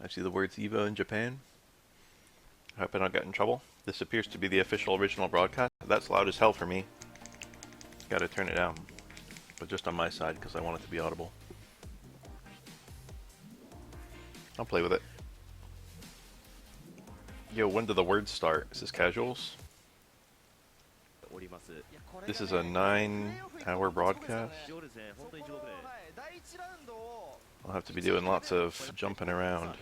I see the words Evo in Japan. I hope I don't get in trouble. This appears to be the official original broadcast. That's loud as hell for me. Gotta turn it down. But just on my side, because I want it to be audible. I'll play with it. Yo, when do the words start? Is this casuals? This is a 9-hour broadcast. I'll have to be doing lots of jumping around.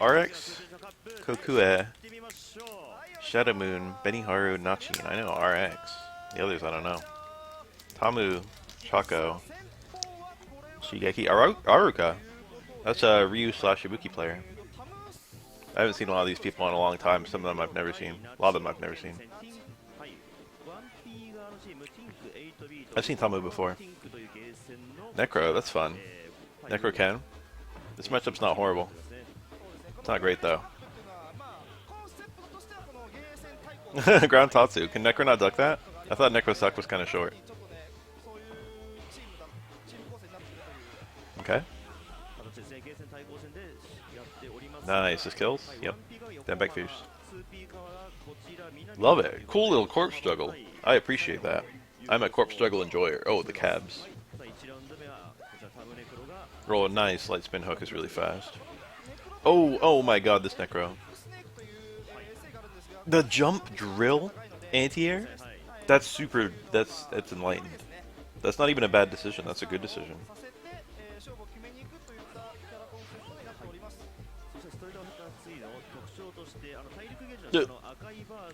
RX, Kokue, Shadow Moon, Beniharu, Nachi. I know RX. The others I don't know. Tamu, Chaco, Shigeki, Aruka. That's a Ryu / Ibuki player. I haven't seen a lot of these people in a long time. Some of them I've never seen. A lot of them I've never seen. I've seen Tamu before. Necro, that's fun. Necro Ken. This matchup's not horrible. It's not great though. Ground Tatsu. Can Necro not duck that? I thought Necro's duck was kind of short. Okay. Nice. This kills? Yep. Damn back fierce. Love it. Cool little corpse struggle. I appreciate that. I'm a corpse struggle enjoyer. Oh, the cabs. Roll a nice light spin hook is really fast. Oh my god, this Necro. The jump drill anti-air? That's super, that's enlightened. That's not even a bad decision, that's a good decision.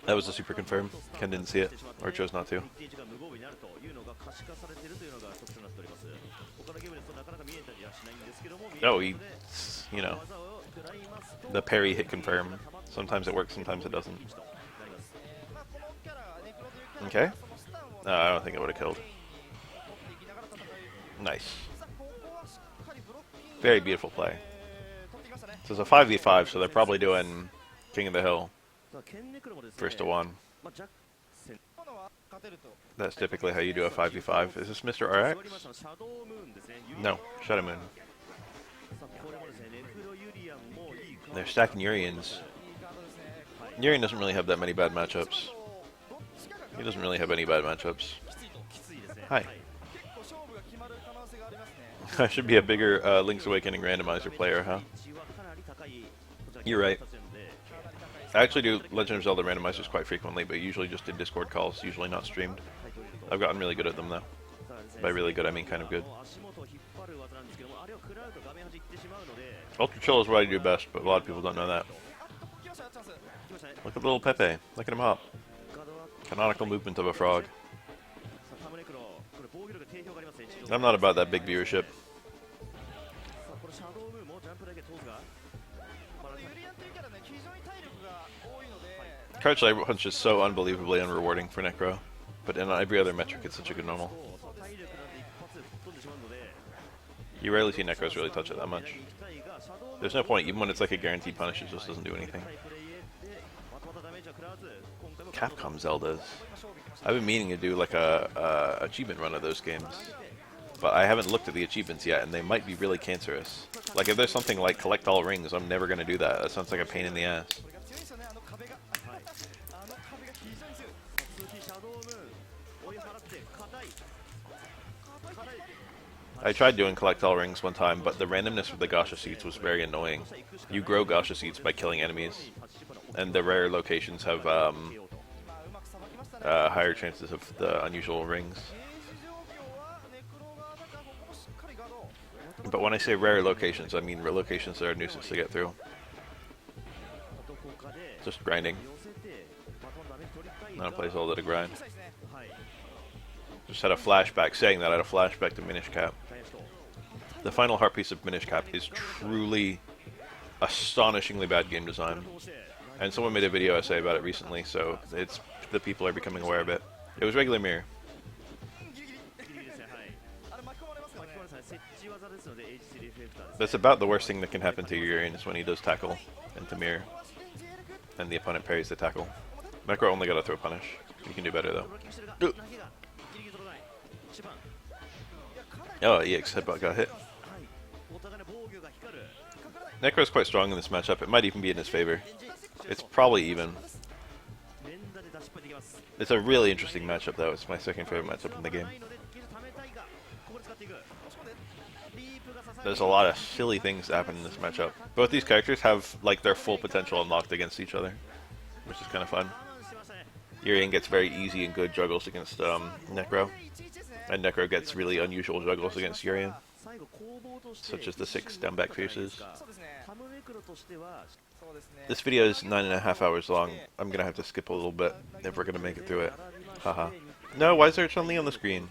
That was a super confirm. Ken didn't see it, or chose not to. Oh, he, you know, the parry hit confirm. Sometimes it works, sometimes it doesn't. Okay. No, I don't think it would have killed. Nice. Very beautiful play. So it's a 5v5, so they're probably doing King of the Hill. First to one. That's typically how you do a 5v5. Is this Mr. RX? No, Shadow Moon. They're stacking Urians. Urian doesn't really have that many bad matchups. He doesn't really have any bad matchups. Hi. I should be a bigger Link's Awakening randomizer player, huh? You're right. I actually do Legend of Zelda randomizers quite frequently, but usually just in Discord calls, usually not streamed. I've gotten really good at them, though. By really good, I mean kind of good. Ultra Chill is what I do best, but a lot of people don't know that. Look at little Pepe. Look at him hop. Canonical movement of a frog. I'm not about that big viewership. Crouch Light Punch is so unbelievably unrewarding for Necro, but in every other metric it's such a good normal. You rarely see Necros really touch it that much. There's no point, even when it's like a guaranteed punish, it just doesn't do anything. Capcom Zeldas. I've been meaning to do like a achievement run of those games, but I haven't looked at the achievements yet, and they might be really cancerous. Like if there's something like collect all rings, I'm never going to do that. That sounds like a pain in the ass. I tried doing collect all rings one time, but the randomness with the Gasha seeds was very annoying. You grow Gasha seeds by killing enemies, and the rare locations have higher chances of the unusual rings. But when I say rare locations, I mean locations that are a nuisance to get through. Just grinding. Not a place all to grind. Just had a flashback, saying that I had a flashback to Minish Cap. The final heart piece of Minish Cap is truly astonishingly bad game design. And someone made a video essay about it recently, so it's the people are becoming aware of it. It was regular mirror. That's about the worst thing that can happen to Urian is when he does tackle into mirror, and the opponent parries the tackle. Necro only got a throw punish. You can do better though. Oh, EX headbutt got hit. Necro's quite strong in this matchup. It might even be in his favor. It's probably even. It's a really interesting matchup, though. It's my second favorite matchup in the game. There's a lot of silly things that happen in this matchup. Both these characters have like their full potential unlocked against each other, which is kind of fun. Urien gets very easy and good juggles against Necro, and Necro gets really unusual juggles against Urien, such as the 6 down back pierces. This video is 9.5 hours long. I'm gonna have to skip a little bit if we're gonna make it through it. Haha. No, why is there Chun-Li on the screen?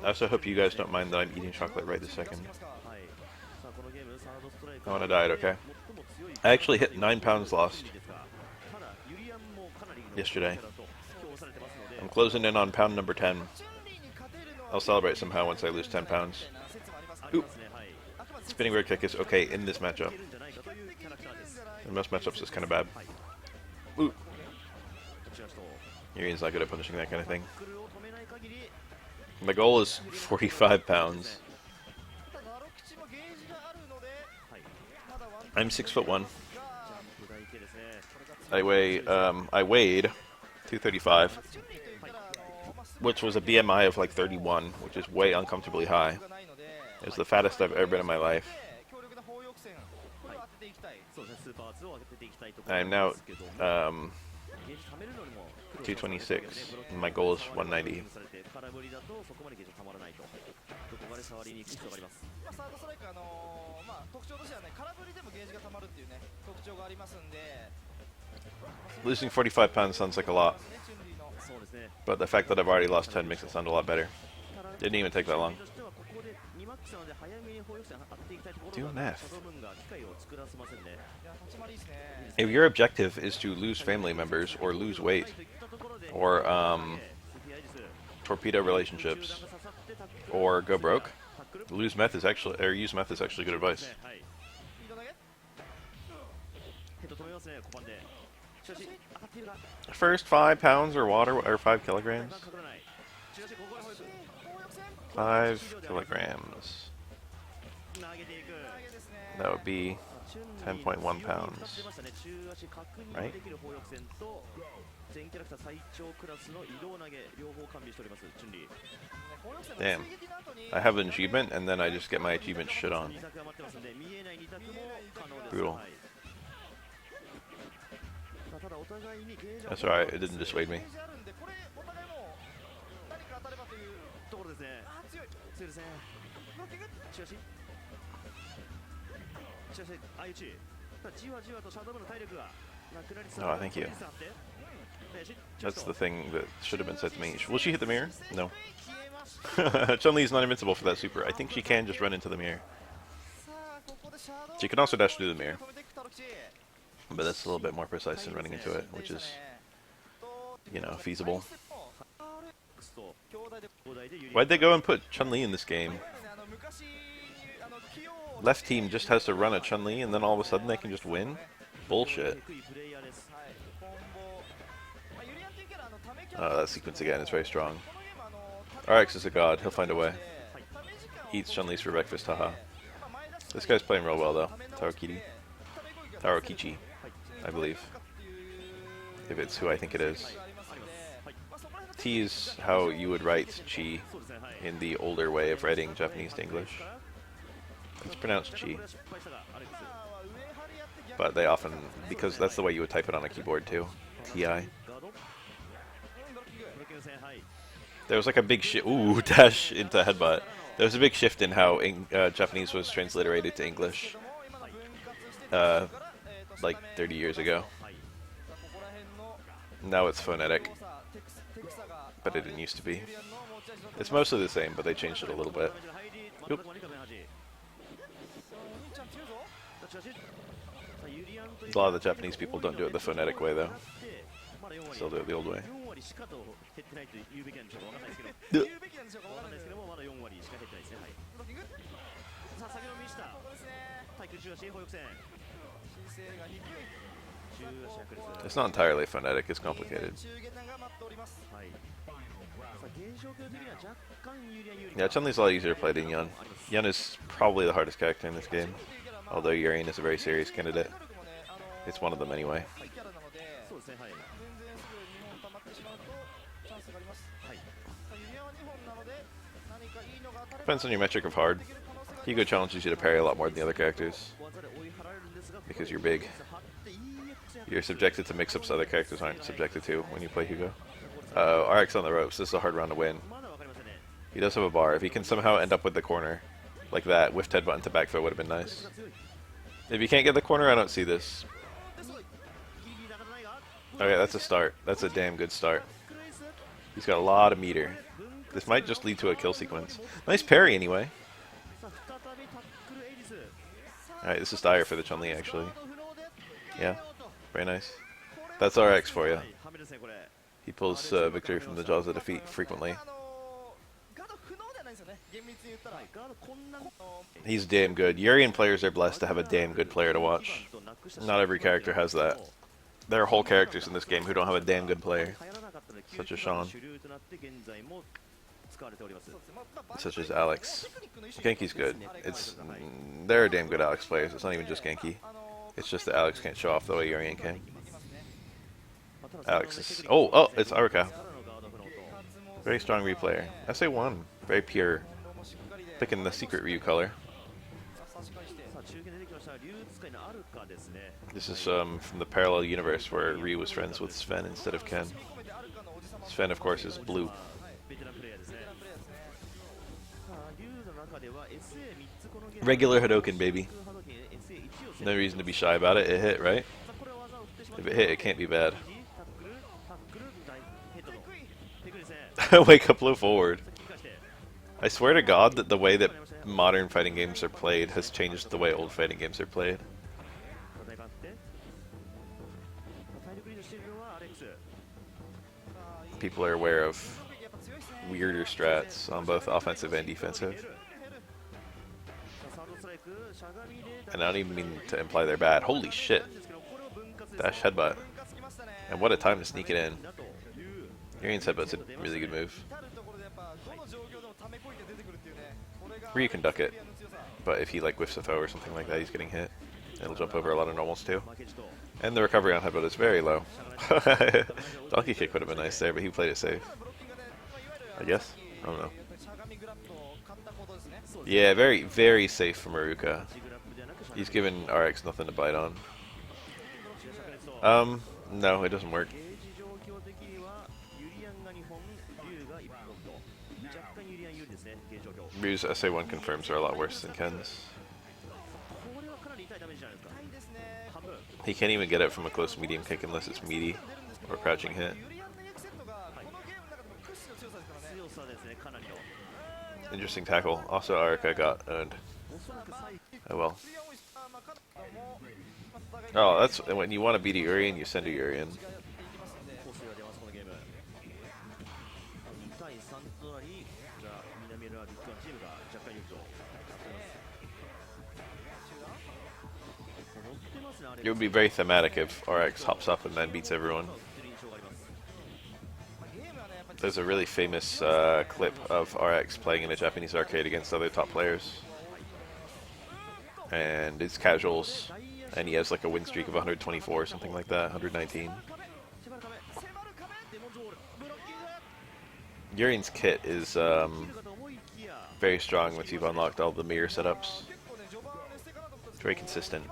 I also hope you guys don't mind that I'm eating chocolate right this second. I wanna diet, okay? I actually hit 9 pounds lost yesterday. I'm closing in on pound number 10. I'll celebrate somehow once I lose 10 pounds. Ooh. Spinning bird kick is okay in this matchup. In most matchups it's kind of bad. Ooh. Urien's not good at punishing that kind of thing. My goal is 45 pounds. I'm 6'1". I weighed 235, which was a BMI of like 31, which is way uncomfortably high. It was the fattest I've ever been in my life. I am now 226, and my goal is 190. Losing 45 pounds sounds like a lot, but the fact that I've already lost 10 makes it sound a lot better. Didn't even take that long. Do math. If your objective is to lose family members, or lose weight, or torpedo relationships, or go broke, use meth is actually good advice. First 5 pounds or water, or 5 kilograms. 5 kilograms. That would be 10.1 pounds. Right? Damn. I have an achievement, and then I just get my achievement shit on. Brutal. That's alright, it didn't dissuade me. Oh, thank you. That's the thing that should have been said to me. Will she hit the mirror? No. Chun-Li is not invincible for that super. I think she can just run into the mirror. She can also dash through the mirror. But that's a little bit more precise than running into it, which is, you know, feasible. Why'd they go and put Chun-Li in this game? Left team just has to run a Chun-Li and then all of a sudden they can just win? Bullshit. Oh, that sequence again is very strong. RX is a god, he'll find a way. Eats Chun-Li's for breakfast, haha. This guy's playing real well though. Tarokichi, I believe. If it's who I think it is. T is how you would write chi in the older way of writing Japanese to English. It's pronounced chi. But they often, because that's the way you would type it on a keyboard too. TI. There was like a big shift. Ooh, dash into headbutt. There was a big shift in how Japanese was transliterated to English. Like 30 years ago. Now it's phonetic. But it didn't used to be. It's mostly the same, but they changed it a little bit. Oop. A lot of the Japanese people don't do it the phonetic way, though. Still do it the old way. It's not entirely phonetic, it's complicated. Yeah, Chun-Li's a lot easier to play than Yun. Yun is probably the hardest character in this game, although Urien is a very serious candidate. It's one of them anyway. Depends on your metric of hard. Hugo challenges you to parry a lot more than the other characters, because you're big. You're subjected to mix-ups other characters aren't subjected to when you play Hugo. RX on the ropes. This is a hard round to win. He does have a bar. If he can somehow end up with the corner, like that, whiffed headbutt into back throw would have been nice. If you can't get the corner, I don't see this. Okay, that's a start. That's a damn good start. He's got a lot of meter. This might just lead to a kill sequence. Nice parry, anyway. Alright, this is dire for the Chun-Li, actually. Yeah, very nice. That's RX for you. He pulls victory from the jaws of defeat frequently. He's damn good. Urien players are blessed to have a damn good player to watch. Not every character has that. There are whole characters in this game who don't have a damn good player, such as Sean. Such as Alex. Genki's good. There are damn good Alex players. It's not even just Genki. It's just that Alex can't show off the way Urien can. Alex is... Oh, it's Aruka. Very strong Ryu player. SA1. Very pure. Picking the secret Ryu color. This is from the parallel universe where Ryu was friends with Sven instead of Ken. Sven, of course, is blue. Regular Hadoken, baby. No reason to be shy about it. It hit, right? If it hit, it can't be bad. Wake up, blow forward. I swear to God that the way that modern fighting games are played has changed the way old fighting games are played. People are aware of weirder strats on both offensive and defensive. And I don't even mean to imply they're bad. Holy shit. Dash headbutt. And what a time to sneak it in. Urien's headbutt's a really good move. Ryu can duck it, but if he like whiffs a throw or something like that, he's getting hit. It'll jump over a lot of normals too. And the recovery on headbutt is very low. Donkey kick would have been nice there, but he played it safe. I guess? I don't know. Yeah, very, very safe from Aruka. He's given RX nothing to bite on. No, it doesn't work. Ryu's SA1 confirms are a lot worse than Ken's. He can't even get it from a close medium kick unless it's meaty or crouching hit. Interesting tackle. Also, Aruka got owned. Oh well. Oh, that's when you want to beat a Urien, you send a Urien. It would be very thematic if RX hops up and then beats everyone. There's a really famous clip of RX playing in a Japanese arcade against other top players. And it's casuals, and he has like a win streak of 124 or something like that, 119. Urien's kit is very strong once you've unlocked all the mirror setups. It's very consistent.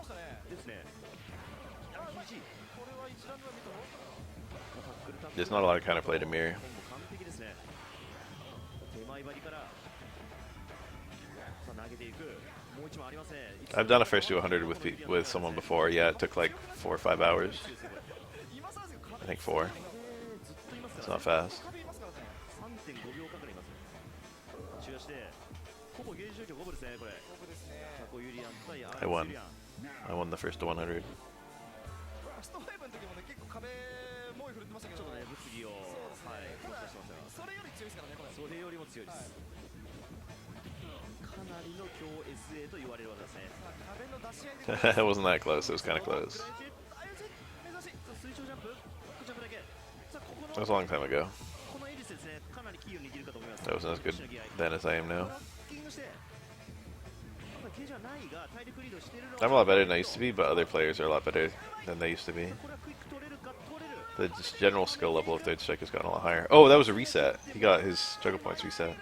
There's not a lot of counterplay to mirror. I've done a first to 100 with someone before. Yeah, it took like 4 or 5 hours. I think 4. It's not fast. I won. I won the first to 100. It wasn't that close, it was kind of close. That was a long time ago. That wasn't as good then as I am now. I'm a lot better than I used to be, but other players are a lot better than they used to be. The just general skill level of third strike has gotten a lot higher. Oh, that was a reset. He got his juggle points reset.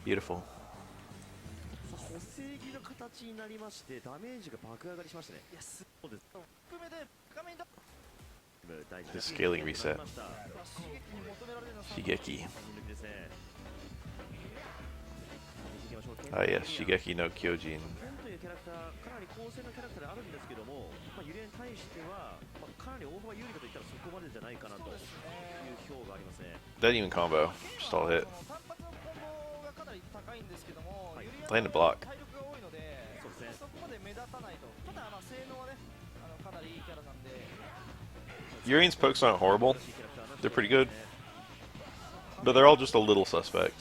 Beautiful. His scaling reset. Shigeki. Ah yes, Shigeki no Kyojin. Doesn't even combo, just all hit. Landed block. Urian's pokes aren't horrible. They're pretty good. But they're all just a little suspect.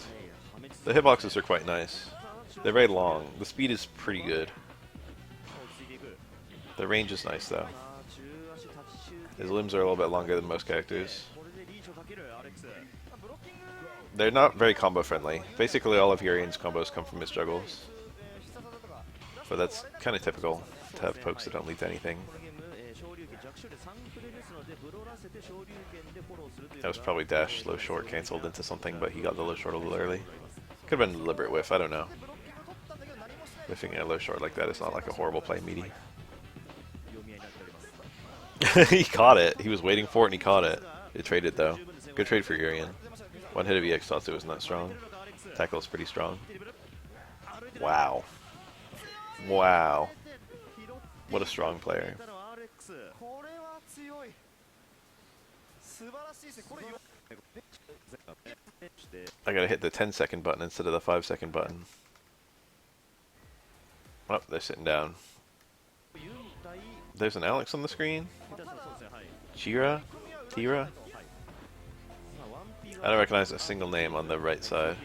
The hitboxes are quite nice. They're very long. The speed is pretty good. The range is nice though. His limbs are a little bit longer than most characters. They're not very combo friendly. Basically all of Urian's combos come from his juggles. But that's kind of typical to have pokes that don't lead to anything. That was probably dash low short cancelled into something, but he got the low short a little early. Could have been a deliberate whiff, I don't know. Whiffing a low short like that is not like a horrible play meaty. He caught it. He was waiting for it and he caught it. It traded though. Good trade for Urian. One hit of EX thought it wasn't that strong. Tackle is pretty strong. Wow. Wow. What a strong player. I gotta hit the 10-second button instead of the 5-second button. Oh, they're sitting down. There's an Alex on the screen? Tira? I don't recognize a single name on the right side.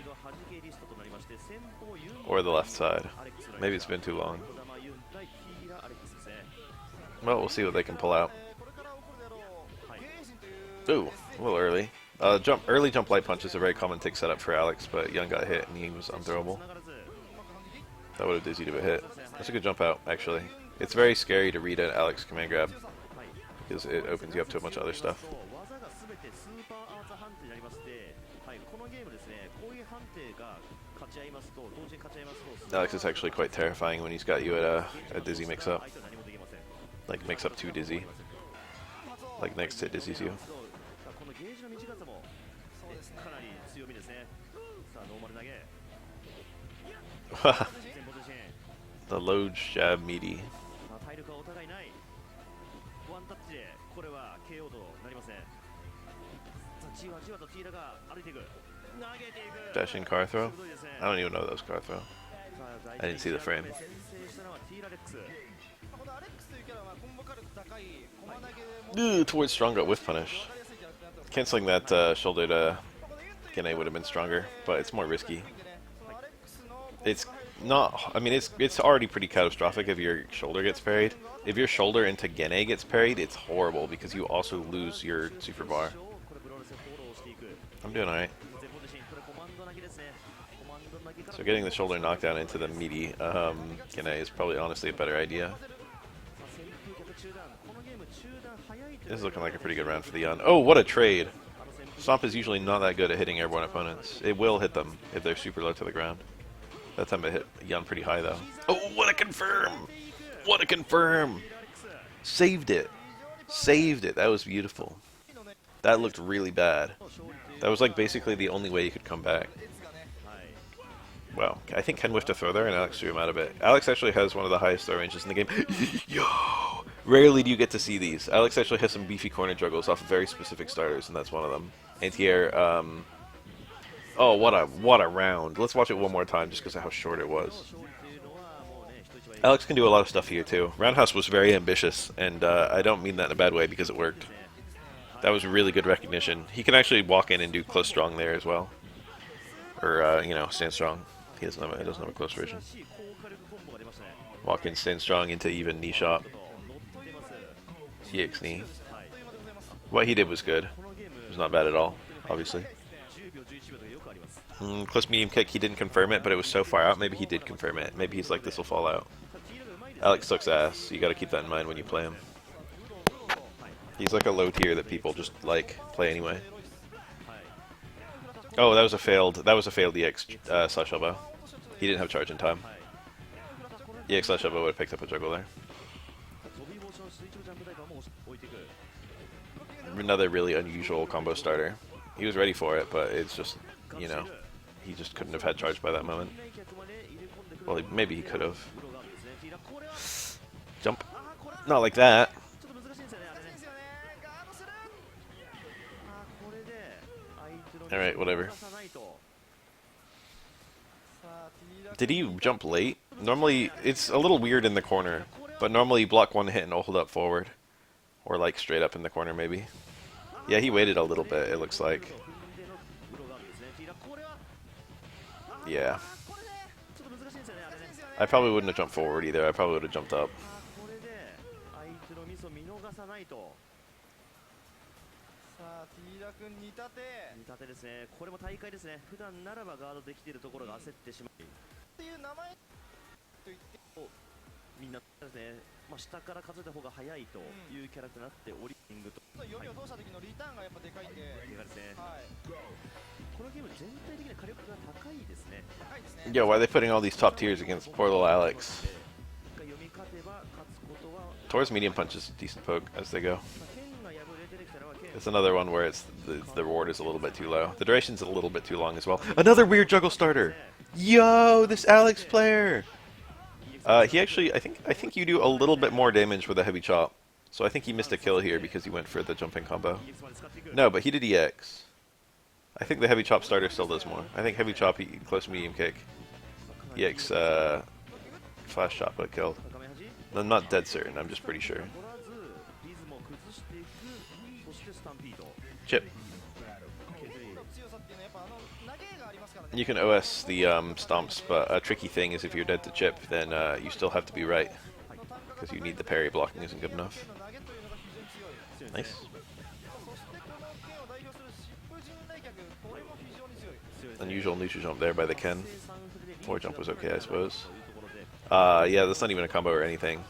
Or the left side. Maybe it's been too long. Well, we'll see what they can pull out. Ooh, a little early. Early jump light punch is a very common tick setup for Alex, but Young got hit and he was unthrowable. That would have dizzied him a hit. That's a good jump out, actually. It's very scary to read an Alex command grab because it opens you up to a bunch of other stuff. Alex is actually quite terrifying when he's got you at a dizzy mix-up. Like mix-up 2 dizzy. Like next hit dizzies you. The low jab meaty. Dashing car throw? I don't even know that was car throw. I didn't see the frame. Ooh, towards strong got whiff punish. Canceling that shoulder to Gene would have been stronger, but it's more risky. It's not, I mean, it's already pretty catastrophic if your shoulder gets parried. If your shoulder into Gene gets parried, it's horrible because you also lose your super bar. I'm doing alright. So getting the shoulder knockdown into the meaty Gene is probably honestly a better idea. This is looking like a pretty good round for the Yun. Oh, what a trade! Stomp is usually not that good at hitting airborne opponents. It will hit them if they're super low to the ground. That time it hit Yun pretty high though. Oh, what a confirm! What a confirm! Saved it! Saved it! That was beautiful. That looked really bad. That was like basically the only way you could come back. Wow. I think Ken whiffed a throw there and Alex threw him out of it. Alex actually has one of the highest throw ranges in the game. Yo! Rarely do you get to see these. Alex actually has some beefy corner juggles off of very specific starters, and that's one of them. Anti-air, oh, what a round. Let's watch it one more time just because of how short it was. Alex can do a lot of stuff here, too. Roundhouse was very ambitious, and I don't mean that in a bad way because it worked. That was really good recognition. He can actually walk in and do close strong there as well. Or, you know, stand strong. He doesn't have a close version. Walk in, stand strong into even knee shot. CX knee. What he did was good. was not bad at all, obviously. Close medium kick, he didn't confirm it, but it was so far out, maybe he did confirm it. Maybe he's like, this will fall out. Alex sucks ass, so you gotta keep that in mind when you play him. He's like a low tier that people just, like, play anyway. Oh, that was a failed EX slash elbow. He didn't have charge in time. EX slash elbow would have picked up a juggle there. Another really unusual combo starter. He was ready for it, but it's just, you know, he just couldn't have had charge by that moment. Well, maybe he could have. Jump. Not like that. Alright, whatever. Did he jump late? Normally, it's a little weird in the corner, but normally you block one hit and hold up forward. Or like straight up in the corner, maybe. Yeah, he waited a little bit, it looks like. Yeah. I probably wouldn't have jumped forward either, I probably would have jumped up. Yo, why are they putting all these top tiers against poor little Alex? Tor's medium punch is a decent poke as they go. It's another one where it's the reward is a little bit too low. The duration's a little bit too long as well. Another weird juggle starter! Yo, this Alex player! He actually, I think you do a little bit more damage with a heavy chop. So I think he missed a kill here because he went for the jumping combo. No, but he did EX. I think the heavy chop starter still does more. I think heavy chop, close medium kick. EX, flash chop would have killed. I'm not dead certain, I'm just pretty sure. Chip. You can OS the stomps, but a tricky thing is if you're dead to chip, then you still have to be right. Because you need the parry, blocking isn't good enough. Nice. Unusual neutral jump there by the Ken. Forward jump was okay, I suppose. Yeah, that's not even a combo or anything.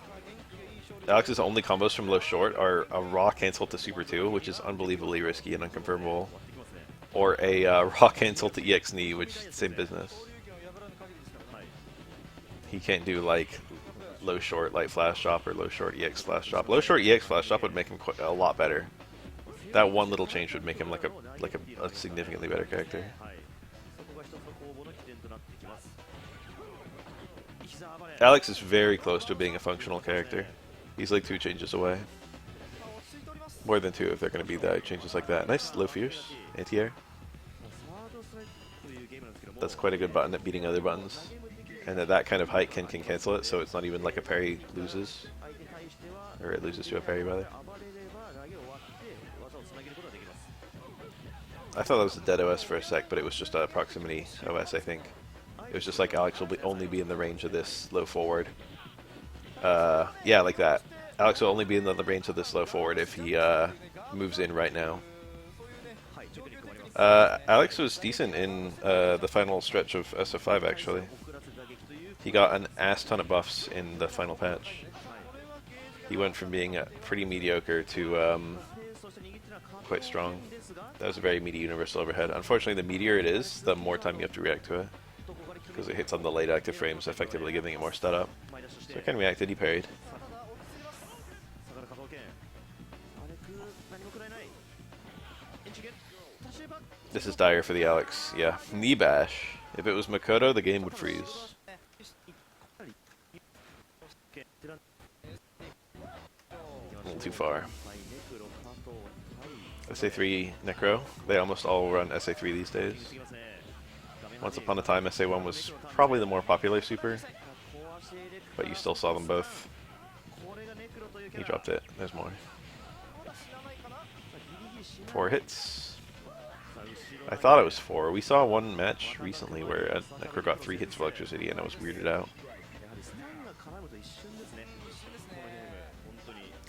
Alex's only combos from low short are a raw cancel to super 2, which is unbelievably risky and unconfirmable. Or a raw cancel to EX knee, which is the same business. He can't do like low short light flash chop or low short EX flash chop. Low short EX flash chop would make him a lot better. That one little change would make him like a significantly better character. Alex is very close to being a functional character. He's like 2 changes away. More than 2 if they're going to be that changes like that. Nice low fierce anti-air. That's quite a good button at beating other buttons. And at that kind of height, Ken can cancel it, so it's not even like a parry loses. Or it loses to a parry, rather. I thought that was a dead OS for a sec, but it was just a proximity OS, I think. It was just like Alex will only be in the range of this low forward. Yeah, like that. Alex will only be in the range of this low forward if he moves in right now. Alex was decent in the final stretch of SF5, actually. He got an ass ton of buffs in the final patch. He went from being pretty mediocre to quite strong. That was a very meaty universal overhead. Unfortunately, the meatier it is, the more time you have to react to it. Because it hits on the late active frames, effectively giving it more stud up. So Ken reacted, he parried. This is dire for the Alex, yeah. Knee bash. If it was Makoto, the game would freeze. A little too far. SA3 Necro. They almost all run SA3 these days. Once upon a time, SA1 was probably the more popular super, but you still saw them both. He dropped it. There's more. 4 hits. I thought it was 4. We saw one match recently where Necro got 3 hits for electricity, and I was weirded out.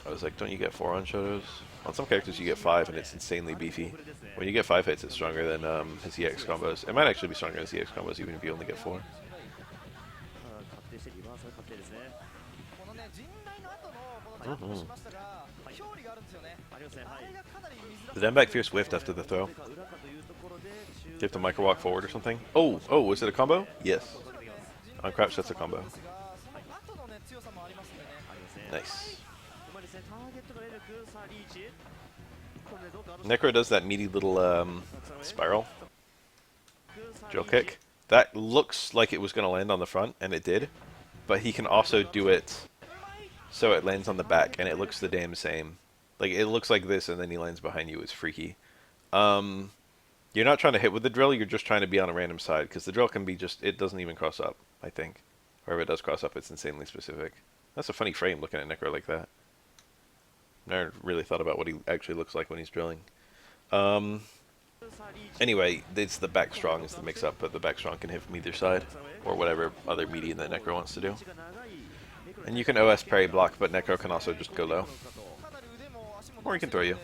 I was like, don't you get 4 on Shotos? On some characters you get 5 and it's insanely beefy. When you get 5 hits it's stronger than his EX combos. It might actually be stronger than his EX combos even if you only get 4. Mm-hmm. The down back fierce whiffed after the throw. Do you have to micro walk forward or something? Oh, was it a combo? Yes. On crouch, that's a combo. Nice. Necro does that meaty little spiral drill kick. That looks like it was going to land on the front, and it did. But he can also do it so it lands on the back, and it looks the damn same. Like, it looks like this, and then he lands behind you. It's freaky. You're not trying to hit with the drill, you're just trying to be on a random side, because the drill can be just, it doesn't even cross up, I think. Or if it does cross up, it's insanely specific. That's a funny frame, looking at Necro like that. Never really thought about what he actually looks like when he's drilling. Anyway, it's the back strong is the mix-up, but the back strong can hit from either side, or whatever other median that Necro wants to do. And you can OS parry block, but Necro can also just go low. Or he can throw you.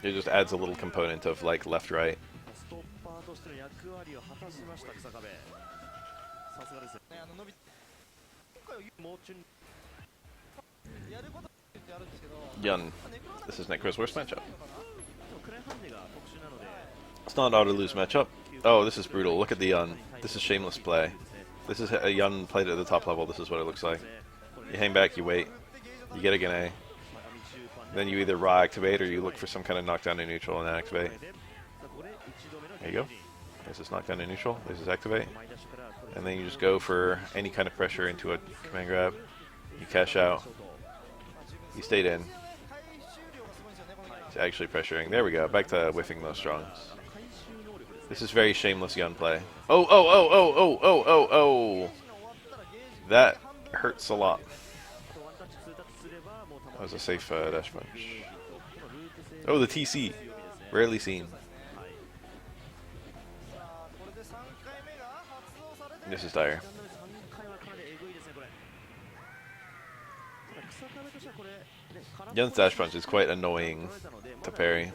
It just adds a little component of, like, left-right. Yun. This is Necro's worst matchup. It's not an auto-lose matchup. Oh, this is brutal. Look at the Yun. This is shameless play. This is a Yun played at the top level. This is what it looks like. You hang back, you wait. You get a Gane. Then you either raw activate or you look for some kind of knockdown in neutral and activate. There you go. There's this knockdown in neutral. There's this activate. And then you just go for any kind of pressure into a command grab. You cash out. You stayed in. It's actually pressuring. There we go. Back to whiffing those strongs. This is very shameless Yun play. Oh. That hurts a lot. That was a safe dash punch. Oh, the TC. Rarely seen. This is dire. Yun's dash punch is quite annoying to parry.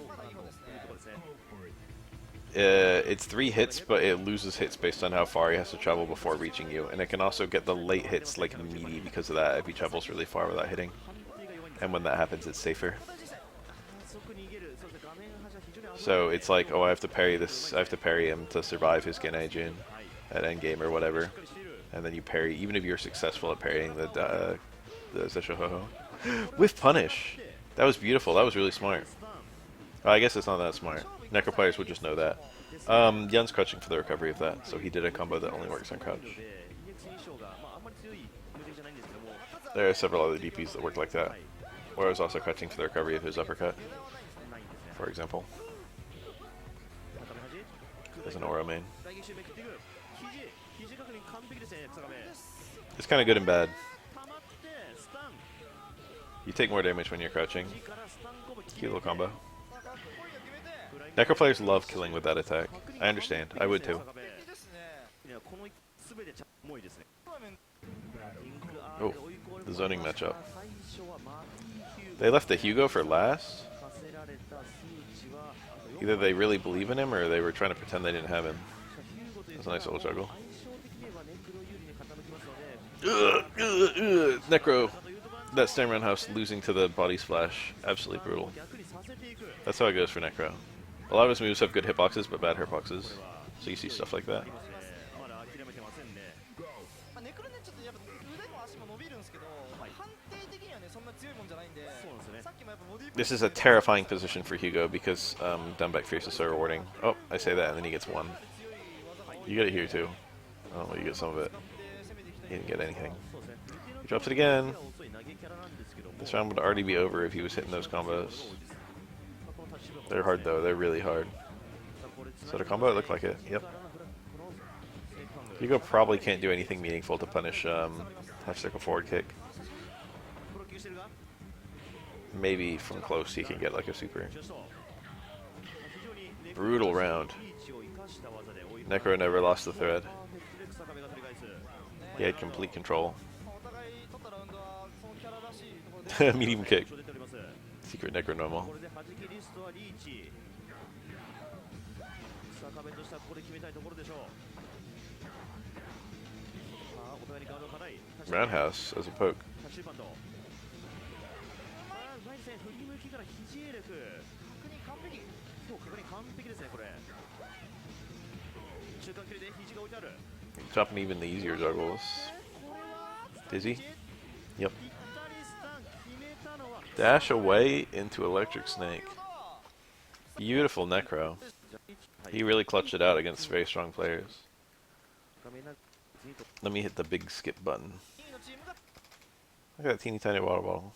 It's 3 hits, but it loses hits based on how far he has to travel before reaching you. And it can also get the late hits like meaty because of that if he travels really far without hitting. And when that happens, it's safer. So it's like, oh, I have to parry this. I have to parry him to survive his Gane Jin at endgame or whatever. And then you parry, even if you're successful at parrying the Zeshoho. With punish. That was beautiful. That was really smart. I guess it's not that smart. Necro players would just know that. Yun's crouching for the recovery of that, so he did a combo that only works on crouch. There are several other DPs that work like that. Or I was also crouching for the recovery of his uppercut, for example. As an Aura main. It's kind of good and bad. You take more damage when you're crouching. Cute little combo. Necro players love killing with that attack. I understand. I would too. Oh, the zoning matchup. They left the Hugo for last? Either they really believe in him or they were trying to pretend they didn't have him. That's a nice little juggle. Necro. That stand roundhouse losing to the body splash. Absolutely brutal. That's how it goes for Necro. A lot of his moves have good hitboxes, but bad hitboxes. So you see stuff like that. This is a terrifying position for Hugo because down back fierce is so rewarding. Oh, I say that and then he gets 1. You get it here too. Oh, well, you get some of it. He didn't get anything. He drops it again. This round would already be over if he was hitting those combos. They're hard though, they're really hard. So the combo, it looked like it, yep. Hugo probably can't do anything meaningful to punish half circle forward kick. Maybe from close he can get like a super. Brutal round. Necro never lost the thread. He had complete control. Medium kick. Secret Necro normal. Roundhouse as a poke. Dropping even the easier juggles. Dizzy? Yep. Dash away into Electric Snake. Beautiful Necro. He really clutched it out against very strong players. Let me hit the big skip button. Look at that teeny tiny water bottle.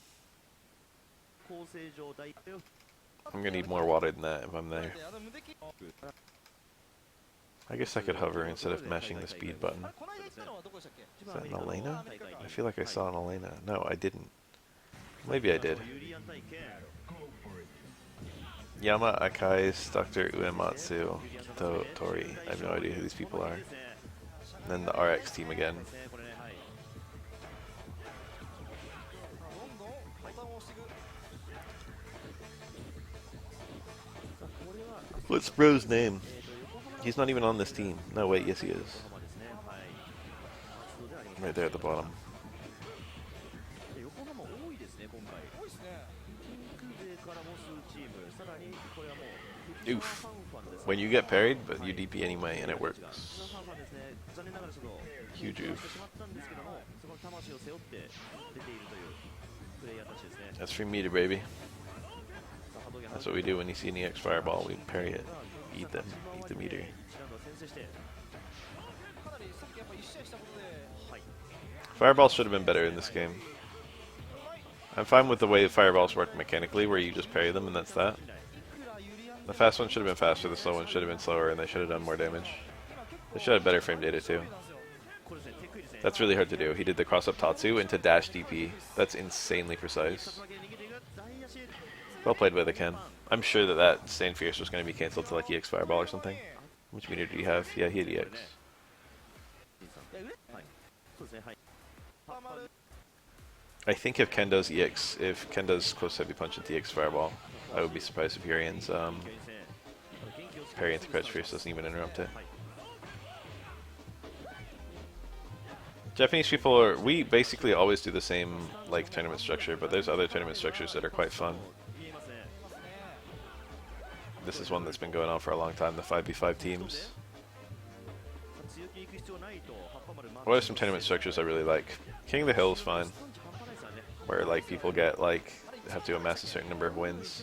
I'm gonna need more water than that if I'm there. I guess I could hover instead of mashing the speed button. Is that an Elena? I feel like I saw an Elena. No, I didn't. Maybe I did. Yama, Akai's, Dr. Uematsu, Tori. I have no idea who these people are. And then the RX team again. What's bro's name? He's not even on this team. No, wait, yes he is. Right there at the bottom. Oof. When you get parried, but you DP anyway, and it works. Huge oof. That's 3 meter, baby. That's what we do when you see an EX Fireball. We parry it. Eat them. Eat the meter. Fireballs should have been better in this game. I'm fine with the way Fireballs work mechanically, where you just parry them and that's that. The fast one should have been faster, the slow one should have been slower, and they should have done more damage. They should have better frame data too. That's really hard to do. He did the cross-up Tatsu into dash DP. That's insanely precise. Well played by the Ken. I'm sure that that Stand Fierce was going to be cancelled to like EX Fireball or something. Which meter did he have? Yeah, he had EX. I think if Ken does EX, if Ken does close heavy punch into EX Fireball, I would be surprised if Urian's parry into Crouch Fierce doesn't even interrupt it. Japanese people are, we basically always do the same like tournament structure, but there's other tournament structures that are quite fun. This is one that's been going on for a long time, the 5v5 teams. What are some tournament structures I really like? King of the Hill is fine, where like people get like have to amass a certain number of wins.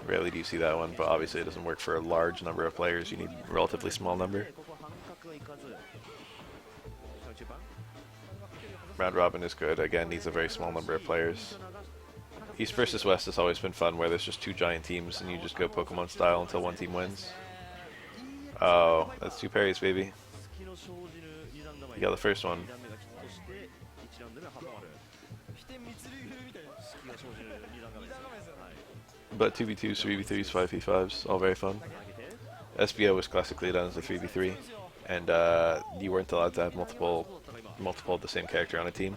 Rarely do you see that one, but obviously it doesn't work for a large number of players. You need a relatively small number. Round Robin is good. Again, needs a very small number of players. East versus West has always been fun, where there's just 2 giant teams and you just go Pokemon style until one team wins. Oh, that's 2 parries, baby. You got the first one. But 2v2s, 3v3s, 5v5s, all very fun. SBO was classically done as a 3v3, and you weren't allowed to have multiple of the same character on a team.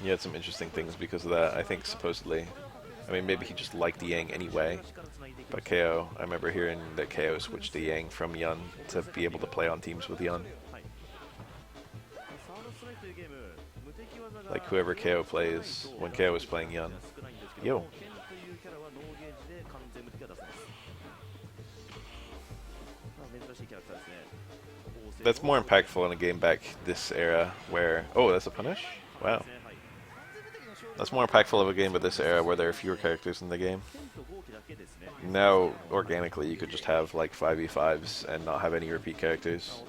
You had some interesting things because of that, I think, supposedly. I mean, maybe he just liked the Yang anyway. But KO, I remember hearing that KO switched to Yang from Yun to be able to play on teams with Yun. Like whoever KO plays when KO is playing Yun. Yo. That's more impactful in a game back this era where... Oh, that's a punish? Wow. That's more impactful of a game of this era where there are fewer characters in the game. Now, organically, you could just have like 5v5s and not have any repeat characters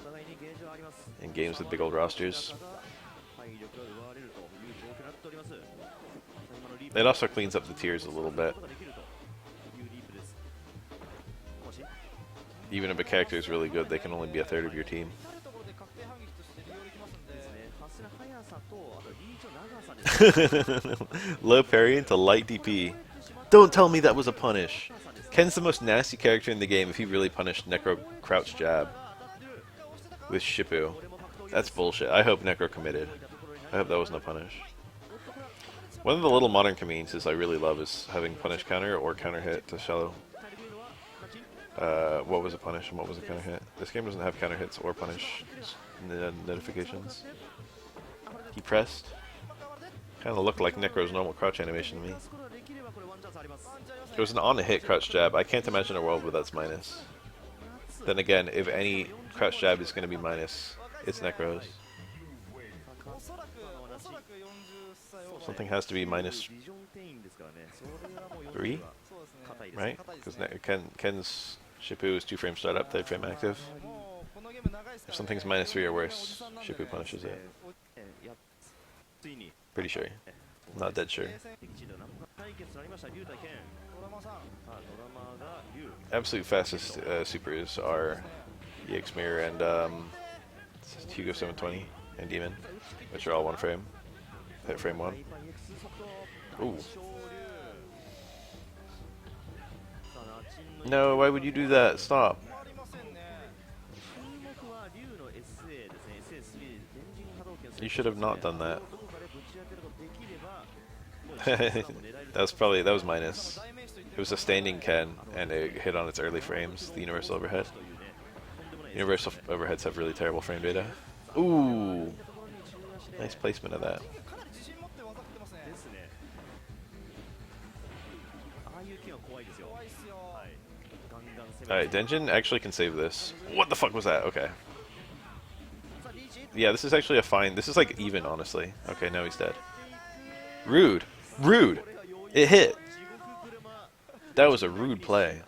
in games with big old rosters. It also cleans up the tiers a little bit. Even if a character is really good, they can only be a third of your team. Low parry into light DP. Don't tell me that was a punish. Ken's the most nasty character in the game if he really punished Necro crouch jab with Shippu. That's bullshit. I hope Necro committed. I hope that wasn't a punish. One of the little modern conveniences I really love is having punish counter or counter hit to shallow. What was a punish and what was a counter hit? This game doesn't have counter hits or punish notifications. He pressed. Kind of looked like Necro's normal crouch animation to me. It was an on-the-hit crouch jab. I can't imagine a world where that's minus. Then again, if any crouch jab is going to be minus, it's Necro's. Something has to be minus 3, right? Because Ken's Shippu is 2 frame startup, 3 frame active. If something's minus 3 or worse, Shippu punishes it. Pretty sure. Not dead sure. Absolute fastest supers are EX Mirror and Hugo 720 and Demon, which are all 1 frame. Hit frame 1. Ooh. No, why would you do that? Stop. You should have not done that. That was minus. It was a standing Ken, and it hit on its early frames, the universal overhead. Universal overheads have really terrible frame data. Ooh! Nice placement of that. Alright, Denjin actually can save this. What the fuck was that? Okay. Yeah, this is actually a fine... This is like even, honestly. Okay, now he's dead. Rude. Rude! It hit! That was a rude play.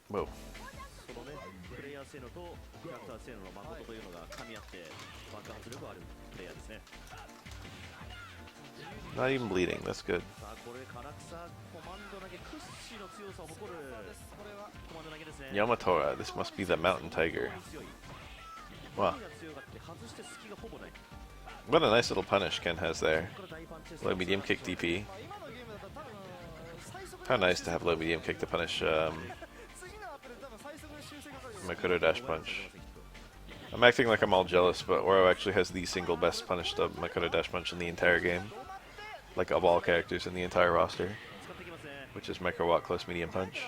Whoa. Not even bleeding, that's good. Yamatora, this must be the mountain tiger. Wow. What a nice little punish Ken has there. Low medium kick DP. How nice to have low medium kick to punish Makoto dash punch. I'm acting like I'm all jealous, but Oro actually has the single best punished Makoto dash punch in the entire game. Like of all characters in the entire roster. Which is Micro Watt close medium punch.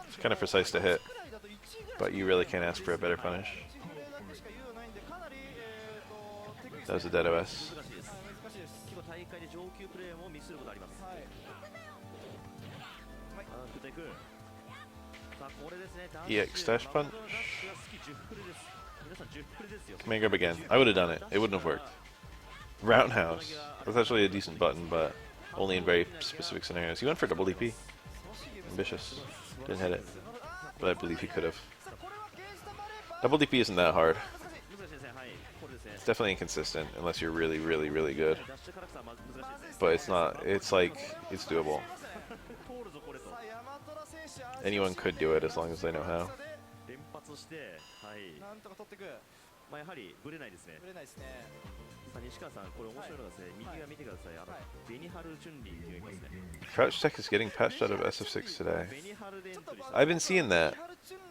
It's kind of precise to hit, but you really can't ask for a better punish. That was a dead OS. EX dash punch. Command grab again. I would have done it. It wouldn't have worked. Roundhouse. That's actually a decent button, but only in very specific scenarios. He went for double DP. Ambitious. Didn't hit it. But I believe he could have. Double DP isn't that hard. It's definitely inconsistent unless you're really, really, really good. But it's not. It's like, it's doable. Anyone could do it as long as they know how. Crouch tech is getting patched out of SF3 today. I've been seeing that.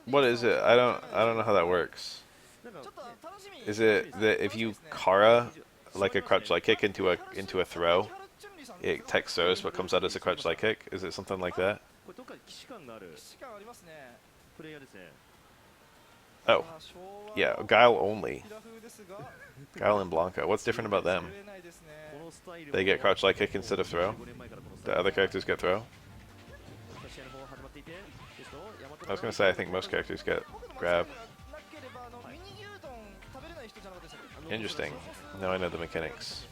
What is it? I don't know how that works. Is it that if you Kara like a crouch light kick into a throw, it tech throws but comes out as a crouch light kick? Is it something like that? Oh, yeah, Guile only. Guile and Blanca. What's different about them? They get crouch light kick instead of throw? The other characters get throw? I was gonna say I think most characters get grab. Interesting. Now I know the mechanics.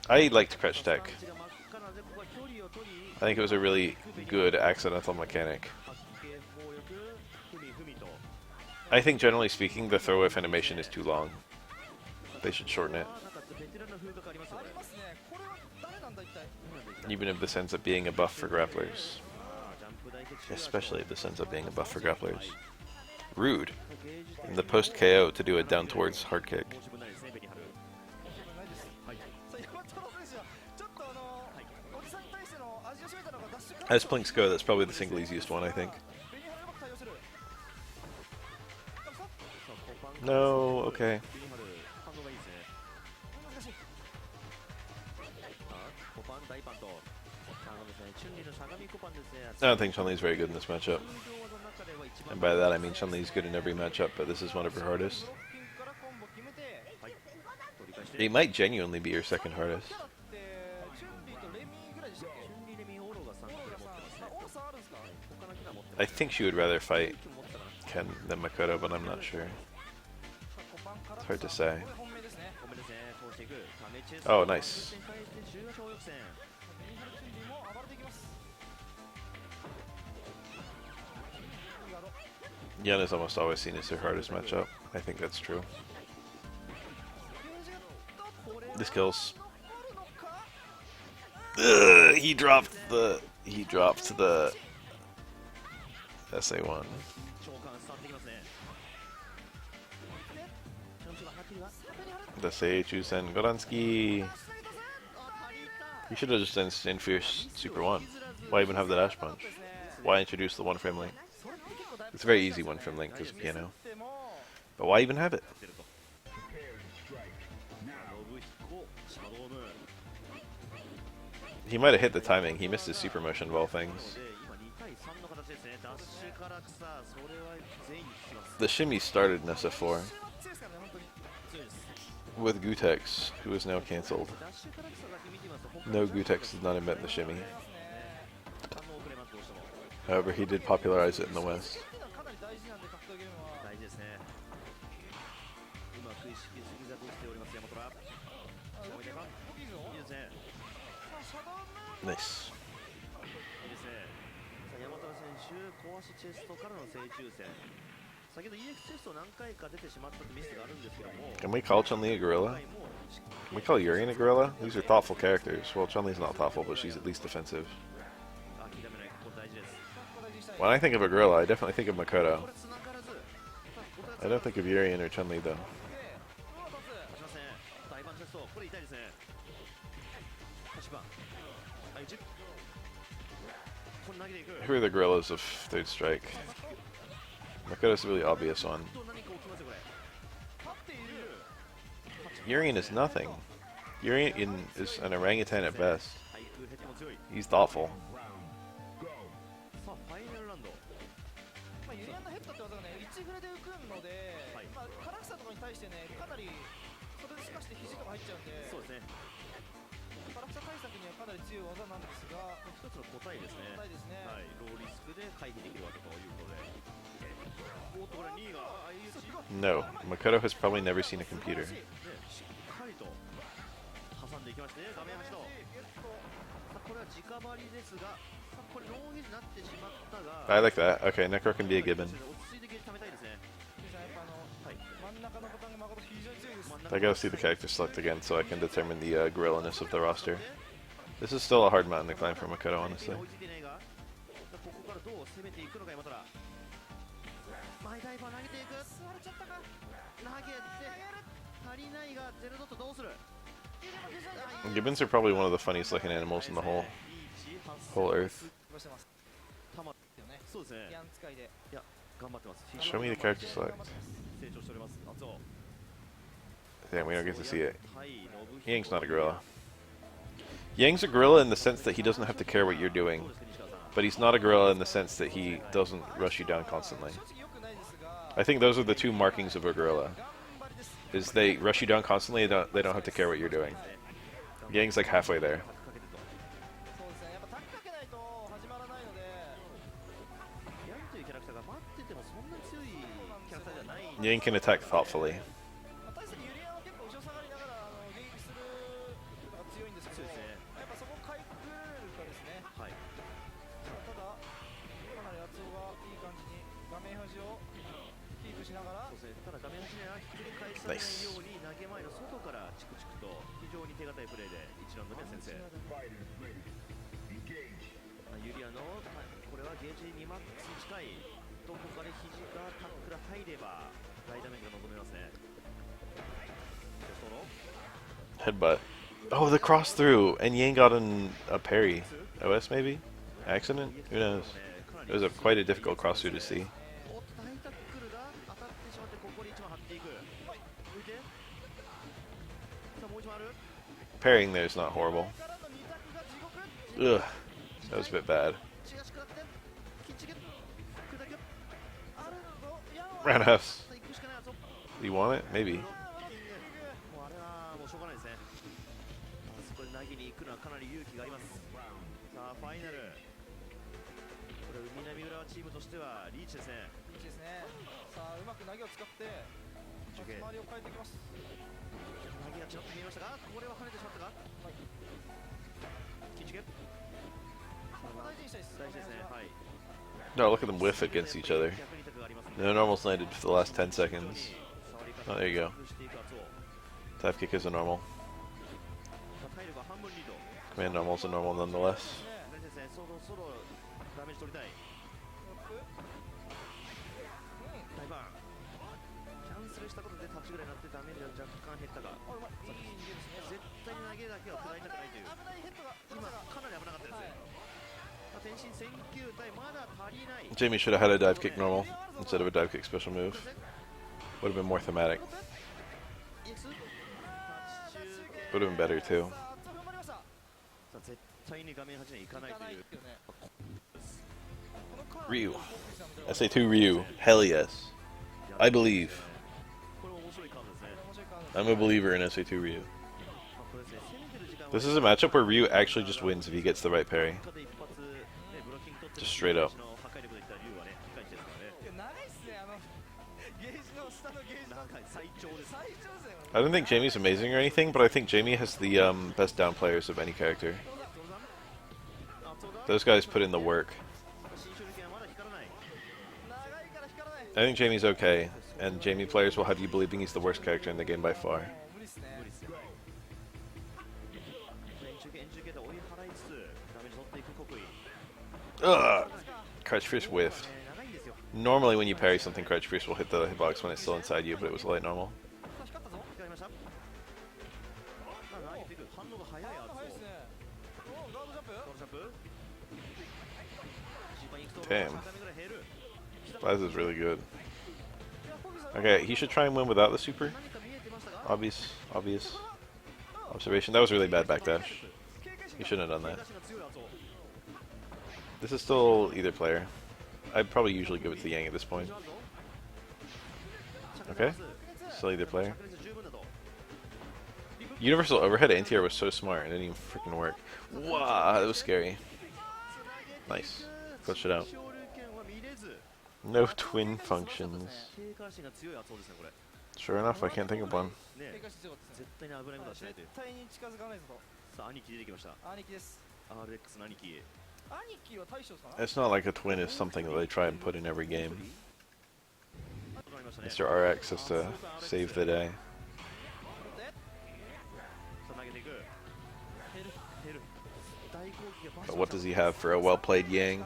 I liked crouch tech. I think it was a really good accidental mechanic. I think generally speaking the throw whiff animation is too long. They should shorten it. Even if this ends up being a buff for grapplers. Especially if this ends up being a buff for grapplers. rude in the post KO to do a down towards hard kick. As plinks go, that's probably the single easiest one, I think. No, okay. I don't think Chun-Li is very good in this matchup. And by that I mean Chun-Li is good in every matchup, but this is one of her hardest. It might genuinely be her second hardest. I think she would rather fight Ken than Makoto, but I'm not sure. It's hard to say. Oh, nice. Yen is almost always seen as her hardest matchup. I think that's true. This kills. Ugh, he dropped the SA1. The Seichusen Goransky. You should have just done Instant Fierce Super 1. Why even have the dash punch? Why introduce the one frame link? It's a very easy one frame link because of piano. But why even have it? He might have hit the timing. He missed his super motion of all things. The shimmy started in SF4 with Gutex, who is now cancelled. No, Gutex did not invent the shimmy. However, he did popularize it in the West. Nice. Can we call Chun-Li a gorilla? Can we call Urien a gorilla? These are thoughtful characters. Well, Chun-Li's not thoughtful, but she's at least defensive. When I think of a gorilla, I definitely think of Makoto. I don't think of Urien or Chun-Li, though. Who are the gorillas of Third Strike? Makoto's a really obvious one. Urien is nothing. Urien is an orangutan at best. He's thoughtful. No, Makoto has probably never seen a computer. I like that. Okay, Necro can be a gibbon. I gotta see the character select again so I can determine the gorilla-ness of the roster. This is still a hard mountain to climb for Makoto, honestly. Gibbons are probably one of the funniest looking animals in the whole earth. Show me the character select. Damn, we don't get to see it. Yang's not a gorilla. Yang's a gorilla in the sense that he doesn't have to care what you're doing, but he's not a gorilla in the sense that he doesn't rush you down constantly. I think those are the two markings of a gorilla. Is they rush you down constantly, they don't have to care what you're doing. Yang's like halfway there. Yang can attack thoughtfully. Nice. Headbutt. Oh, the cross through, and Yang got a parry. OS maybe? Accident? Who knows? It was quite a difficult cross through to see. Parrying there is not horrible. Ugh, that was a bit bad. Roundhouse. Do you want it? Maybe. No, look at them whiff against each other. No normals landed for the last 10 seconds. Oh, there you go. Dive kick is a normal. Command normal's a normal nonetheless. Jamie should have had a dive kick normal instead of a dive kick special move. Would have been more thematic. Would have been better too. Ryu. SA3 Ryu. Hell yes. I believe. I'm a believer in SA3 Ryu. This is a matchup where Ryu actually just wins if he gets the right parry. Just straight up. I don't think Jamie's amazing or anything, but I think Jamie has the best down players of any character. Those guys put in the work. I think Jamie's okay, and Jamie players will have you believing he's the worst character in the game by far. Ugh! Crouch Fierce whiffed. Normally when you parry something, Crouch Fierce will hit the hitbox when it's still inside you, but it was light normal. Damn. Spaz is really good. Okay, he should try and win without the super. Obvious observation. That was really bad backdash. He shouldn't have done that. This is still either player. I'd probably usually give it to Yang at this point. Okay, still either player. Universal overhead anti-air was so smart, it didn't even freaking work. Wow, that was scary. Nice. Clutch it out. No twin functions. Sure enough, I can't think of one. It's not like a twin is something that they try and put in every game. Mr. RX has to save the day. But what does he have for a well-played Yang?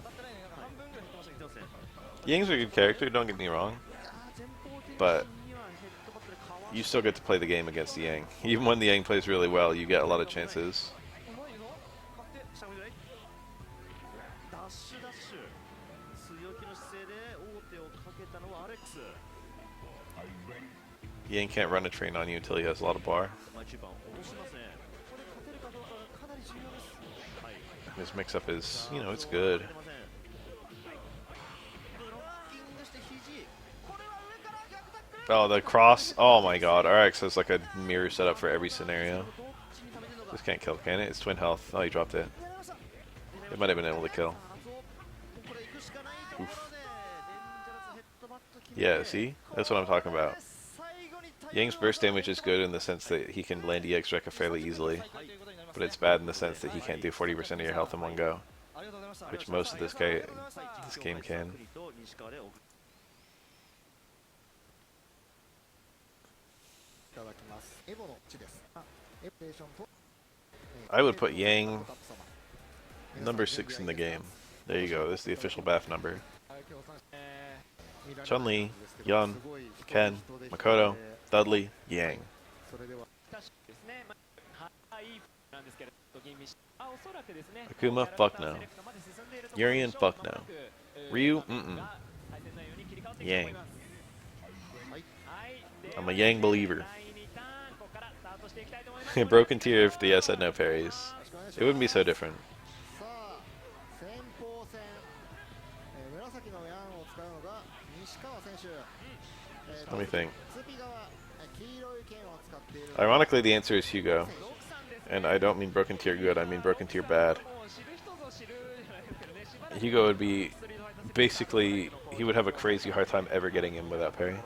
Yang's a good character, don't get me wrong. But you still get to play the game against the Yang. Even when the Yang plays really well, you get a lot of chances. Yang can't run a train on you until he has a lot of bar. His mix-up is, you know, it's good. Oh, the cross. Oh my god, RX has like a mirror set up for every scenario. This can't kill, can it? It's twin health. Oh, he dropped it. It might have been able to kill. Oof. Yeah, see? That's what I'm talking about. Yang's burst damage is good in the sense that he can land EX Rekka fairly easily, but it's bad in the sense that he can't do 40% of your health in one go, which most of this game can. I would put Yang number 6 in the game. There you go, this is the official BAF number. Chun-Li, Yun, Ken, Makoto, Dudley, Yang. Akuma, fuck no. Urian, fuck no. Ryu, Yang. I'm a Yang believer. Broken tier if the S had no parries. It wouldn't be so different. Let me think. Ironically, the answer is Hugo. And I don't mean broken tier good, I mean broken tier bad. Hugo would be basically, he would have a crazy hard time ever getting him without parry.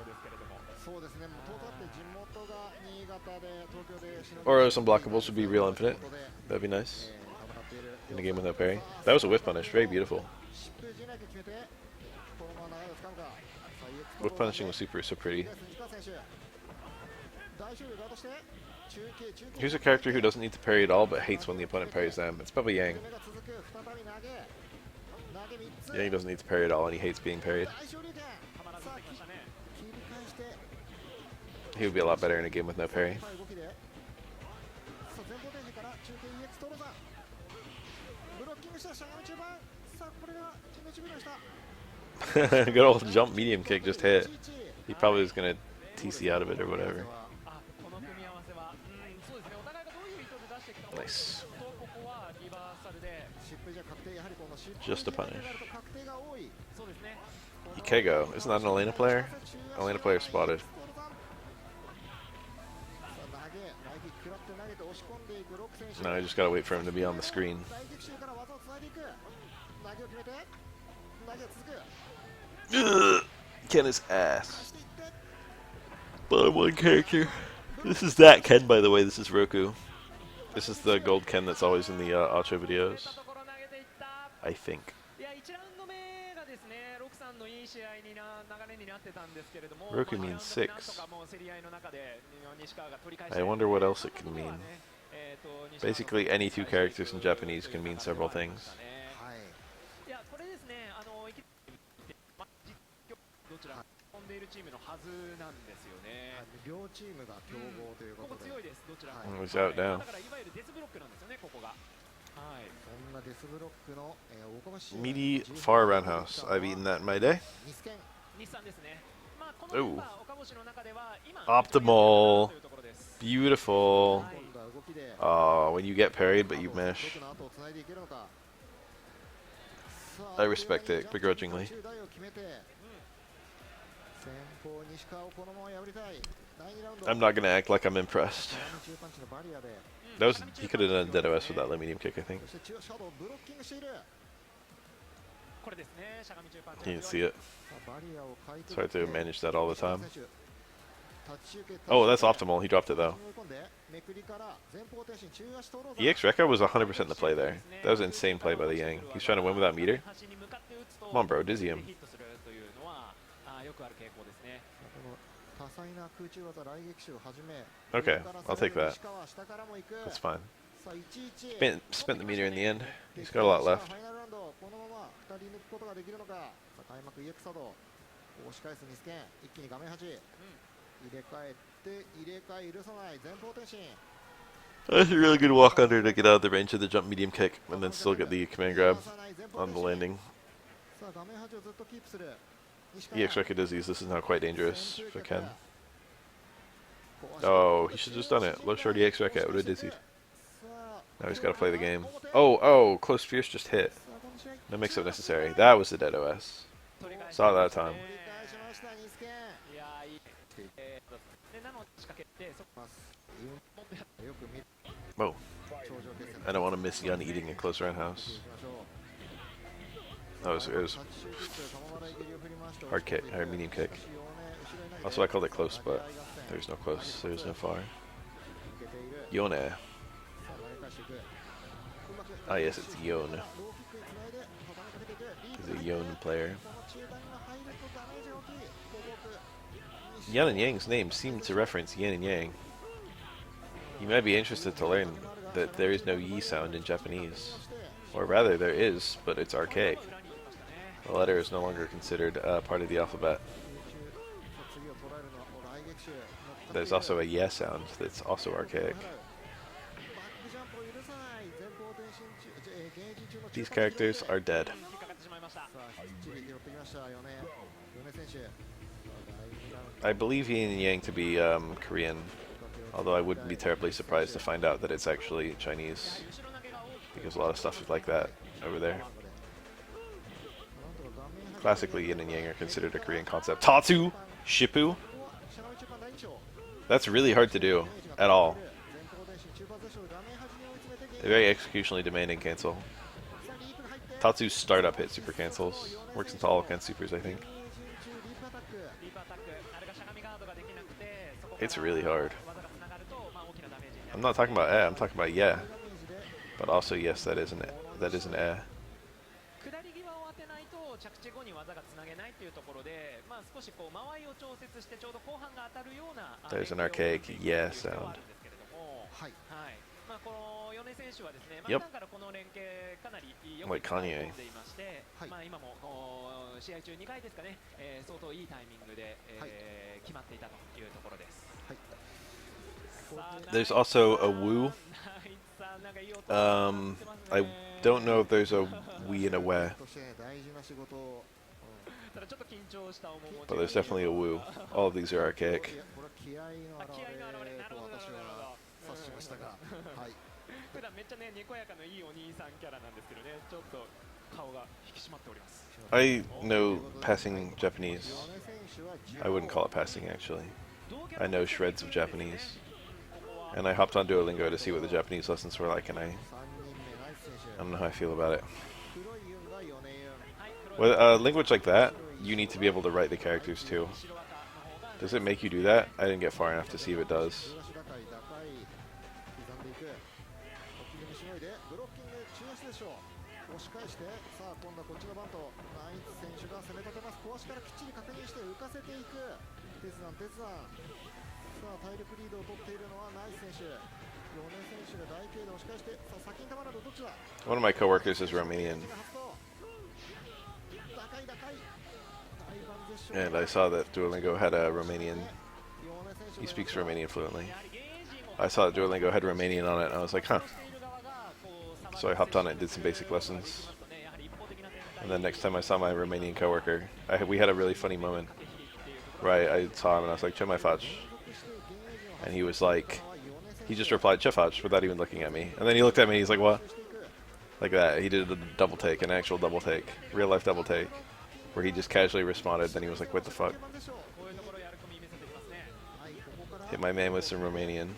Or some blockables would be real infinite. That'd be nice. In a game without parry. That was a whiff punish, very beautiful. Whiff punishing was so pretty. Here's a character who doesn't need to parry at all, but hates when the opponent parries them. It's probably Yang. Yang doesn't need to parry at all, and he hates being parried. He would be a lot better in a game with no parry. Good old jump medium kick just hit. He probably was going to TC out of it or whatever. Nice. Just a punish. Ikego. Isn't that an Elena player? Elena player spotted. No, I just gotta wait for him to be on the screen. Ken is ass. But one character. This is that Ken, by the way. This is Roku. This is the gold Ken that's always in the Acho videos. I think. Roku means 6. I wonder what else it can mean. Basically, any two characters in Japanese can mean several things. He's out now. Meaty far roundhouse. I've eaten that in my day. Ooh. Optimal. Beautiful. Oh, when you get parried but you mesh. I respect it begrudgingly. I'm not gonna act like I'm impressed. That was, he could have done a dead OS with that low medium kick, I think. You can see it. It's hard to manage that all the time. Oh, that's optimal. He dropped it though. EX Rekka was 100% in the play there. That was an insane play by the Yang. He's trying to win without meter. Come on, bro. Dizzy him. Okay, I'll take that. That's fine. Spent the meter in the end. He's got a lot left. That's a really good walk under to get out of the range of the jump medium kick and then still get the command grab on the landing. EX Rekka dizzies. This is now quite dangerous for Ken. Oh, he should have just done it. Low short EX Rekka would have dizzied. Now he's got to play the game. Oh, close fierce just hit. No mix-up necessary. That was the dead OS. Saw it that time. Oh. I don't want to miss Yun eating a close roundhouse. It was hard kick, hard medium kick. Also, I called it close, but there's no close, there's no far. Yone. Ah, yes, it's Yone. He's a Yone player. Yin and Yang's name seemed to reference yin and yang. You might be interested to learn that there is no yi sound in Japanese. Or rather, there is, but it's archaic. The letter is no longer considered part of the alphabet. There's also a yeah sound that's also archaic. These characters are dead. I believe Yin and Yang to be Korean, although I wouldn't be terribly surprised to find out that it's actually Chinese, because a lot of stuff is like that over there. Classically, Yin and Yang are considered a Korean concept. Tatsu! Shippu! That's really hard to do, at all. A very executionally demanding cancel. Tatsu's startup hit super cancels. Works into all against supers, I think. It's really hard. I'm not talking about I'm talking about yeah. But also, yes, that is an There's an archaic yeah sound. Yep. Like Kanye. There's also a woo. I don't know if there's a we and a we. But there's definitely a woo. All of these are archaic. I know passing Japanese. I wouldn't call it passing, actually. I know shreds of Japanese. And I hopped on Duolingo to see what the Japanese lessons were like, and I don't know how I feel about it. With a language like that, you need to be able to write the characters too. Does it make you do that? I didn't get far enough to see if it does. One of my coworkers is Romanian. And I saw that Duolingo had a Romanian. He speaks Romanian fluently. I saw that Duolingo had Romanian on it, and I was like, huh. So I hopped on it and did some basic lessons. And then next time I saw my Romanian coworker, we had a really funny moment. Where I saw him and I was like, "Ce mai faci?" And he was like, he just replied, "Ce faci?" without even looking at me. And then he looked at me and he's like, "What?" Like that. He did a double take, an actual double take. Real life double take. Where he just casually responded, then he was like, "What the fuck?" Hit my man with some Romanian.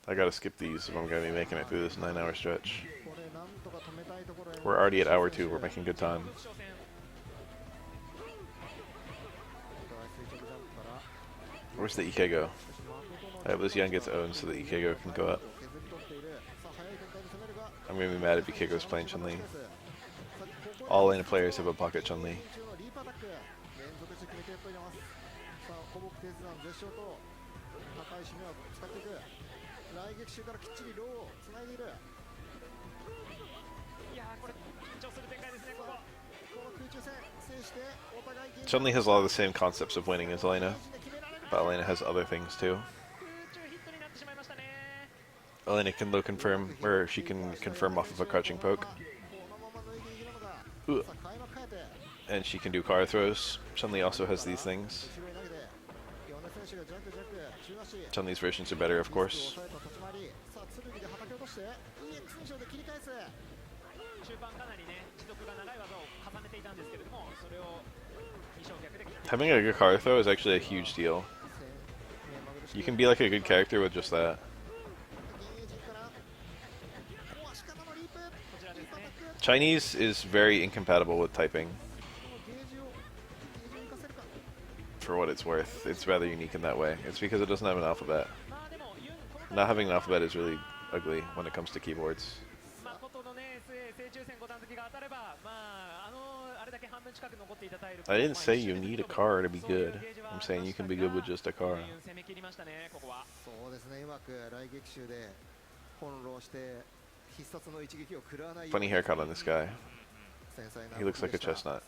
I gotta skip these if I'm gonna be making it through this 9-hour stretch. We're already at hour 2, we're making good time. Where's the Ikego? I hope this Young gets owned so the Ikego can go up. I'm gonna be mad if Ikego's playing Chun-Li. All lane players have a pocket Chun-Li. Chun-Li has a lot of the same concepts of winning as Elena, but Elena has other things too. Elena can low confirm, or she can confirm off of a crouching poke. Ooh. And she can do car throws. Chun-Li also has these things. Chun-Li's versions are better, of course. Having a good car throw is actually a huge deal. You can be like a good character with just that. Chinese is very incompatible with typing. for what it's worth. It's rather unique in that way. It's because it doesn't have an alphabet. Not having an alphabet is really ugly when it comes to keyboards. I didn't say you need a car to be good. I'm saying you can be good with just a car. Funny haircut on this guy. He looks like a chestnut.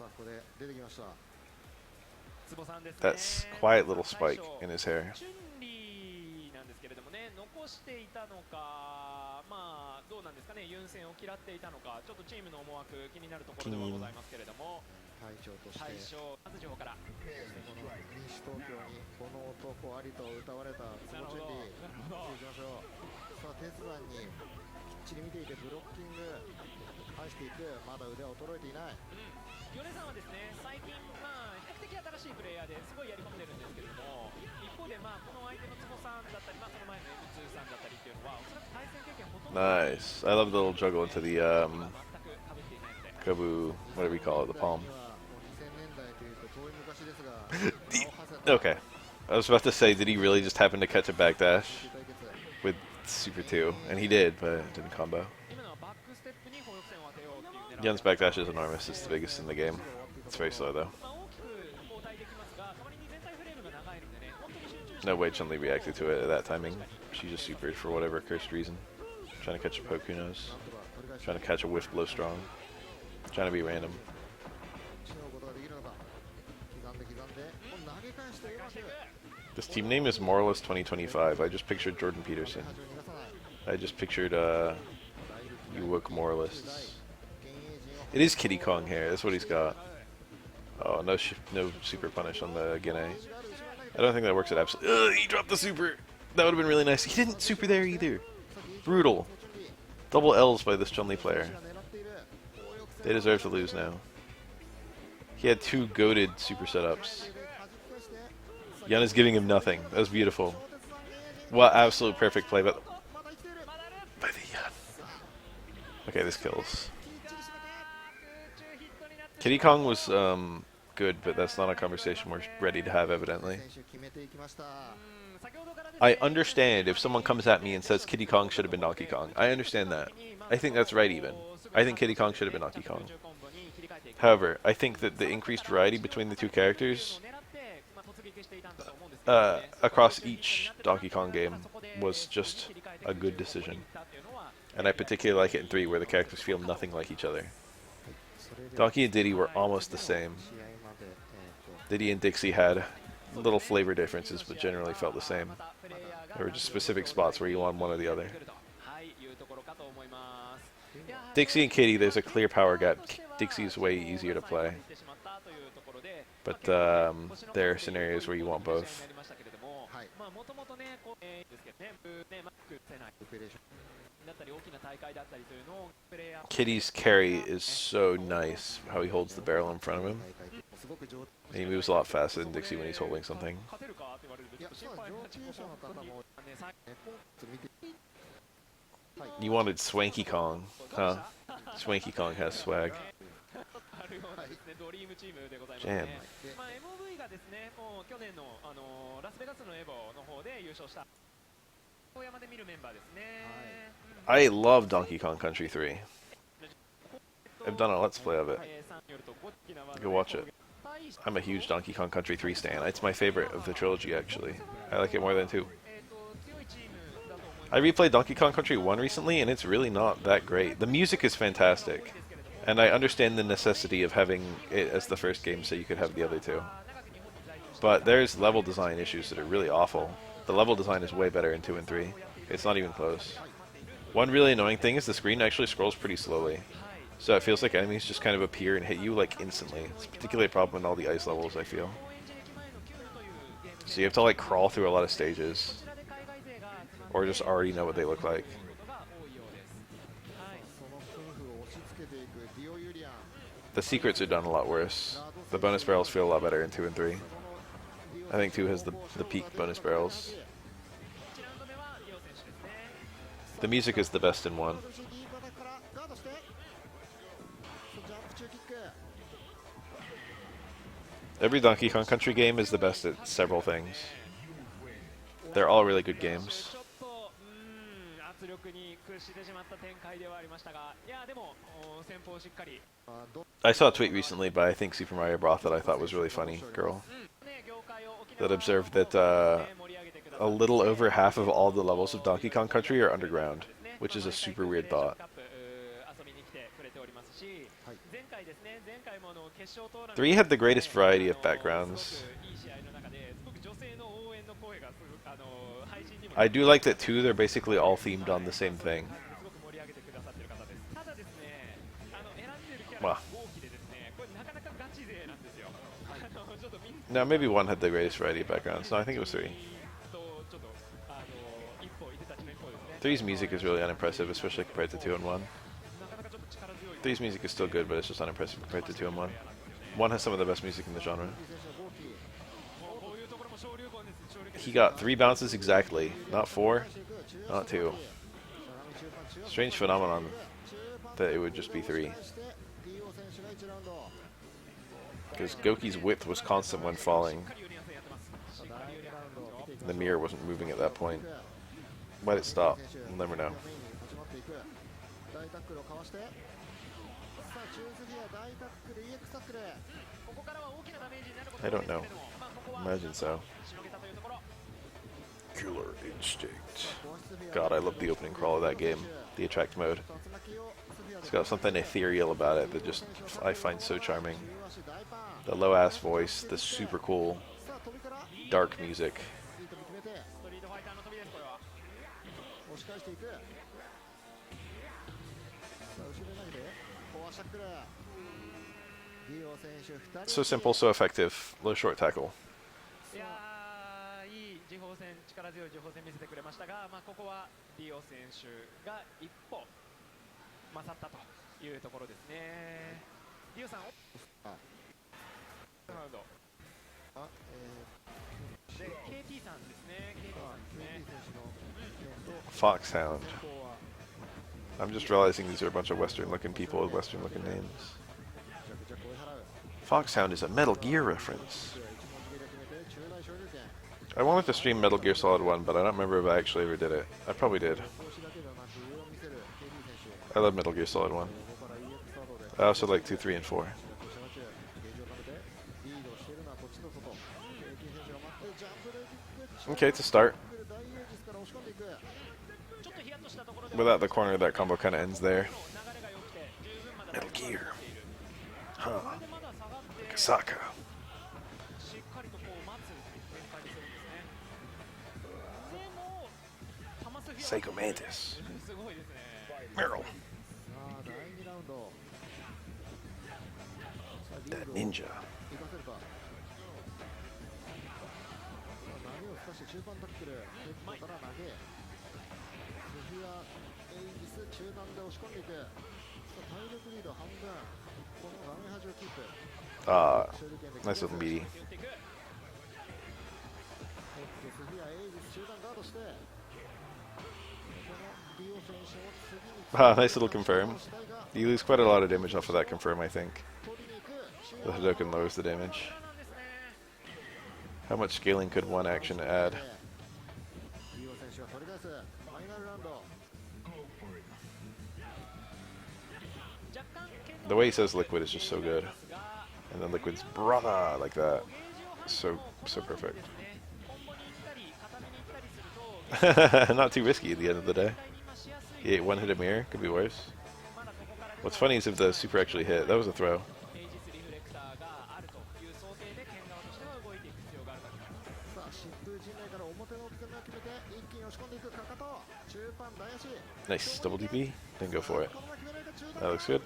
That quiet little spike in his hair. Nice. I love the little juggle into the Kabu, whatever you call it, the palm. Okay. I was about to say, did he really just happen to catch a backdash with Super 2? And he did, but it didn't combo. Yun's backdash is enormous. It's the biggest in the game. It's very slow, though. No way Chun-Li reacted to it at that timing. She just supered for whatever cursed reason. Trying to catch a poke, who knows. Trying to catch a whiff blow strong. Trying to be random. This team name is Moralist 2025. I just pictured Jordan Peterson. I just pictured you woke Moralists. It is Kiddy Kong hair. That's what he's got. Oh, no super punish on the Guinea. I don't think that works at absolute. Ugh, he dropped the super. That would have been really nice. He didn't super there either. Brutal. Double L's by this Chun-Li player. They deserve to lose now. He had 2 goated super setups. Yun is giving him nothing. That was beautiful. What absolute perfect play by the Yun. Okay, this kills. Kiddy Kong was good, but that's not a conversation we're ready to have, evidently. I understand if someone comes at me and says Kiddy Kong should have been Donkey Kong. I understand that. I think that's right even. I think Kiddy Kong should have been Donkey Kong. However, I think that the increased variety between the two characters across each Donkey Kong game was just a good decision. And I particularly like it in 3 where the characters feel nothing like each other. Donkey and Diddy were almost the same. Diddy and Dixie had little flavor differences, but generally felt the same. There were just specific spots where you wanted one or the other. Dixie and Kitty, there's a clear power gap. Dixie's way easier to play. But there are scenarios where you want both. Kitty's carry is so nice, how he holds the barrel in front of him. And he moves a lot faster than Dixie when he's holding something. You wanted Swanky Kong, huh? Swanky Kong has swag. Jam. I love Donkey Kong Country 3. I've done a Let's Play of it. Go watch it. I'm a huge Donkey Kong Country 3 stan. It's my favorite of the trilogy, actually. I like it more than 2. I replayed Donkey Kong Country 1 recently, and it's really not that great. The music is fantastic. And I understand the necessity of having it as the first game so you could have the other 2. But there's level design issues that are really awful. The level design is way better in 2 and 3. It's not even close. One really annoying thing is the screen actually scrolls pretty slowly. So it feels like enemies just kind of appear and hit you like instantly. It's particularly a problem in all the ice levels, I feel. So you have to like crawl through a lot of stages. Or just already know what they look like. The secrets are done a lot worse. The bonus barrels feel a lot better in 2 and 3. I think 2 has the peak bonus barrels. The music is the best in 1. Every Donkey Kong Country game is the best at several things. They're all really good games. I saw a tweet recently by I think Super Mario Bros. That I thought was really funny. Girl that observed that a little over half of all the levels of Donkey Kong Country are underground, which is a super weird thought. 3 had the greatest variety of backgrounds. I do like that 2, they're basically all themed on the same thing. Well. No, maybe 1 had the greatest variety of backgrounds. No, I think it was 3. 3's music is really unimpressive, especially compared to 2 and 1. 3's music is still good, but it's just unimpressive compared to 2 and 1. 1 has some of the best music in the genre. He got 3 bounces exactly, not 4, not 2. Strange phenomenon that it would just be 3. Because Goki's width was constant when falling. The mirror wasn't moving at that point. Let it stop. We'll never know. I don't know. Imagine so. Killer Instinct. God, I love the opening crawl of that game. The attract mode. It's got something ethereal about it that just I find so charming. The low-ass voice, the super cool, dark music. So simple, so effective. Low short tackle. Foxhound. I'm just realizing these are a bunch of Western-looking people with Western-looking names. Foxhound is a Metal Gear reference. I wanted to stream Metal Gear Solid 1, but I don't remember if I actually ever did it. I probably did. I love Metal Gear Solid 1. I also like 2, 3, and 4. Okay, to start. Without the corner, that combo kind of ends there. Metal Gear. Huh. Kasaka. Psycho Mantis. Meryl. That ninja. Nice little meaty. Nice little confirm. You lose quite a lot of damage off of that confirm, I think. The Hadoken lowers the damage. How much scaling could one action add? The way he says liquid is just so good. And then liquid's brother like that. So perfect. Not too risky at the end of the day. He ate one hit a mirror, could be worse. What's funny is if the super actually hit. That was a throw. Nice, double DP. Then go for it. That looks good.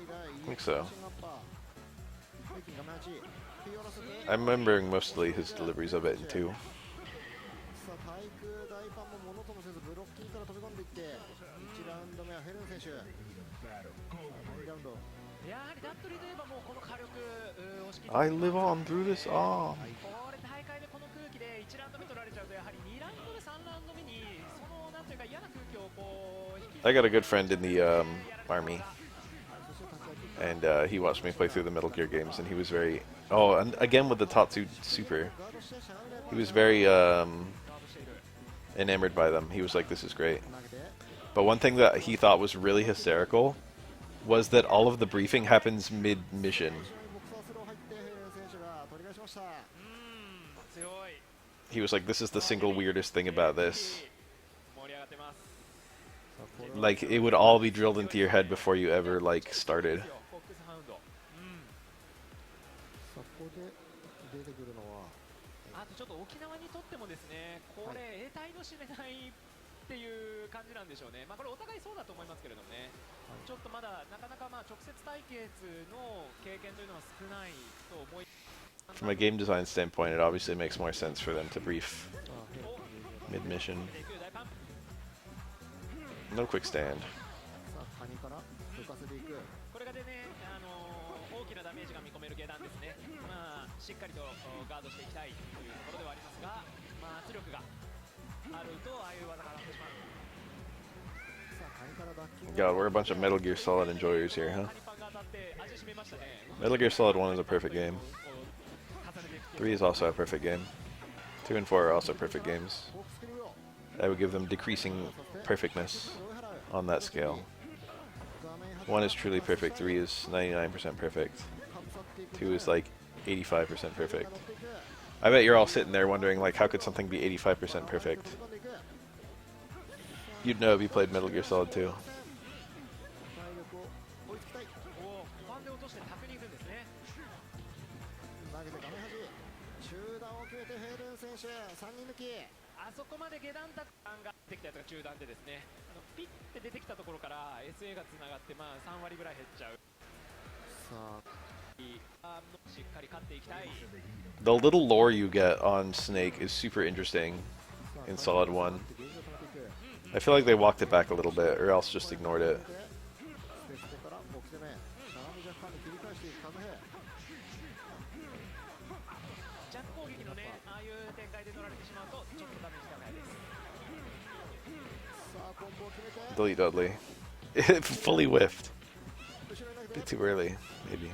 I think so. I'm remembering mostly his deliveries of it in 2. I live on through this arm. I got a good friend in the army, and he watched me play through the Metal Gear games, and he was very... Oh, and again with the Tatsu Super. He was very enamored by them. He was like, this is great. But one thing that he thought was really hysterical was that all of the briefing happens mid-mission. He was like, this is the single weirdest thing about this. Like, it would all be drilled into your head before you ever, like, started. From a game design standpoint, it obviously makes more sense for them to brief mid-mission. No quick stand. God, we're a bunch of Metal Gear Solid enjoyers here, huh? Metal Gear Solid 1 is a perfect game. 3 is also a perfect game. 2 and 4 are also perfect games. I would give them decreasing perfectness on that scale. 1 is truly perfect, 3 is 99% perfect. 2 is like 85% perfect. I bet you're all sitting there wondering, like, how could something be 85% perfect? You'd know if you played Metal Gear Solid 2. The little lore you get on Snake is super interesting in Solid 1. I feel like they walked it back a little bit, or else just ignored it. Delete Dudley. It fully whiffed. A bit too early, maybe.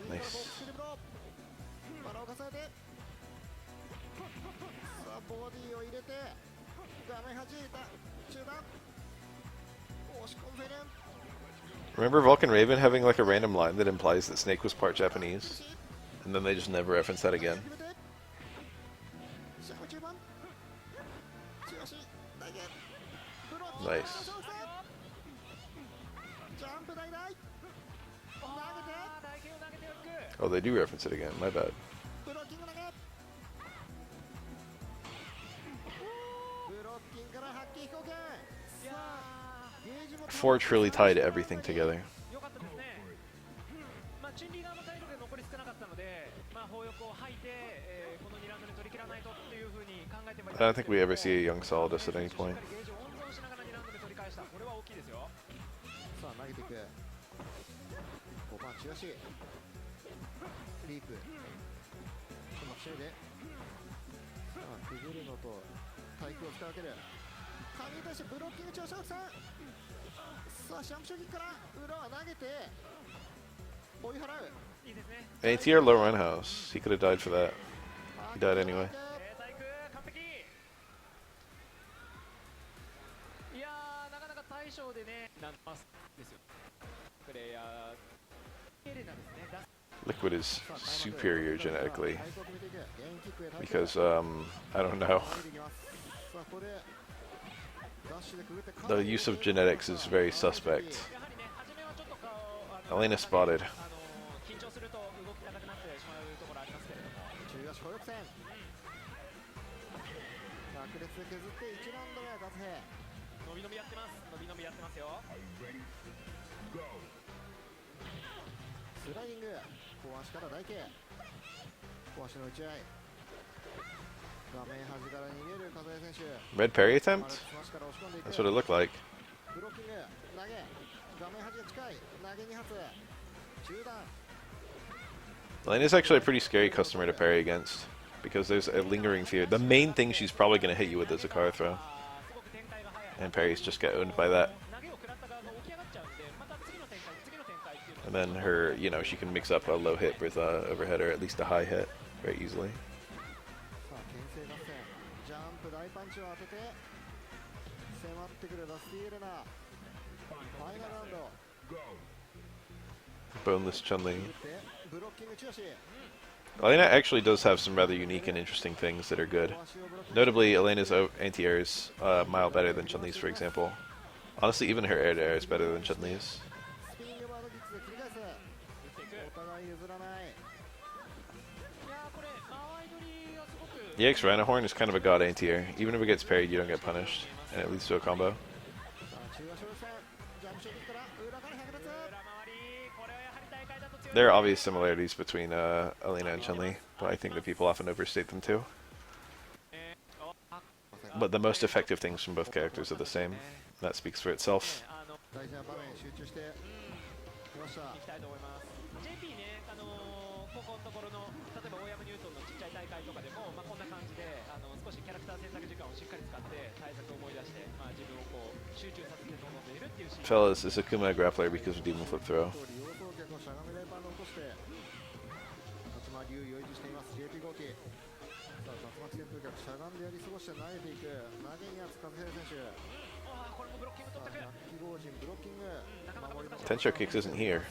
Nice. Remember Vulcan Raven having like a random line that implies that Snake was part Japanese? And then they just never reference that again. Nice. Oh, they do reference it again. My bad. 4 truly tied everything together. I don't think we ever see a young Solidus at any point. ATR low run house. He could have died for that. He died anyway. Liquid is superior genetically because I don't know. The use of genetics is very suspect. Elena spotted. Red parry attempt? That's what it looked like. Elena's actually a pretty scary customer to parry against because there's a lingering fear. The main thing she's probably going to hit you with is a car throw. And parries just get owned by that. And then her, you know, she can mix up a low hit with overhead or at least a high hit very easily. Boneless Chun-Li. Elena actually does have some rather unique and interesting things that are good. Notably, Elena's anti-air is a mile better than Chun-Li's, for example. Honestly, even her air-to-air is better than Chun-Li's. The EX Rhino Horn is kind of a god anti-air. Even if it gets parried, you don't get punished, and it leads to a combo. There are obvious similarities between Elena and Chun-Li, but I think that people often overstate them too. But the most effective things from both characters are the same. That speaks for itself. Fellas, is Akuma a grappler because of Demon Flip Throw? Tensho Kicks isn't here.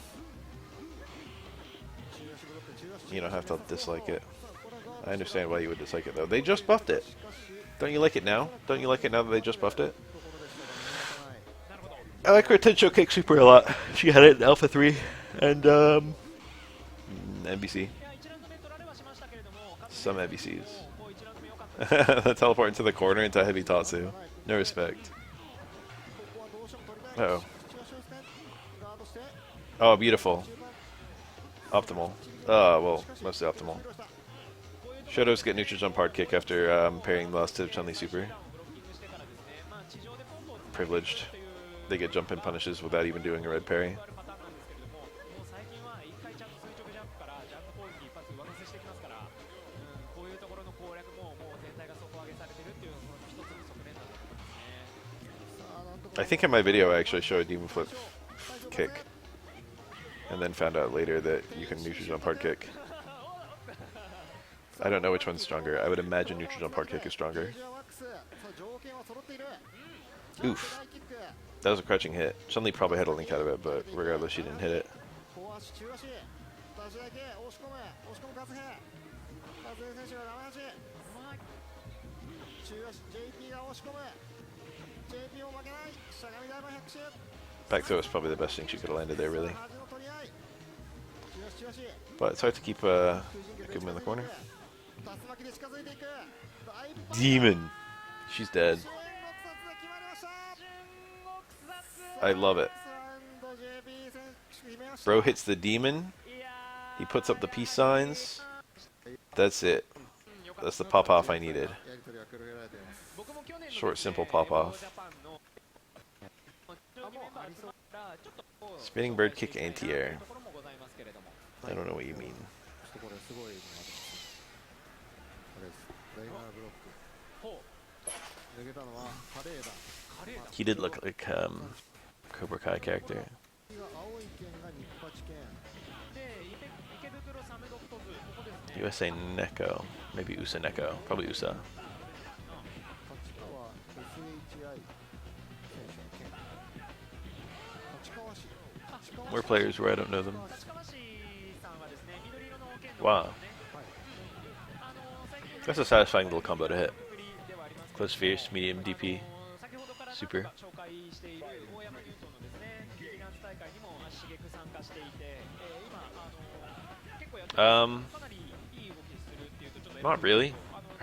You don't have to dislike it. I understand why you would dislike it though. They just buffed it. Don't you like it now? Don't you like it now that they just buffed it? I like her Tensho Kick Super a lot. She had it in Alpha 3 and NBC. Some NBCs. Teleport into the corner into Heavy Tatsu. No respect. Uh-oh. Oh, beautiful. Optimal. Well, mostly optimal. Shotos get neutral jump hard kick after parrying the last tip Chun-Li super. Privileged. They get jump in punishes without even doing a red parry. I think in my video I actually showed Demon Flip kick. And then found out later that you can neutral jump hard kick. I don't know which one's stronger. I would imagine neutral jump hard kick is stronger. Oof. That was a crouching hit. Chun-Li probably had a link out of it, but regardless, she didn't hit it. Back throw is probably the best thing she could have landed there, really. But it's hard to keep Akuma in the corner. Demon! She's dead. I love it. Bro hits the demon. He puts up the peace signs. That's it. That's the pop-off I needed. Short, simple pop-off. Spinning bird kick anti-air. I don't know what you mean. He did look like Cobra Kai character. USA Neko. Maybe USA Neko. Probably USA. More players where I don't know them. Wow. That's a satisfying little combo to hit. Close fierce, medium, DP. Super. Not really.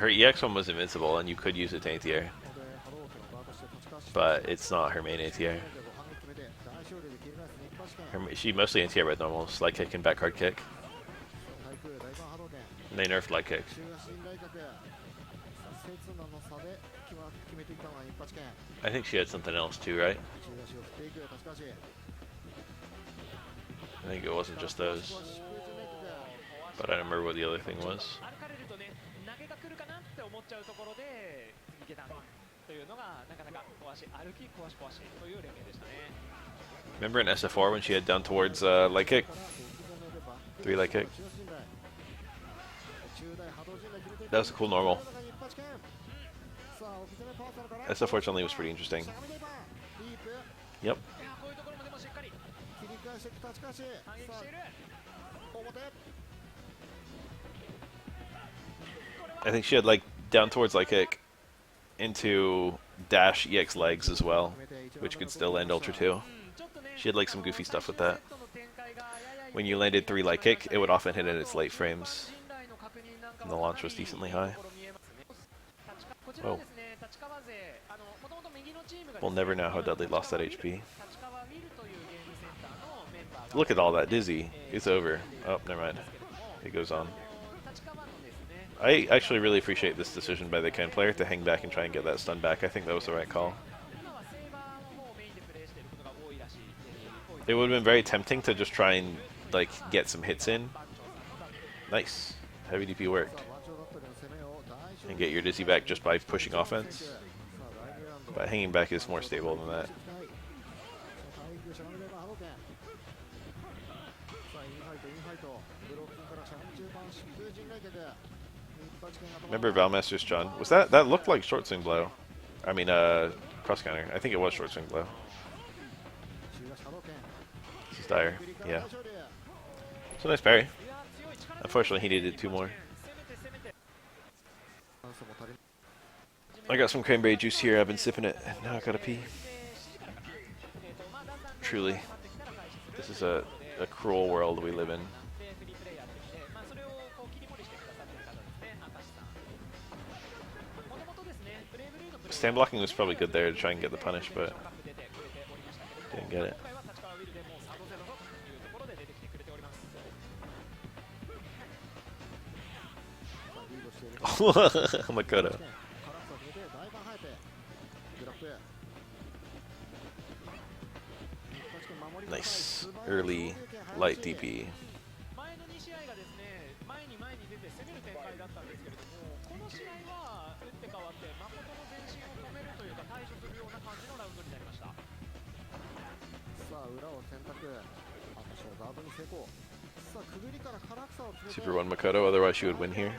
Her EX one was invincible, and you could use it to anti-air. But it's not her main anti-air. She mostly anti-air with normal slide kick and back hard kick. And they nerfed light kick. I think she had something else too, right? I think it wasn't just those. But I don't remember what the other thing was. Remember in SF4 when she had down towards light kick? 3 light kick. That was a cool normal. SF4 Chun-Li was pretty interesting. Yep. I think she had like down towards light kick into dash EX legs as well, which could still land Ultra 2. She had like some goofy stuff with that. When you landed 3 light kick, it would often hit in its late frames. And the launch was decently high. Whoa. We'll never know how Dudley lost that HP. Look at all that dizzy. It's over. Oh, never mind. It goes on. I actually really appreciate this decision by the Ken player to hang back and try and get that stun back. I think that was the right call. It would have been very tempting to just try and like get some hits in. Nice. Heavy DP worked. And get your dizzy back just by pushing offense. But hanging back is more stable than that. Remember Valmaster's John? Was that looked like short swing blow? I mean, cross counter. I think it was short swing blow. This is dire. Yeah. So nice parry. Unfortunately, he needed 2 more. I got some cranberry juice here. I've been sipping it, and now I gotta pee. Truly, this is a cruel world we live in. Stand blocking was probably good there to try and get the punish, but didn't get it. Makoto. Nice. Early light DP. Super 1 Makoto, otherwise she would win here.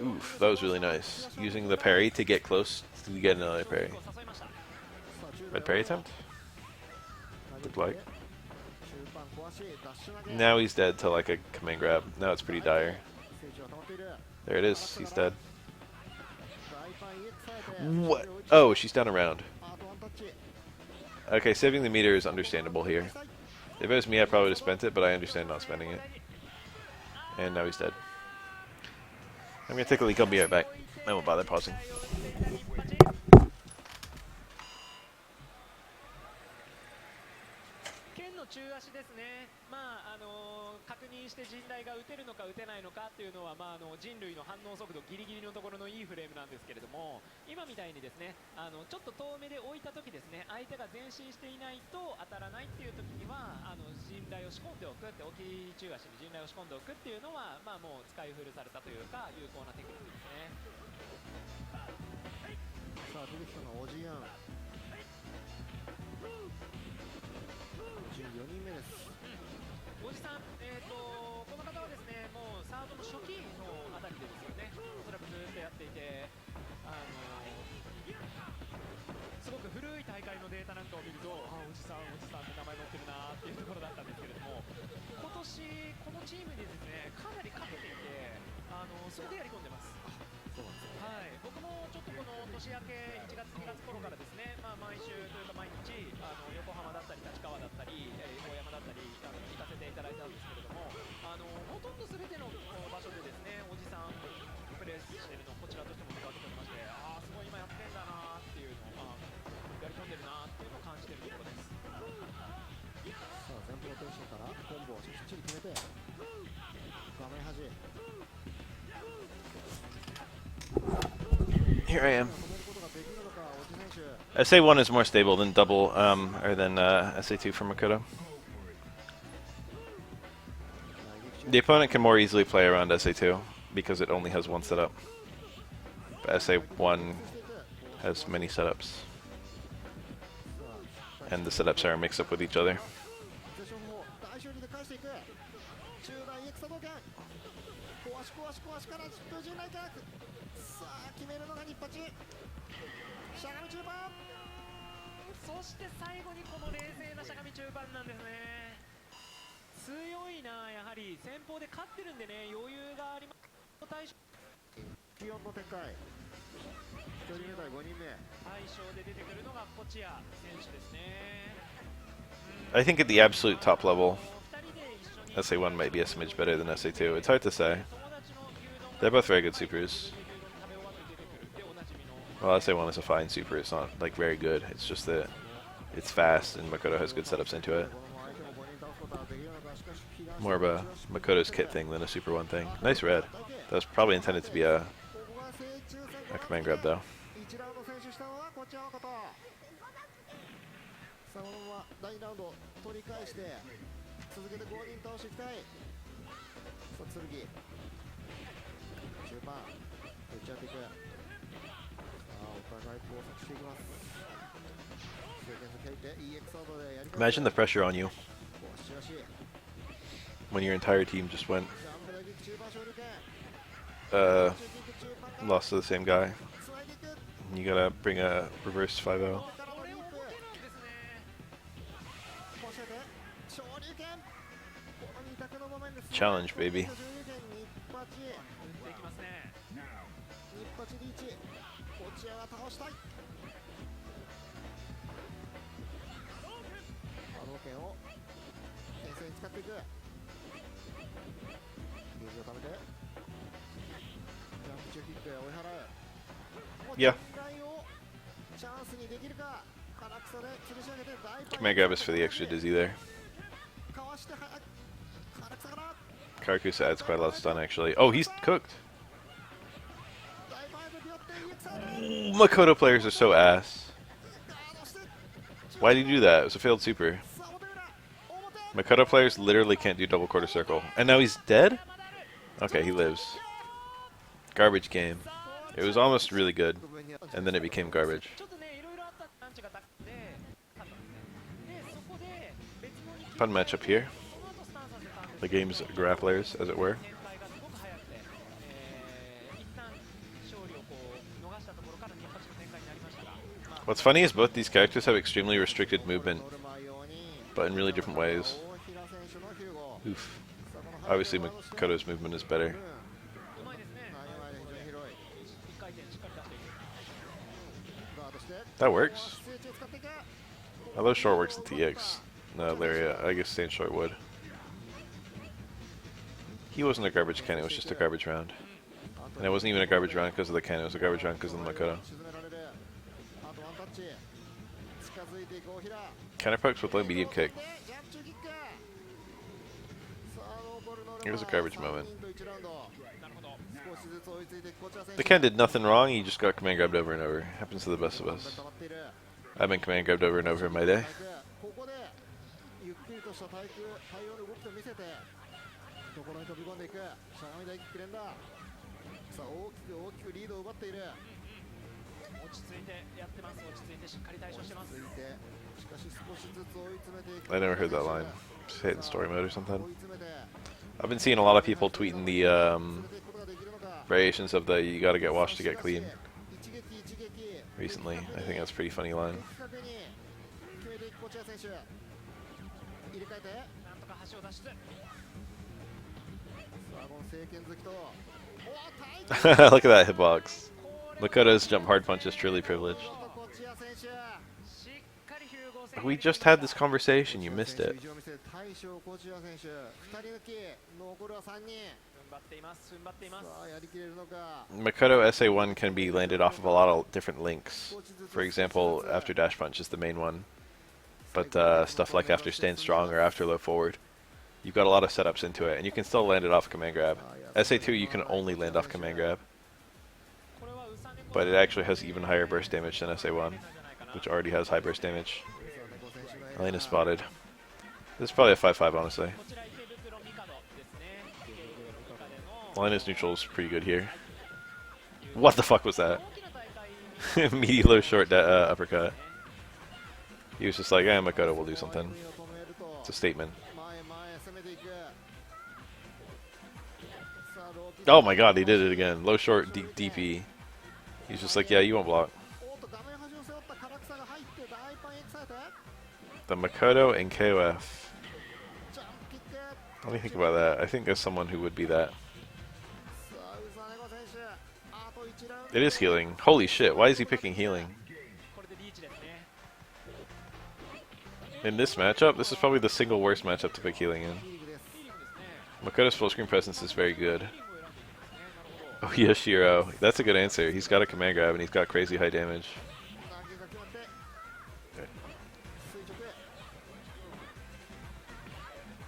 Oof, that was really nice. Using the parry to get close to get another parry. Red parry attempt? Looked like. Now he's dead to like a command grab. Now it's pretty dire. There it is, he's dead. What? Oh, she's down around. Okay, saving the meter is understandable here. If it was me, I probably would have spent it, but I understand not spending it. And now he's dead. I'm gonna take a leak, I'll be right back. I won't bother pausing. 中足ですね、確認して陣雷が打てるのか打てないのかっていうのは、人類の反応速度ギリギリのところのいいフレームなんですけれども、今みたいにですね、ちょっと遠目で置いた時ですね、相手が前進していないと当たらないっていう時には陣雷を仕込んでおくって、大きい中足に陣雷を仕込んでおくっていうのは、もう使い古されたというか有効なテクニックですね。さあ出てきたのはオジアン。4人目です。おじさん、この方はですね、もうサードの初期のあたりでですよね、おそらくずっとやっていて、すごく古い大会のデータなんかを見ると、おじさんって名前載ってるなっていうところだったんですけれども、今年このチームでですね、かなりかけていて、それでやり込んでます。そうなんですね。はい、僕もちょっとこの年明け1月2月頃からですね、毎週というか毎日横浜だったり立川だったり大山だったり行かせていただいたんですけれども、ほとんど全てのしてるのをこちらとしても伺っておりまして、すごい今やってんだなっていうのを、やり込んでるなっていうのを感じているところです。さあ前方転身からコンボをしっちり決めて画面端 Here I am. 止めることができるのかおじ選手 SA1 is more stable than or than SA2 for Makoto. The opponent can more easily play around SA2 because it only has one setup. But SA1 has many setups, and the setups are mixed up with each other. ゼション砲大勝利で返していく中段 EX 波動拳壊し壊し壊しから風神内閣さあ決めるのが日八しゃがみ中盤そして最後にこの冷静なしゃがみ中盤なんですね。強いな、やはり先方で勝ってるんでね、余裕があります。対象気温の展開1人目対5人目対象で出てくるのがこちら選手ですね。 I think at the absolute top level, 2人で一緒に SA1 might be a smidge better than SA2. It's hard to say. 友達の牛丼 They're both very good supers. 牛丼食べ終わって出てくるでおなじみの Well, SA1 is a fine super. It's not like very good. It's just that it's fast and Makoto has good setups into it. この相手も5人倒すことはできるのかしかし被弾 More of a Makoto's kit thing than a Super 1 thing. Nice red. That was probably intended to be a ここが正中線 command grab though. 1ラウンド選手したのはこっちのことさあこのまま第2ラウンド取り返して続けて5人倒していきたいさあ剣中盤打ち合っていくさあお互い交錯していきます経験と蹴って EX アウトでやり Imagine the pressure on you しかし when your entire team just went ジャンプでキック中盤勝利権 uh 中キック中盤から lost to the same guy. つないでいく You gotta bring a reverse 5-0. これを持ってるんですね。こうして昇竜拳この二択の場面ですね Challenge, baby. 昇竜拳日八打っていきますね。日八リーチこちらは倒したい波動拳を牽制に使っていくゲージを貯めてジャンプ中キックで追い払う Yeah. 展開をチャンスにできるか鼻くそで吊るし上げて大 Command grab is for the extra dizzy there. かわして鼻くそから Karakusa adds quite a lot of stun actually. Oh, he's cooked. 大パイプによって EX アウト Makoto players are so ass. ガードして Why did he do that? It was a failed super. さあ表裏表 Makoto players literally can't do double quarter circle. And now he's dead? Okay, he lives. Garbage game. It was almost really good, and then it became garbage. ちょっとね、いろいろあったパンチが高くて、勝ったんですね。で、そこで別のに Fun matchup here. その後スタンさせたんです The game's grapplers, as it were. 展開がすごく早くて、一旦勝利をこう逃したところから日八の展開になりましたが、まあ What's funny is both these characters have extremely restricted movement, ノルマ用に but in really different ways. 大平選手のヒューゴ Oof. さあこの Obviously, Makoto's movement is better. うまいですね。内容前で非常に広い一回転しっかり出していく。ガードして That works. スイッチを使っていく Although short works in TX. No, Lariat. I guess staying short would. He wasn't a garbage can, it was just a garbage round. And it wasn't even a garbage round because of the can, it was a garbage round because of the Makoto. 沈められるあとワンタッチ近づいていく大平 Counterpokes with low medium kick. ジャンプ中キックさあ残るノルマ It was a garbage moment. 3人と1ラウンドなるほど。少しずつ追いついていくこちら選 The 手 can did nothing wrong, he just got command grabbed over and over. Happens to the best of us. 溜まっている I've been command grabbed over and over in my day. ここでゆっくりとした対応の動きを見せて懐に飛び込んでいくしゃがみ台キック連打さあ大きくリードを奪っている落ち着いてやってます。落ち着いてしっかり対処してます。続いてしかし少しずつ追い詰めていく I never heard that line. Just hitting story mode or 追 something. い詰めて I've been seeing a lot of people tweeting the 進めていくことができるのか variations of the you gotta get washed to get clean 一撃一撃 recently. I think that's a pretty funny line. 的確に決めていくこちら選手入れ替えてなんとか橋を脱出。さあこの聖剣好きとおータイト Look at that hitbox. Makoto's jump hard punch is truly privileged. こちら也選手 We just had this conversation. You missed it. 意地を見せる大将小千谷選手2人抜き残るは3人踏ん張っています。踏ん張っています。さあやりきれるのか Makoto SA1 can be landed off of a lot of different links. For example, after dash punch is the main one. But stuff like after stand strong or after low forward, you've got a lot of setups into it, and you can still land it off command grab. SA2 you can only land off command grab, but it actually has even higher burst damage than SA1, which already has high burst damage. Elena spotted. This is probably a 5-5, honestly. こちら池袋ミカドですね。池袋ミカでの Elena's neutral is pretty good here. What the fuck was that? 大きな大会 Meaty low short uppercut. He was just like, eh, Makoto will do something. 組を止めると It's a statement. 前前攻めていくさあローキック Oh my god, he did it again. Low short DP. He's just like, yeah, you won't block. おっと画面端を背負った唐草が入って大パンエクサイテ The Makoto and KOF. ジャンプキック Let me think about that. I think there's someone who would be that. さあウサネゴ選手あと1ラウンド It is healing. Holy shit, why is he picking healing? これでリーチですね。 In this matchup, this is probably the single worst matchup to pick healing in. リーグです ヒーリングですね。 Makoto's full screen presence is very good. ヒーリングを選んでるんですね。なるほど。 Oh, Yoshiro. That's a good answer. He's got a command grab and he's got crazy high damage. 投げが決まって垂直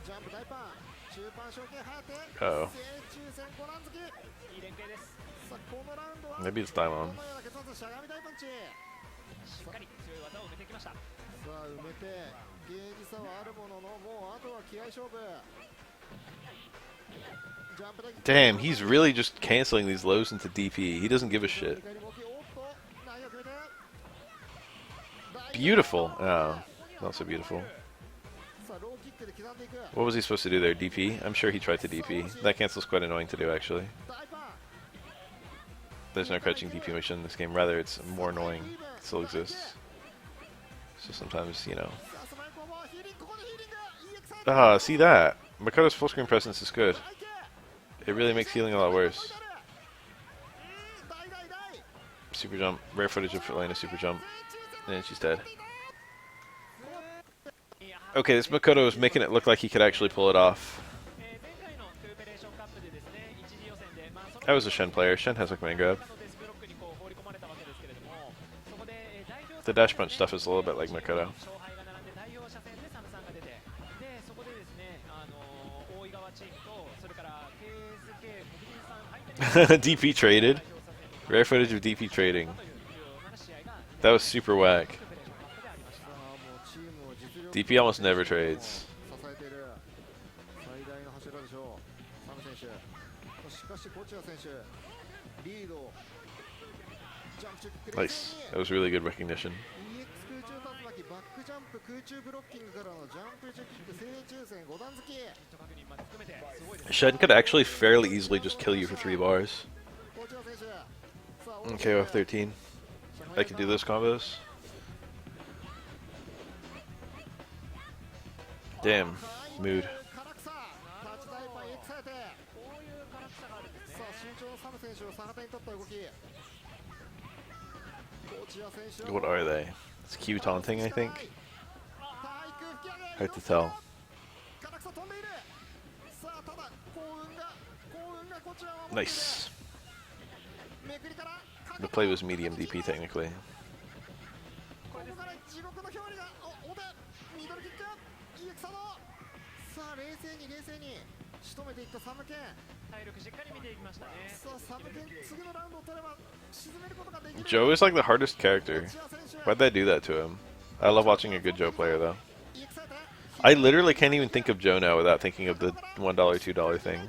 ジャンプ大パン中盤昇級ハーテ Uh-oh. 正中線5段突きいい連携です。さあこのラウンドは Maybe it's Daimon. このような結末しゃがみ大パンチしっかり強い技を埋めてきました。さあ埋めてゲージ差はあるもののもうあとは気合勝負ジャンプだけ Damn, he's really just canceling these lows into DP. He doesn't give a shit. 2回にも大きいおっと投げを決めて Beautiful. Oh, not so beautiful. さあローキックで刻んでいく What was he supposed to do there? DP? I'm sure he tried to DP. That cancel's quite annoying to do, actually. 大パン There's no crouching DP mission in this game. Rather, it's more annoying. It still exists. So sometimes, you know. さあスマイコもヒーリングここでヒーリング EX Ah, see that? Makoto's full screen presence is good. 大系 It really makes healing a lot worse. 大大大 Super jump. Rare footage of Elena super jump. And then she's dead. Okay, this Makoto is making it look like he could actually pull it off. 前回のクーペレーションカップでですね、一次予選で、その I was a Shen player. Shen has a command grab. のデスブロックにこう放り込まれたわけですけれども、そこで代表 The dash punch stuff is a little bit like Makoto. 勝敗が並んで代表者戦でサムさんが出て、でそこでですね、大井川チームとそれから KSK 国人さん相手に DP traded. 代表者戦 Rare footage で of DP trading. というような試合が That was super whack. クーペレーションカップでありました。さあもうチームを実力 DP almost never trades. 支えている最大の柱でしょうサム選手しかしコチア選手リードジャンプチェック Nice. That was really good recognition. EX 空中竜巻バックジャンプ空中ブロッキングからのジャンプチェック正中線5段突きヒット確認まで含めてすごいです。 Shen could actually fairly easily just kill you for 3 bars. コチア選手さあ And KOF 13. I can do those combos. Damn. Mood. 唐草タッチダイパーエクサイテこういう唐草があるんですね。さあ身長のサム選手を逆手に取った動きコチア選手 What are they? It's Q taunting, I think. 体育吹き上げ Hard to tell. 唐草飛んでいるさあただ幸運がこちらを守っている Nice. めくりから The play was medium DP technically. ここから地獄の表裏がおでミドルキック EX サードさあ冷静に仕留めていったサムケン体力しっかり見ていきましたね。さあサムケン次のラウンドを取れば沈めることができる Joe is like the hardest character. チア選手 Why'd they do that to him? I love watching a good Joe player though. EX サード I literally can't even think of Joe now without thinking of the $1, $2 thing.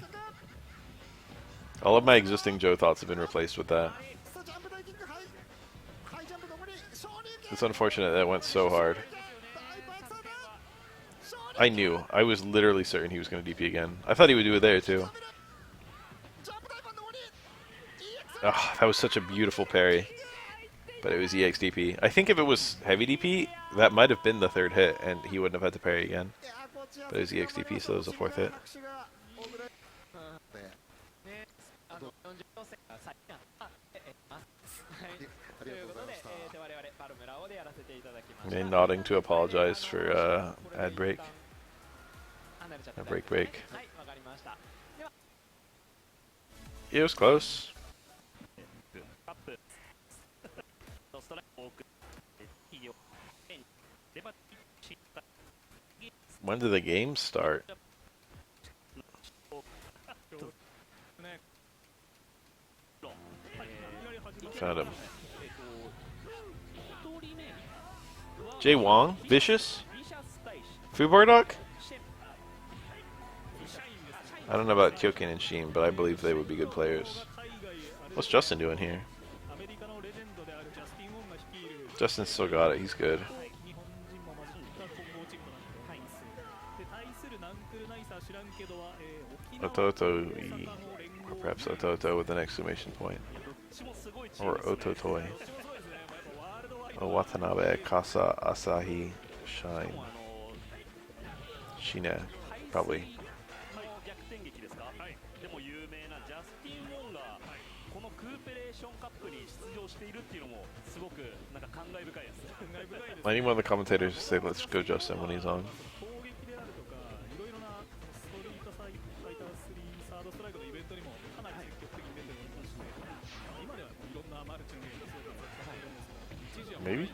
All of my existing Joe thoughts have been replaced with that. さあジャンプ大キックハイジャンプどこに昇竜拳 It's unfortunate that it went so hard. 大パンエクサード昇竜 I knew. I was literally certain he was going to DP again. I thought he would do it there too. ジャンプ大パンどこに EX Ah, that was such a beautiful parry. But it was EX DP. I think if it was heavy DP, that might have been the 3rd hit and he wouldn't have had to parry again. いやこちら But it was EXDP, so it was a 4th hit. 拍手が大村ね、40予選が最後にあります。はい、ありがとうございましたということで、我々 Me nodding to apologize for ad break. A break. It was close. When did the game start? Found him. Jay Wong? Vicious? Fubar Duck? I don't know about Kyokin and Sheen, but I believe they would be good players. What's Justin doing here? Justin still got it. He's good. Ototo, or perhaps Ototo with an exclamation point. Or Ototoi. Watanabe, Kasa, Asahi, Shine. Shina, probably. I need one of the commentators to say, let's go Justin when he's on. Maybe?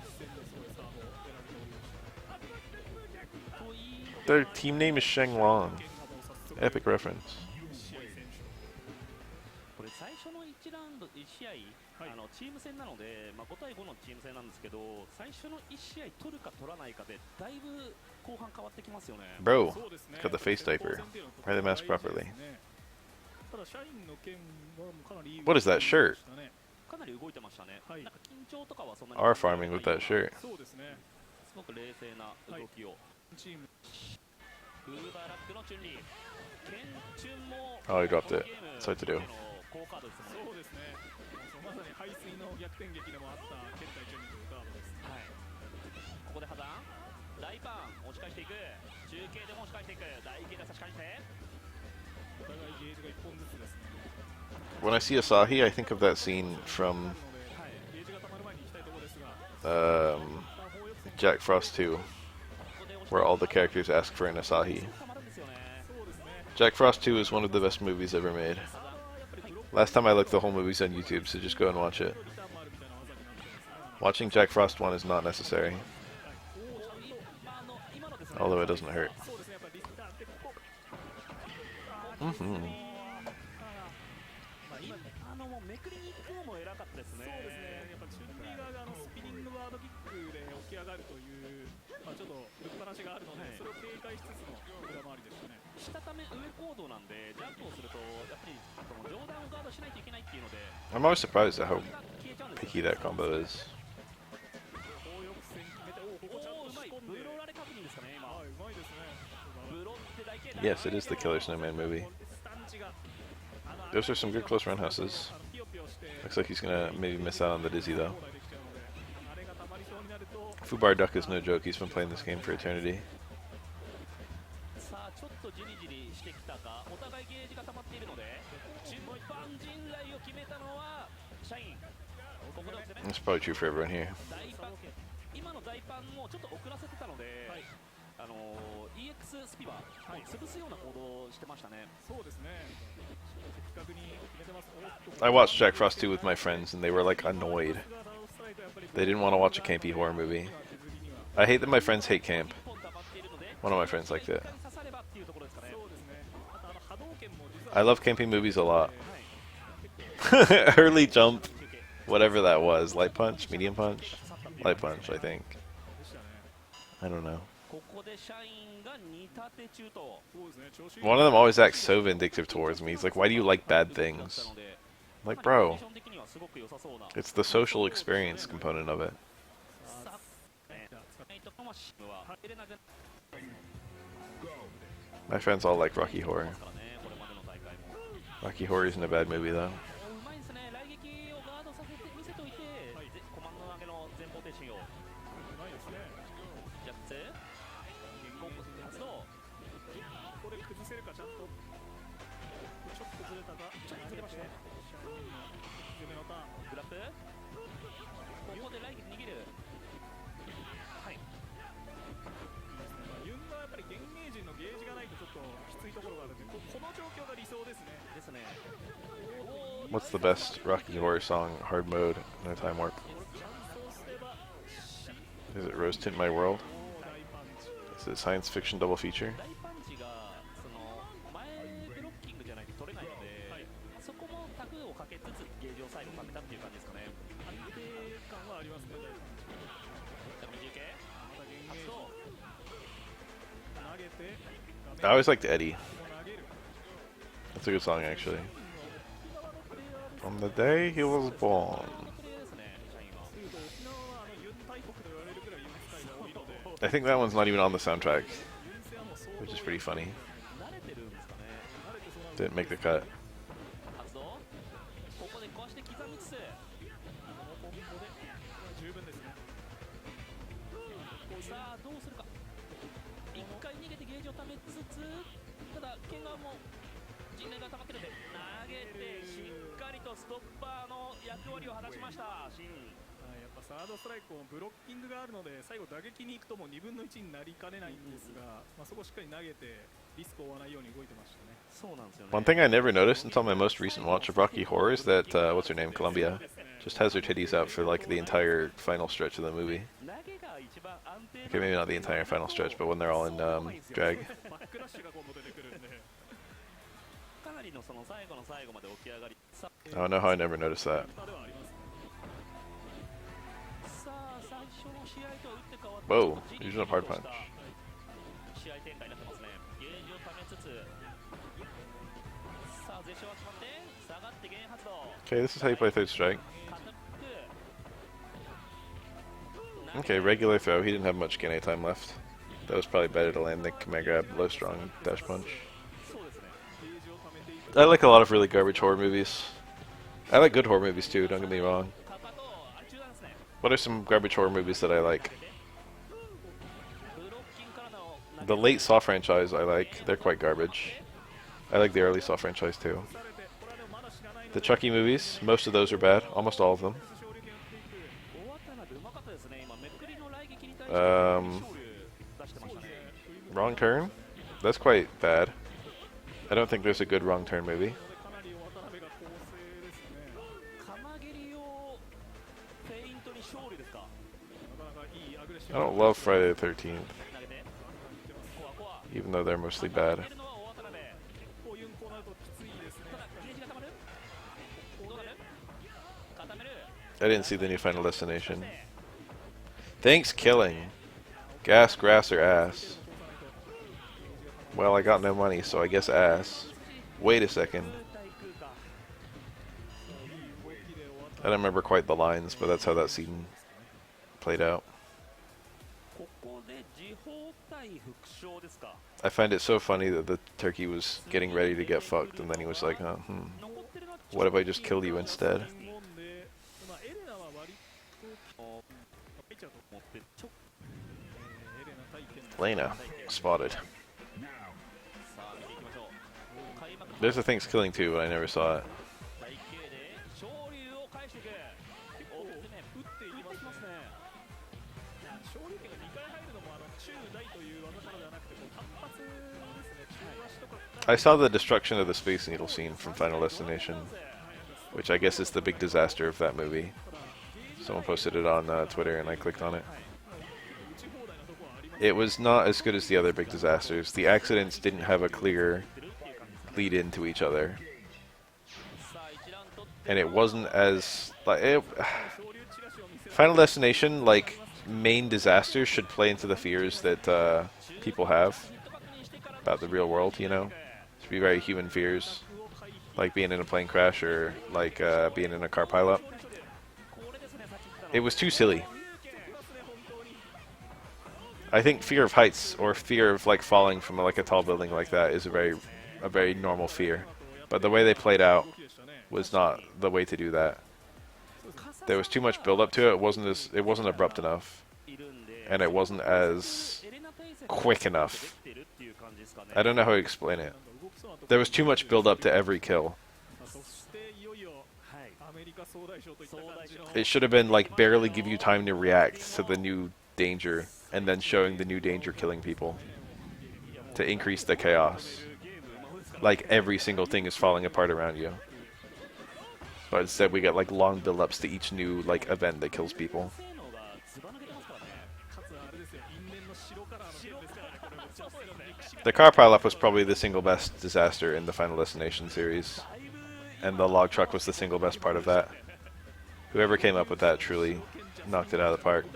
Their team name is Sheng Long. Epic reference. Bro, got the face diaper. Wear the mask properly. What is that shirt? Are farming with that shirt. Oh, he dropped it. It's hard to do. When I see Asahi, I think of that scene from Jack Frost 2, where all the characters ask for an Asahi. Jack Frost 2 is one of the best movies ever made. Last time I looked, the whole movie's on YouTube, so just go and watch it. Watching Jack Frost 1 is not necessary. Although it doesn't hurt. I'm always surprised at how picky that combo is. Yes, it is the Killer Snowman movie. Those are some good close roundhouses. Looks like he's gonna maybe miss out on the dizzy though. Fubar Duck is no joke, he's been playing this game for eternity. That's probably true for everyone here. I watched Jack Frost 2 with my friends and they were like annoyed. They didn't want to watch a campy horror movie. I hate that my friends hate camp. One of my friends liked it. I love campy movies a lot. Early Jump, whatever that was. Light Punch? Medium Punch? Light Punch, I think. I don't know. One of them always acts so vindictive towards me. He's like, why do you like bad things? I'm like, bro, it's the social experience component of it. My friends all like Rocky Horror. Rocky Horror isn't a bad movie though. What's the best Rocky Horror song? Hard mode. No time warp. Is it Rose Tint My World? Is it science fiction double feature? 大パンチがその前ブロッキングじゃないと取れないので、そこもタグをかけつつゲージを最後かけたっていう感じですかね。安定感はありますね。右系発動投げて I always liked Eddie. That's a good song, actually. From the day he was born. I think that one's not even on the soundtrack, which is pretty funny. Didn't make the cut. 発動ここで壊して刻みつつ十分ですね。さあどうするか。一回逃げてゲージを貯めつつ、ただ剣側も陣内が溜まってるんで投げてしっかりとストッパーの役割を果たしましたシン。やっぱサードストライクもブロッキングがあるので最後打撃に行くともう2分の1になりかねないんですが、そこしっかり投げてリスクを負わないように動いてましたね。そうなんですよね。 One thing I never noticed until my most recent watch of Rocky Horror is that, what's her name, Columbia, just has her titties out for like the entire final stretch of the movie. Okay, maybe not the entire final stretch, but when they're all in drag. かなりのその最後の最後まで起き上がり。 I don't know how I never noticed that. さあ最初の試合とは打って変わって Whoa, using a hard punch. 試合展開になってますね。ゲージを貯めつつさあ絶唱が決まって下がってゲーン発動。 Okay, this is how you play third strike. Okay, regular throw. He didn't have much Gane time left. That was probably better to land the command grab, low strong dash punch. I like a lot of really garbage horror movies. I like good horror movies too, don't get me wrong. What are some garbage horror movies that I like? The late Saw franchise I like. They're quite garbage. I like the early Saw franchise too. The Chucky movies, most of those are bad. Almost all of them. Wrong Turn? That's quite bad. I don't think there's a good Wrong Turn movie. I don't love Friday the 13th, even though they're mostly bad. I didn't see the new Final Destination. Thanks, Killing. Gas, grass, or ass? Well, I got no money, so I guess ass. Wait a second. I don't remember quite the lines, but that's how that scene played out. I find it so funny that the turkey was getting ready to get fucked, and then he was like, what if I just kill you instead? Lena, spotted. There's a Thing's Killing too, but I never saw it. I saw the destruction of the Space Needle scene from Final Destination, which I guess is the big disaster of that movie. Someone posted it on Twitter and I clicked on it. It was not as good as the other big disasters. The accidents didn't have a clear lead into each other. And it wasn't as... Final Destination, like, main disasters should play into the fears that people have about the real world, you know? It should be very human fears. Like being in a plane crash or, like, being in a car pileup. It was too silly. I think fear of heights or fear of like falling from like a tall building like that is a very normal fear, but the way they played out was not the way to do that. There was too much build up to it. It wasn't abrupt enough, and it wasn't as quick enough. I don't know how to explain it. There was too much build up to every kill. It should have been like barely give you time to react to the new danger and then showing the new danger killing people to increase the chaos. Like every single thing is falling apart around you. But instead we get like long build-ups to each new like event that kills people. The car pileup was probably the single best disaster in the Final Destination series, and the log truck was the single best part of that. Whoever came up with that truly knocked it out of the park.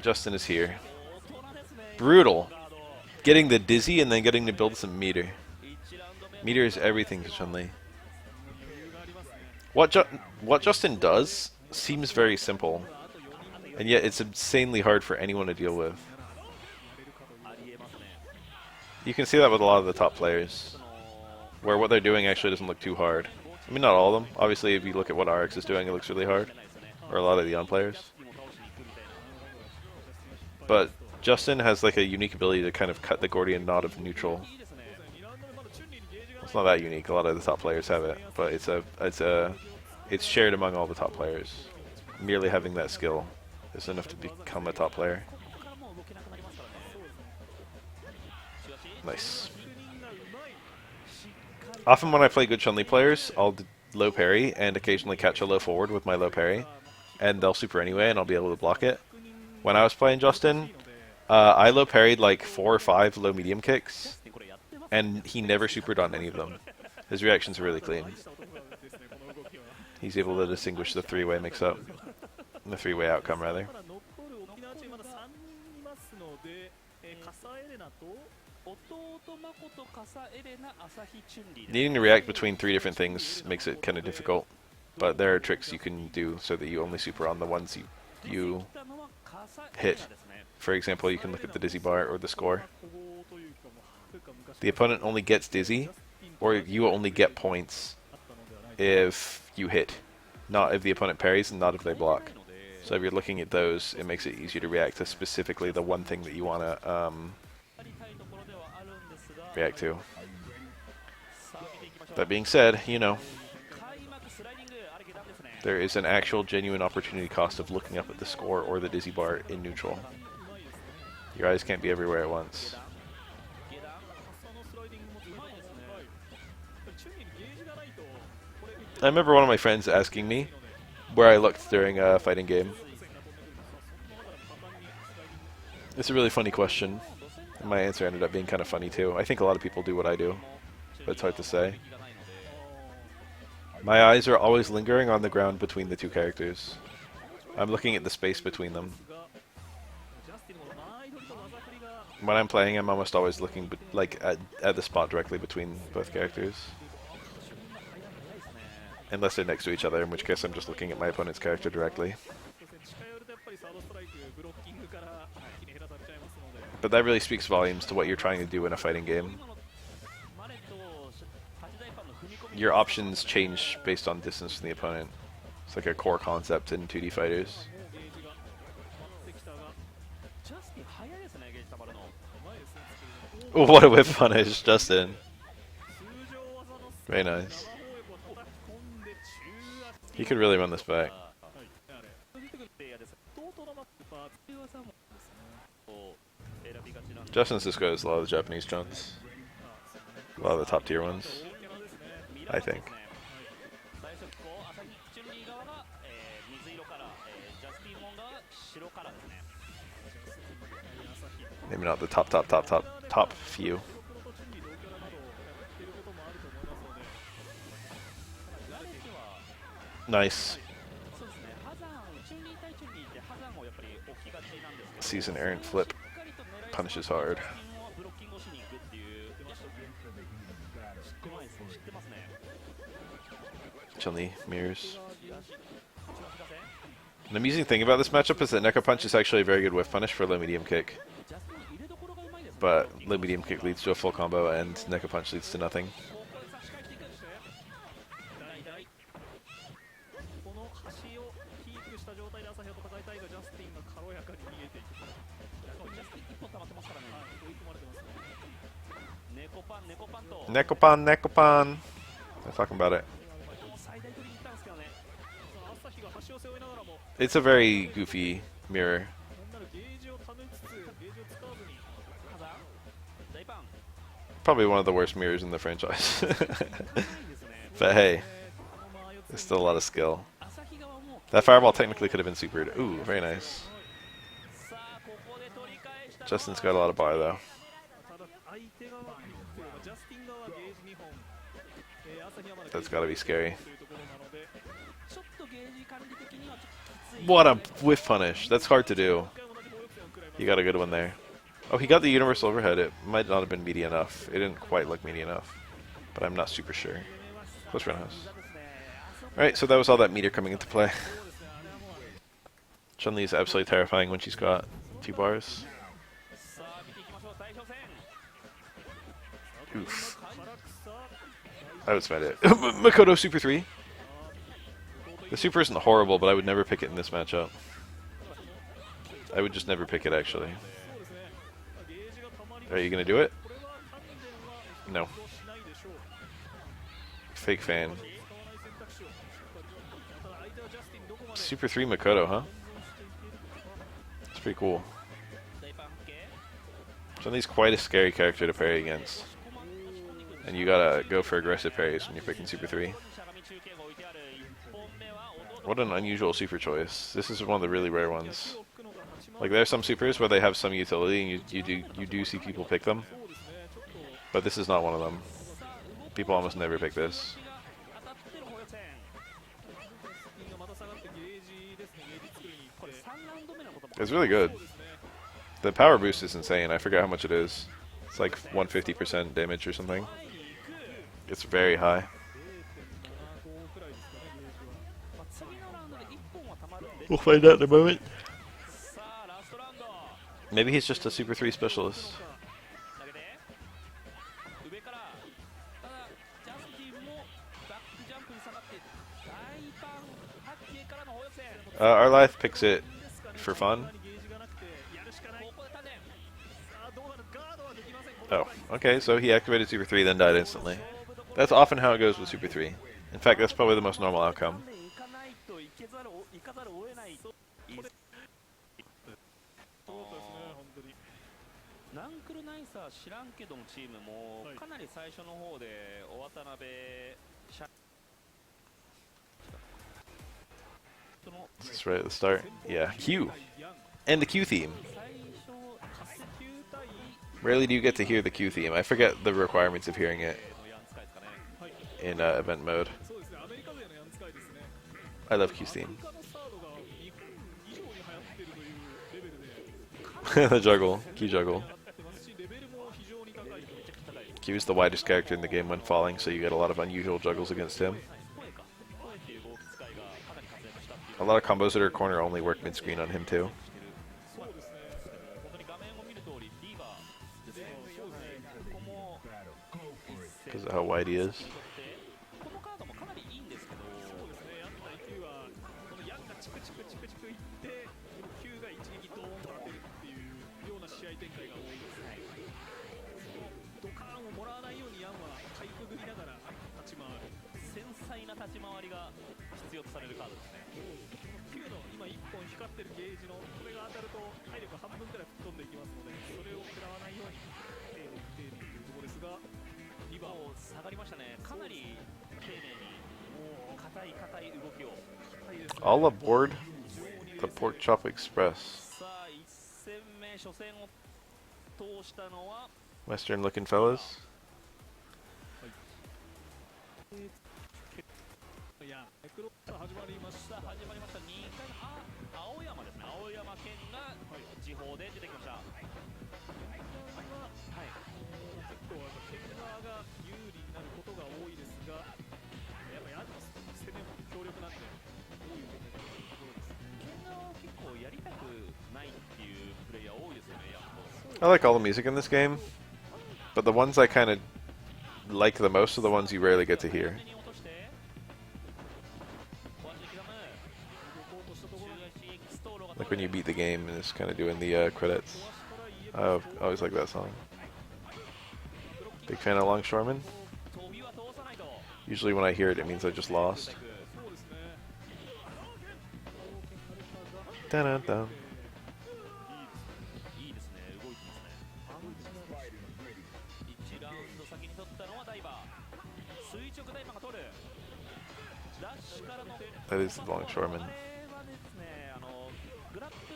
Justin is here. Brutal. Getting the dizzy and then getting to build some meter. Meter is everything to Chun-Li. What Justin does seems very simple, and yet it's insanely hard for anyone to deal with. You can see that with a lot of the top players, where what they're doing actually doesn't look too hard. I mean, not all of them. Obviously, if you look at what RX is doing, it looks really hard. Or a lot of the on players. But Justin has like a unique ability to kind of cut the Gordian knot of neutral. It's not that unique. A lot of the top players have it, but it's shared among all the top players. Merely having that skill is enough to become a top player. Nice. Often when I play good Chun-Li players, I'll low parry and occasionally catch a low forward with my low parry, and they'll super anyway, and I'll be able to block it. When I was playing Justin, I low parried like 4 or 5 low medium kicks, and he never supered on any of them. His reactions are really clean. He's able to distinguish the three-way mix-up, the three-way outcome rather. Needing to react between 3 different things makes it kind of difficult, but there are tricks you can do so that you only super on the ones you hit. For example, you can look at the dizzy bar or the score. The opponent only gets dizzy, or you only get points if you hit, not if the opponent parries and not if they block. So if you're looking at those, it makes it easier to react to specifically the one thing that you want to react to. That being said, you know, there is an actual genuine opportunity cost of looking up at the score or the dizzy bar in neutral. Your eyes can't be everywhere at once. I remember one of my friends asking me where I looked during a fighting game. It's a really funny question, and my answer ended up being kind of funny too. I think a lot of people do what I do, but it's hard to say. My eyes are always lingering on the ground between the two characters. I'm looking at the space between them. When I'm playing, I'm almost always looking at the spot directly between both characters. Unless they're next to each other, in which case I'm just looking at my opponent's character directly. But that really speaks volumes to what you're trying to do in a fighting game. Your options change based on distance from the opponent. It's like a core concept in 2D fighters. What a whip punish, Justin. Very nice. He could really run this back. Justin Cisco has a lot of the Japanese Chuns. A lot of the top tier ones, I think. Maybe not the top few. Nice. Sees an errant flip. Punishes hard. Chun-Li mirrors. An amusing thing about this matchup is that Neko Punch is actually a very good whiff punish for low medium kick. But low medium kick leads to a full combo and Neko Punch leads to nothing. Nekopan, Nekopan. I'm talking about it. It's a very goofy mirror. Probably one of the worst mirrors in the franchise. But hey, there's still a lot of skill. That fireball technically could have been supered. Ooh, very nice. Justin's got a lot of bar though. That's gotta be scary. What a whiff punish. That's hard to do. You got a good one there. Oh, he got the universal overhead. It might not have been meaty enough. It didn't quite look meaty enough. But I'm not super sure. Close roundhouse. Alright, so that was all that meter coming into play. Chun-Li is absolutely terrifying when she's got 2 bars. Oof. I would spend it. Makoto Super 3. The Super isn't horrible, but I would never pick it in this matchup. I would just never pick it, actually. Are you going to do it? No. Fake fan. Super 3 Makoto, huh? That's pretty cool. Chun-Li's quite a scary character to parry against. And you gotta go for aggressive parries when you're picking Super 3. What an unusual super choice. This is one of the really rare ones. Like, there are some supers where they have some utility and you do see people pick them. But this is not one of them. People almost never pick this. It's really good. The power boost is insane. I forget how much it is. It's like 150% damage or something. It's very high. We'll find out in a moment. Maybe he's just a Super 3 specialist. Arlife picks it for fun. Oh, okay, so he activated Super 3, then died instantly. That's often how it goes with Super 3. In fact, that's probably the most normal outcome. Is this right at the start? Yeah, Q. And the Q theme. Rarely do you get to hear the Q theme. I forget the requirements of hearing it in event mode. I love Q's theme. The juggle. Q juggle. Q is the widest character in the game when falling, so you get a lot of unusual juggles against him. A lot of combos that are corner only work mid-screen on him too. Because of how wide he is. All aboard the Pork Chop Express. Western looking fellas. I like all the music in this game, but the ones I kind of like the most are the ones you rarely get to hear. Like when you beat the game and it's kind of doing the credits. I always like that song. Big fan of Longshoreman. Usually when I hear it, it means I just lost. Dun-dun-dun. That is the longshoreman. あれはですね、グラップ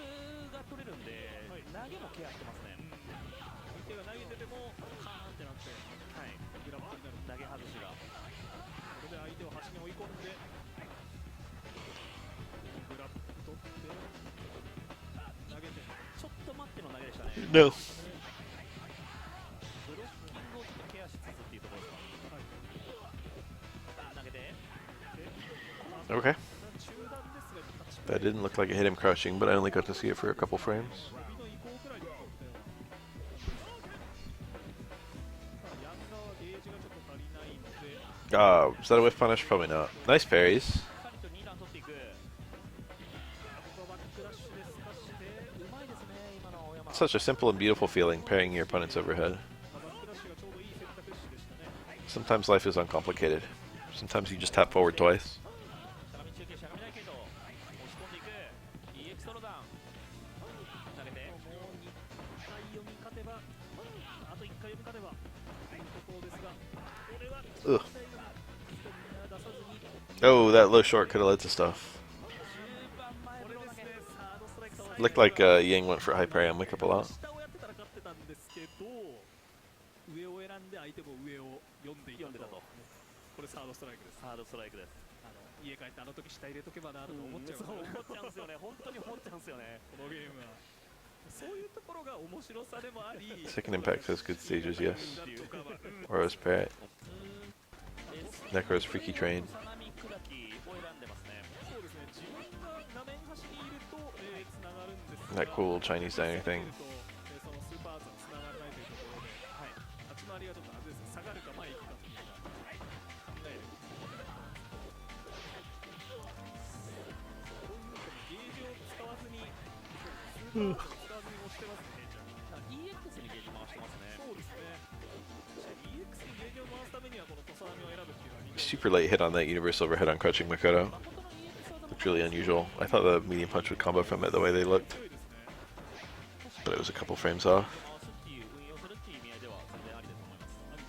が取れるんで、投げもケアしてますね。相手が投げてても、カーンってなって、はい、グラップになる投げ外しが。これで相手を端に追い込んで、グラップ取って、投げて、ちょっと待っての投げでしたね。No. ブロッキングをちょっとケアしつつっていうところですか。投げて。Okay. That didn't look like it hit him crushing, but I only got to see it for a couple frames. Is that a whiff punish? Probably not. Nice parries. Such a simple and beautiful feeling, parrying your opponent's overhead. Sometimes life is uncomplicated. Sometimes you just tap forward twice. Ugh. Oh, that low short could have led to stuff. Looked like Yang went for high parry on wake up a lot. 上を選んで相手も上を読んでいたと。これサードストライクです。サードストライクです。家帰ってあの時下入れとけばなと思っちゃう。そう思っちゃうんですよね。本当に思っちゃうんですよね。このゲームは。そういうところが面白さでもあり。Second Impact has good stages, yes. Auro's Parrot. Necro's Freaky Train. That cool Chinese diner thing. Super late hit on that universal overhead on crouching Makoto. Looked really unusual. I thought the medium punch would combo from it the way they looked, but it was a couple frames off.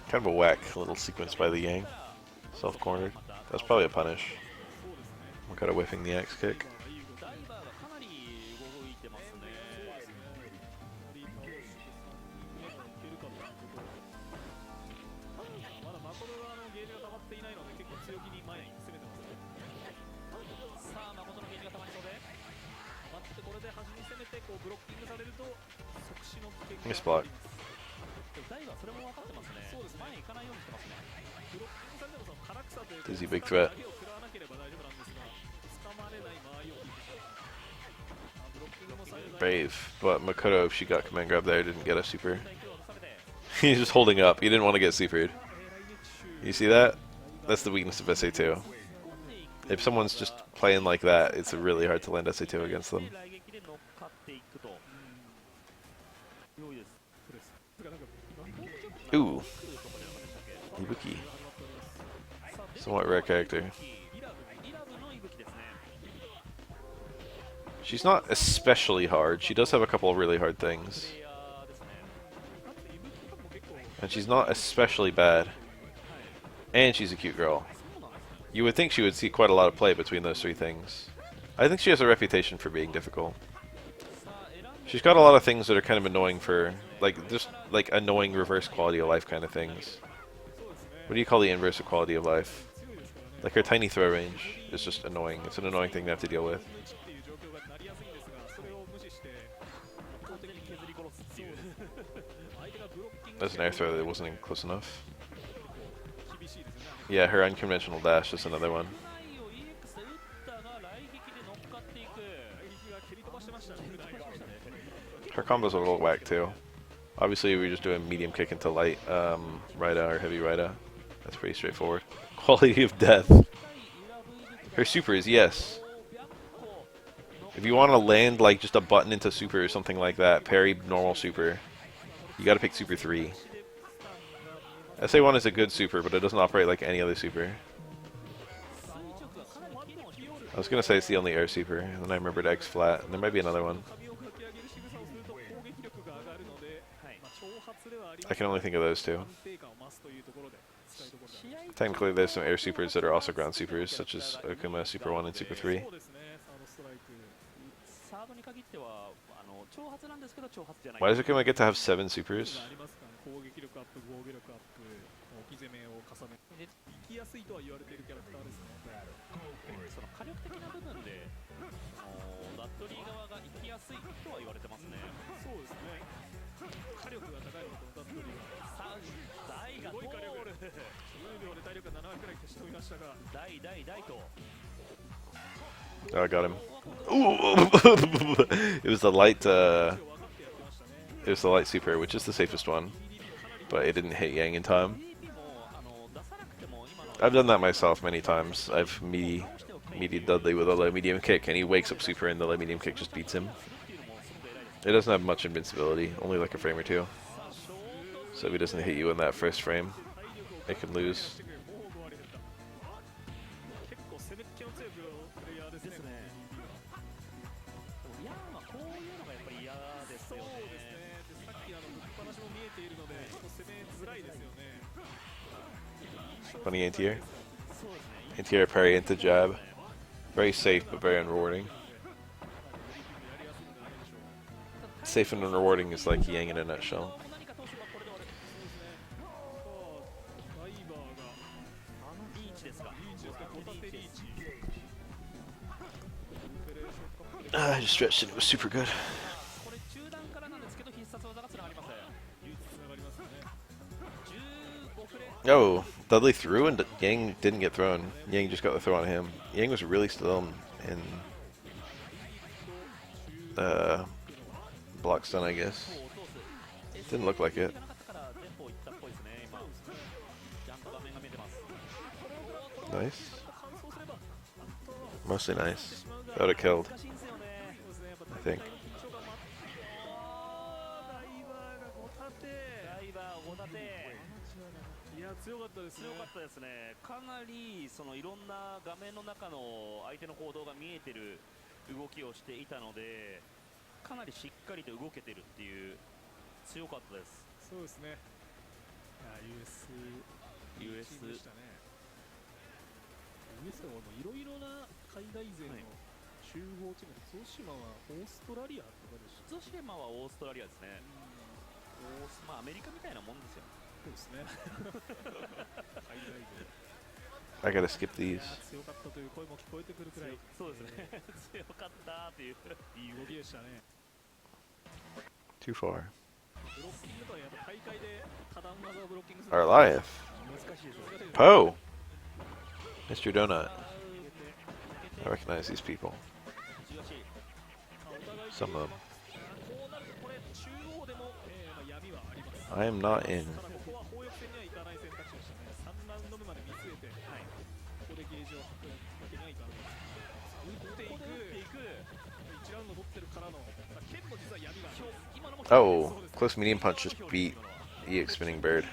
Kind of a whack little sequence by the Yang. Self-cornered. That's probably a punish. Makoto whiffing the axe kick. Nice block. Dizzy big threat. Brave, but Makoto, if she got command grab there, didn't get a super. He's just holding up. He didn't want to get supered. You see that? That's the weakness of SA2. If someone's just playing like that, it's really hard to land SA2 against them. Ooh. Ibuki. Somewhat rare character. She's not especially hard. She does have a couple of really hard things. And she's not especially bad. And she's a cute girl. You would think she would see quite a lot of play between those three things. I think she has a reputation for being difficult. She's got a lot of things that are kind of annoying for, like, just, like, annoying reverse quality of life kind of things. What do you call the inverse of quality of life? Like, her tiny throw range is just annoying. It's an annoying thing to have to deal with. There's an air throw that wasn't even close enough. Yeah, her unconventional dash is another one. Her combo's a little whack too. Obviously, we're just doing medium kick into light Raida or heavy Raida. That's pretty straightforward. Quality of death. Her super is yes. If you want to land like just a button into super or something like that, parry normal super, you gotta pick super 3. SA1 is a good super, but it doesn't operate like any other super. I was gonna say it's the only air super, and then I remembered X flat, and there might be another one. I can only think of those two. Technically, there's some air supers that are also ground supers, such as Okuma Super 1 and Super 3. サードに限っては挑発なんですけど挑発じゃない。 Why does Okuma get to have 7 supers? ありますから攻撃力アップ、防御力アップ、置き攻めを重ね、生きやすいとは言われているキャラクターですね。その火力的な部分でラットリー側が行きやすいとは言われてますね。そうですね。火力が高いのとダットリーが。さあ大が通る。10秒で体力が7割くらい消し飛びましたが。大と。 Oh, I got him. Ooh! It was the light. It was the light super, which is the safest one, but it didn't hit Yang in time. I've done that myself many times. I've meaty Dudley with a low medium kick, and he wakes up super, and the low medium kick just beats him. It doesn't have much invincibility, only like a frame or two. So if he doesn't hit you in that first frame, it can lose. 結構攻めっ気の強いプレイヤーですね。ですね。ヤンはこういうのがやっぱり嫌ですよね。そうですね。でさっきぶっ放しも見えているので、攻めづらいですよね。 Funny anti-air. Anti-air parry into jab. Very safe, but very unrewarding. Safe and unrewarding is like Yang in a nutshell. 何か投手はこれではダイバーがリーチですか。リーチですね。ホタテリーチ。 I just stretched it. It was super good. これ中段からなんですけど必殺技がつながりません。唯一つながりますね。 15フレ。 Oh, Dudley threw and Yang didn't get thrown. Yang just got the throw on him. Yang was really still in block stun, I guess. Didn't look like it. Nice. Mostly nice. That would have killed, I think. いや強かったですね。強かったですね。かなりそのいろんな画面の中の相手の行動が見えてる動きをしていたので、かなりしっかりと動けてるっていう強かったです。そうですね。US チームでしたね。US はもういろいろな海外勢の集合チームで、ゾシマはオーストラリアとかでした。ゾシェマはオーストラリアですね。まあアメリカみたいなもんですよ。そうですね。海外勢。 I gotta skip these. 強かったという声も聞こえてくるくらい。そうですね。強かったっていう。いい動きでしたね。 Too far. ブロッキングとはやっぱ大会で多段技をブロッキングする。 Arliath. 難しいですね。 Poe. Mr. Donut. I recognize these people. Some of them. こうなるとこれ中央でも闇はあります。 I am not in. ただここは砲翼戦にはいかない選択肢でしたね。3ラウンド目まで見据えて、ここでゲージを吐くわけにはいかない。打っていく。1ラウンド取ってるからの。剣も実は闇がある。今のも Oh, close medium punch just beat EX Spinning Bird.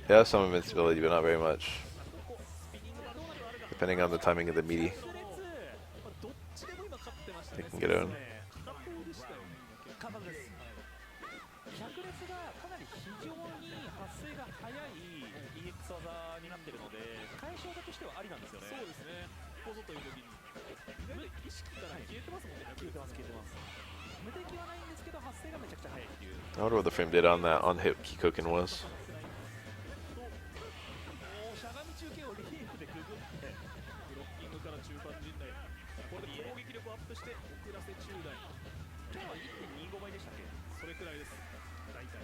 It has some invincibility, but not very much. Depending on the timing of the meaty, どっちでも今勝ってましたね。 they can get on. 片方でしたよね。カバです。百列がかなり非常に発生が早い EX 技になっているので、解消技としてはありなんですよね。そうですね。ここぞという時に。意外と意識から消えてますもんね。消えてます。無敵はないんですけど発生がめちゃくちゃ早いっていう。 I wonder what the frame did on that on-hit Kikoken was. しゃがみ中継をリーフでくぐって、ブロッキングから中間陣内。これで攻撃力をアップして遅らせ中台。今日は 1.25 倍でしたっけ？それくらいです。大体。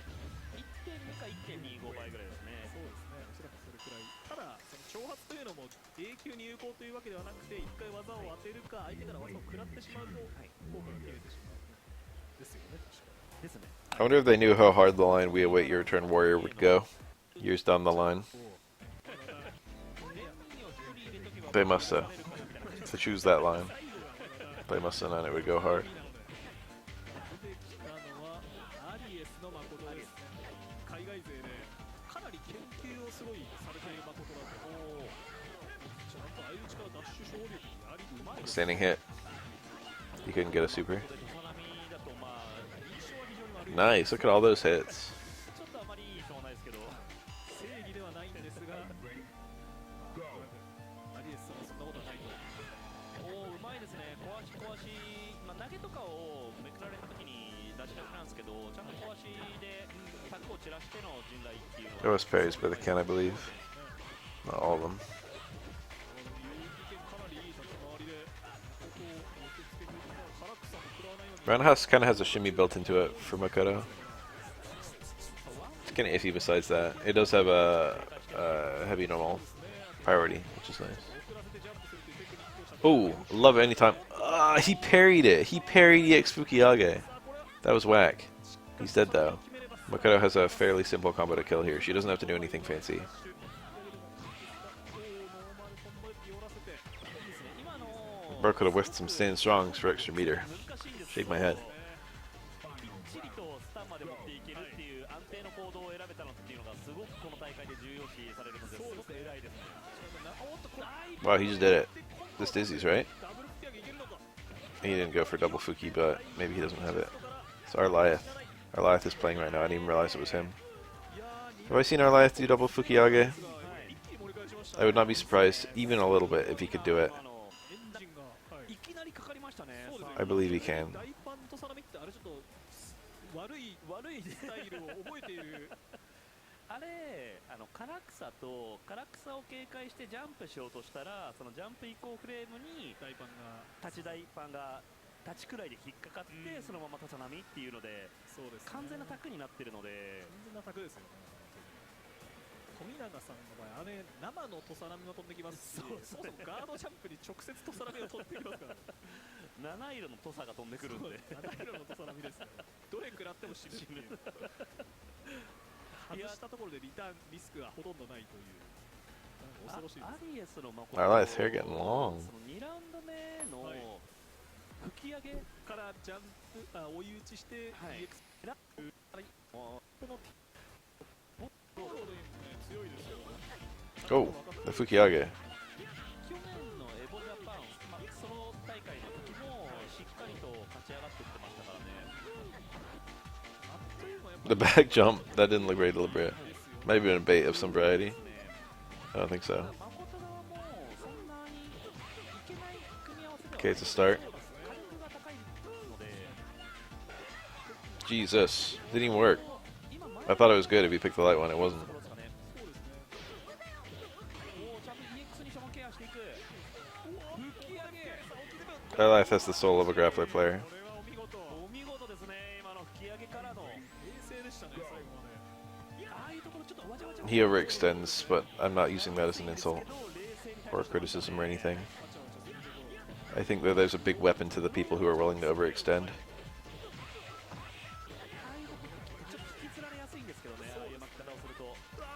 1.2 か 1.25 倍ぐらいですね。そうですね。おそらくそれくらい。ただその挑発というのも永久に有効というわけではなくて、一回技を当てるか相手から技を食らってしまうと効果が切れてしまう。ですよね。確かに。ですね。 I wonder if they knew how hard the line "We Await Your Return, Warrior" would go years down the line. They must have. To choose that line, they must have known it would go hard. 出てきたのはアリエスの誠です。海外勢でかなり研究をすごいされている誠だと。ちゃんと相打ちからダッシュ勝利やりうまいです。 Standing hit. He couldn't get a super. ここでトナミだとまあ印象は非常に悪い。 Nice. Look at all those hits. ちょっとあまりいい印象はないですけど、正義ではないん投げとかをめくられた時に出しなくなんですけど、ちゃんと小足で柵を散らしての陣雷っていうの There was parries by the Ken, I believe. Not all of them. かなりいい立ち回りでここを寄せ付けている唐草も食らわないように Roundhouse kind of has a shimmy built into it for Makoto. It's kind of iffy besides that. It does have a heavy normal priority, which is nice. Oh, love it anytime. Ah, he parried it. He parried EX Fukiyage. That was whack. He's dead though. Makoto has a fairly simple combo to kill here. She doesn't have to do anything fancy. Bro could have whiffed some stand strongs for extra meter. Shake my head. きっちりとスタンまで持っていけるっていう安定の行動を選べたのっていうのがすごくこの大会で重要視されるのですごく偉いですね。 Wow, he just did it. This Dizzy's, right? He didn't go for double Fuki, but maybe he doesn't have it. It's Arliath. Arliath is playing right now. I didn't even realize it was him. Have I seen Arliath do double Fukiyage? I would not be surprised, even a little bit, if he could do it. I believe he can. 大パンとサラミってあれちょっと悪いスタイルを覚えているあれ、唐草と唐草を警戒してジャンプしようとしたら、そのジャンプ移行フレームに大パンが立ち大パンが立ちくらいで引っかかって、そのまま立ち波っていうので、そうです、ね、完全なタクになってるので、完全なタクですよね。富永さんの場合、あれ生の土佐波も飛んできますし、そもそもガードジャンプに直接土佐波が飛んできますから、七色の土佐が飛んでくるんで、七色の土佐波ですね。どれ食らっても死ぬっていう。外したところでリターンリスクがほとんどないという。恐ろしいです。アリエスの誠 Arliath's hair getting long. その2ラウンド目の吹き上げからジャンプ追い打ちして、はい、Oh, the Fukiyage. 去年のエボジャパン、その大会の時もしっかりと勝ち上がってきてましたからね。 The back jump, that didn't look very deliberate. Might have been a bait of some variety. I don't think so. Okay, it's a start. Jesus, didn't even work. I thought it was good if you picked the light one, it wasn't. Arliath has the soul of a grappler player. He overextends, but I'm not using that as an insult or criticism or anything. I think that there's a big weapon to the people who are willing to overextend.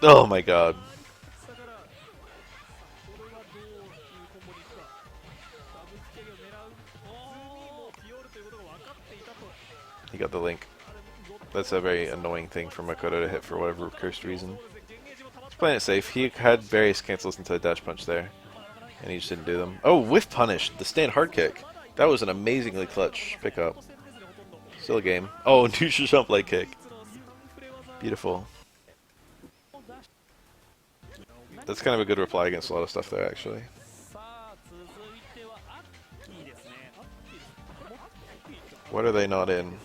Oh my god. He got the link. That's a very annoying thing for Makoto to hit for whatever cursed reason. He's playing it safe. He had various cancels into a dash punch there, and he just didn't do them. Oh, whiff punish! The stand hard kick. That was an amazingly clutch pickup. Still a game. Oh, neutral jump leg kick. Beautiful. That's kind of a good reply against a lot of stuff there, actually. What are they not in?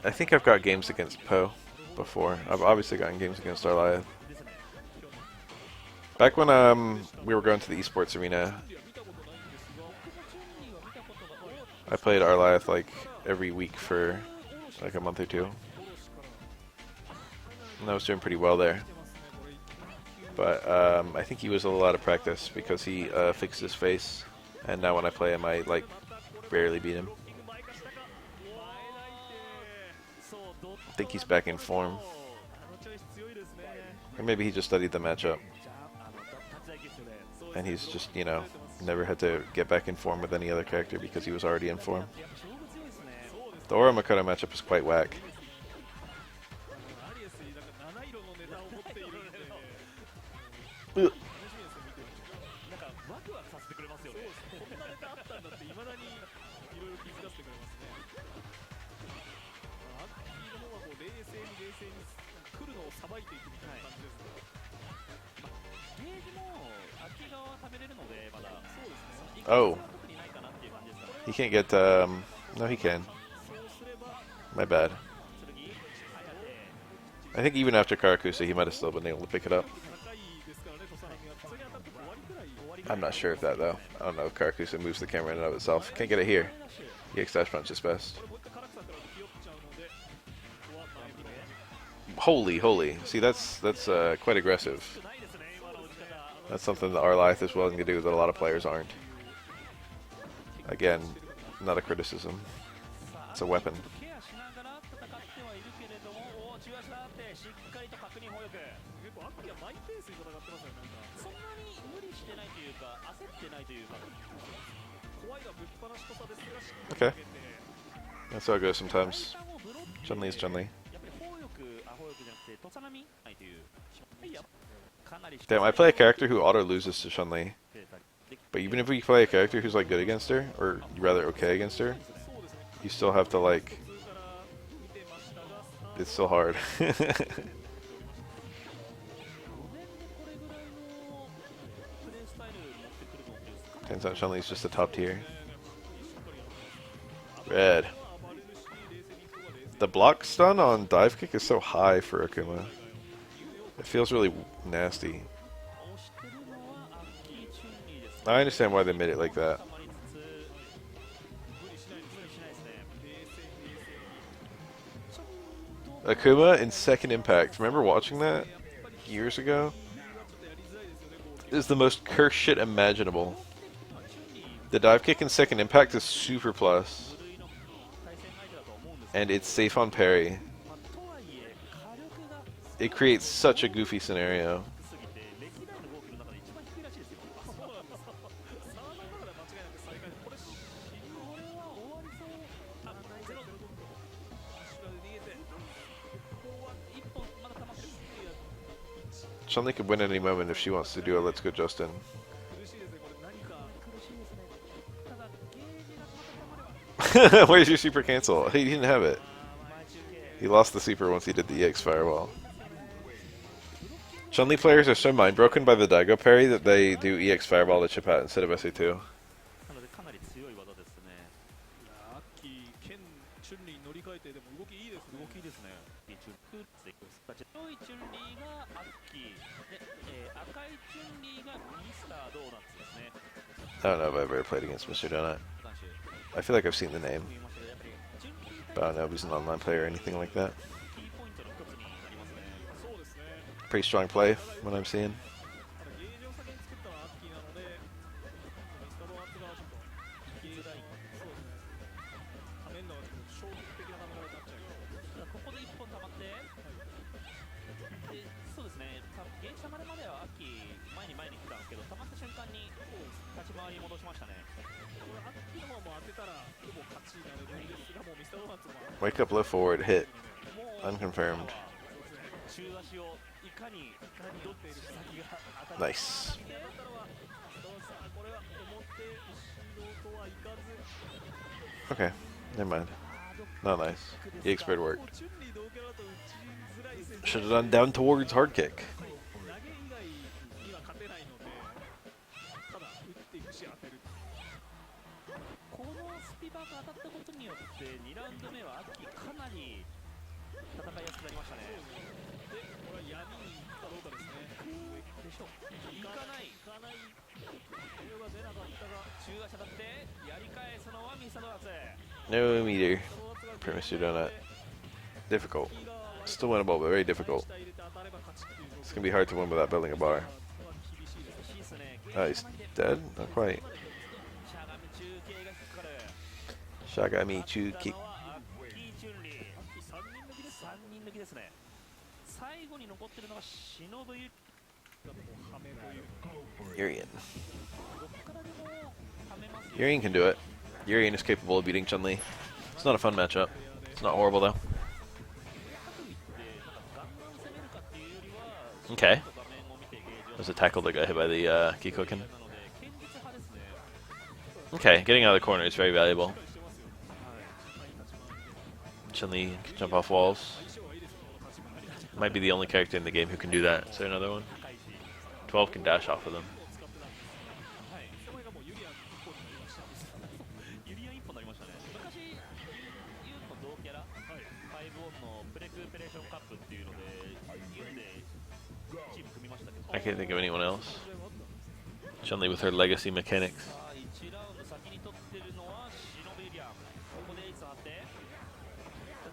I think I've got games against Poe before. I've obviously gotten games against Arliath. Back when we were going to the esports arena, I played Arliath like every week for like a month or two. And I was doing pretty well there. But I think he was a little out of practice because he fixed his face, and now when I play him I like barely beat him. I think he's back in form. Or maybe he just studied the matchup. And he's just, you know, never had to get back in form with any other character because he was already in form. The Aura Makoto matchup is quite whack. Ugh. Oh. He can't get, no he can. My bad. I think even after Karakusa he might have still been able to pick it up. 高いですからね、土佐波は普通に当たって終わりくらい I'm not sure of that though. I don't know if Karakusa moves the camera in and of itself. Can't get it here. EX dash punch is best. これもう一回唐草からひよっちゃうのでここは前にね Holy. See, that's quite aggressive. That's something that Arlyth is willing to do that a lot of players aren't. Again, not a criticism. It's a weapon. ケアしながら戦ってはいるけれども、中足だってしっかりと確認保育。結構アッキーはマイペースに戦ってますよね。なんかそんなに無理してないというか、焦ってないというか。怖いがぶっ放しとさですがしっ Okay. かり投げて That's how it goes sometimes. 間をブロック Chun-Li is Chun-Li. やっぱり砲力じゃなくて土佐波ないという。かなり Damn, I play a character who auto loses to Chun-Li. But even if we play a character who's like good against her, or rather okay against her, you still have to like. 普通から見てましたが It's still hard. 5年でこれぐらいのプレイスタイル持ってくるのってかなり Turns out Chun-Li's just a top tier. Red. The block stun on dive kick is so high for Akuma. It feels really nasty. 押してるのはアッキー・チュンリーです。 I understand why they made it like that. 溜まりつつ無理しないですね。 Akuma in Second Impact. Remember watching that years ago? It is the most cursed shit imaginable. The dive kick in Second Impact is super plus, 部類の対戦相手だと思うんです and it's safe on parry. まあとはいえ火力が It creates such a goofy scenario. 低すぎて歴代の号機の中で一番低いらしいですよ。そうなんですかサードの中で間違いなく最下位これ死ぬこれは終わりそう。あゼロ後ろで逃げてここは一本まだ溜まってる。 Chun-Li could win at any moment if she wants to do a Let's Go Justin. 苦しいですねこれ何か苦しいですね。ただゲージがまた溜まれば Where's your super cancel? He didn't have it. 前中継 He lost the super once he did the EX Firewall. Chun-Li players are so mind broken by the Daigo parry that they do EX Fireball to chip out instead of SA2. なのでかなり強い技ですね。いやアッキー剣チュンリーに乗り換えてでも動きいいですね動きですね。白いチュンリーがアッキーで、赤いチュンリーがミスタードーナツですね。 I don't know if I've ever played against Mr. Donut. 男子 I feel like I've seen the name, 見ましたけどやっぱりチュンリー but I don't know if he's an online player or anything like that. キーポイントの一つになりますね。そうですね Pretty strong play, what I'm seeing. ただゲージを先に作ったのはアッキーなのでミスタードーナツがちょっと消えないそうですねはめるのがちょっと衝撃的なはめられになっちゃうただここで1本溜まって、でそうですね、ゲージ溜まるまではアッキー前に来たんですけど、溜まった瞬間に立ち回りに戻しましたね。これアッキーの方も当てたらほぼ勝ちになるんですがもうミスタードーナツも Wake up, lift forward, hit. もう Unconfirmed. 中足をいかにどっている先が当たり Nice. 当たったのはどうさこれは表後ろとはいかず Okay, never mind. Not nice. EX bird もう worked. チュンリー同キャラと打ちづらい戦 Should have done down towards hard kick. 投げ以外には勝てないのでただ打っていくし当てるこのスピバが当たったことによって2ラウンド目はアッキーかなり戦いやすくなりましたね。でこれは闇に行くかどうかですねでしょう。いかない。いかないこれは出なかったが中足当たってやり返すのはミスタードーナツ。 No meter. ドーナツ Mr. が Donut. Difficult. Still winnable, but very difficult. 下入れて当たれば勝ちっていう It's gonna be hard to win without building a bar. 厳しいです厳しいですね。 Oh, he's dead? Not quite. しゃがみ中継が引っかかる。 Shagami Chu kick. アッキー・チュンリー。アッキー3人抜きです3人抜きですね。最後に残ってるのが忍ゆり。がもうはめという Urian. どっからでもはめますよ。 Urian can do it. Urian is capable of beating Chun-Li. It's not a fun matchup. It's not horrible though. かといってガンガン攻めるかっていうよりは、 Okay. 画面を見てゲージを There's a tackle that got hit by the Kikoken. なので堅実派ですね。 Okay, getting out of the corner is very valuable. Chun-Li can jump off walls. Might be the only character in the game who can do that. Is there another one? 12 can dash off of them. はいそれがもうユリアンの一方にプレクーペレーションカップっていうのでユンでチーム組みましたけど、 I can't think of anyone else. Chun-Li with her legacy mechanics. さあ1ラウンド先に取ってるのはシノベリアン。ここでエースあって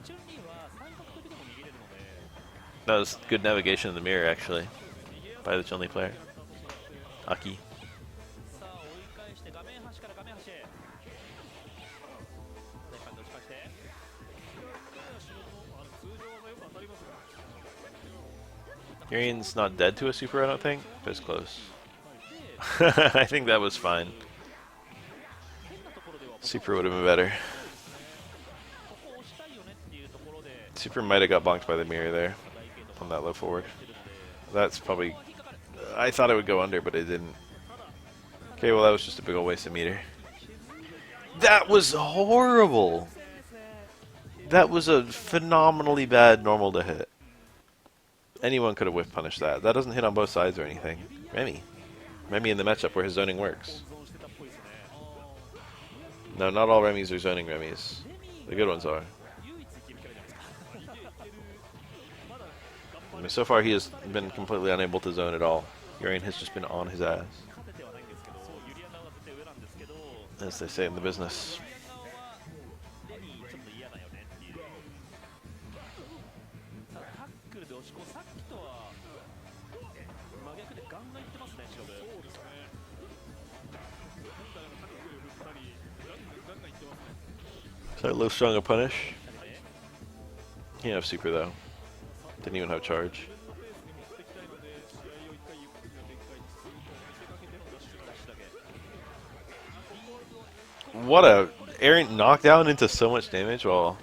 チュンリーは三角時でも逃げれるので That was good navigation in the mirror, actually, by the Chun-Li player. Aki. さあ追い返して画面端から画面端へ大パンで押し返して Urian's not dead to a super, I don't think, but it's close. I think that was fine. 変なところでは Super would have been better. ここ押したいよねっていうところで Super might have got bonked by the mirror there on that low forward. That's probably... I thought it would go under, but it didn't. Okay, well that was just a big old waste of meter. That was horrible! That was a phenomenally bad normal to hit. Anyone could have whiff punished that. That doesn't hit on both sides or anything. Remy. Remy in the matchup where his zoning works. No, not all Remys are zoning Remys. The good ones are. I mean, so far he has been completely unable to zone at all. Urian has just been on his ass, 勝ててはないんですけどユリアナは絶対上なんですけど as they say in the business. レミちょっと嫌だよねっていうさあタックルで押し込むさっきとは真逆でガンガンいってますねシロブ So low strong a punish. He didn't have super though. Didn't even have charge. What a errant knockdown into so much damage. Well,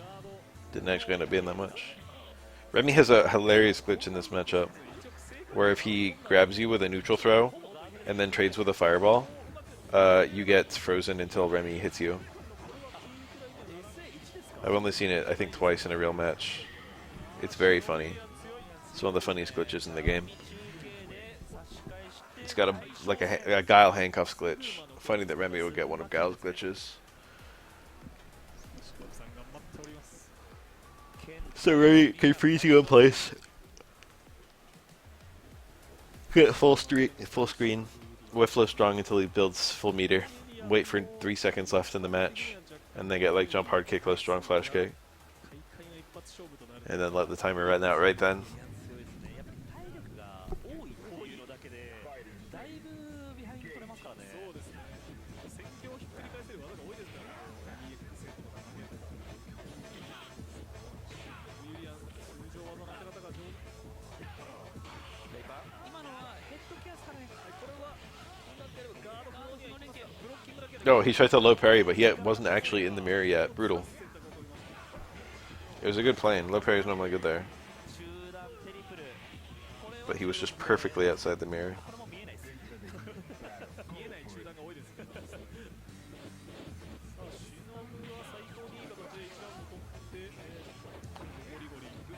didn't actually end up being that much. Remy has a hilarious glitch in this matchup where if he grabs you with a neutral throw and then trades with a fireball, you get frozen until Remy hits you. I've only seen it, I think, twice in a real match. It's very funny. It's one of the funniest glitches in the game. It's got a Guile handcuffs glitch. Funny that Remy would get one of Guile's glitches. So Remy can freeze you in place. Get full screen. Whiff flow strong until he builds full meter. Wait for 3 seconds left in the match. And then get like jump hard kick, low strong flash kick. And then let the timer run out right then. 強いですね。やっぱり体力が多いのだけでだいぶビハインド取れますからね。 No, he tried to low parry, but he wasn't actually in the mirror yet. Brutal. It was a good plane. Low parry is normally good there. But he was just perfectly outside the mirror. これも見えないです。見えない中段が多いです。さあ、シノブは最高にいい形で1ラウンド取って、ゴリゴリいく。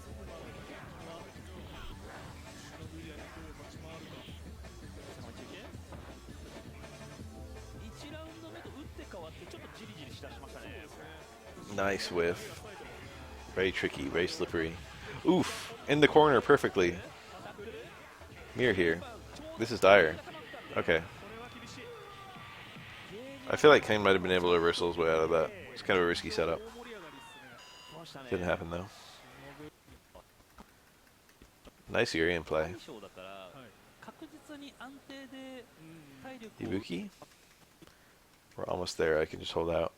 そこまでシノブエリアにどう立ち回るか。1ラウンド目と打って変わってちょっとジリジリしだしましたね。 Nice whiff. Very tricky, very slippery. Oof! In the corner perfectly. Mirror here. This is dire. Okay. I feel like Kane might have been able to reversal his way out of that. It's kind of a risky setup. Didn't happen though. Nice Urian play. Ibuki? We're almost there, I can just hold out.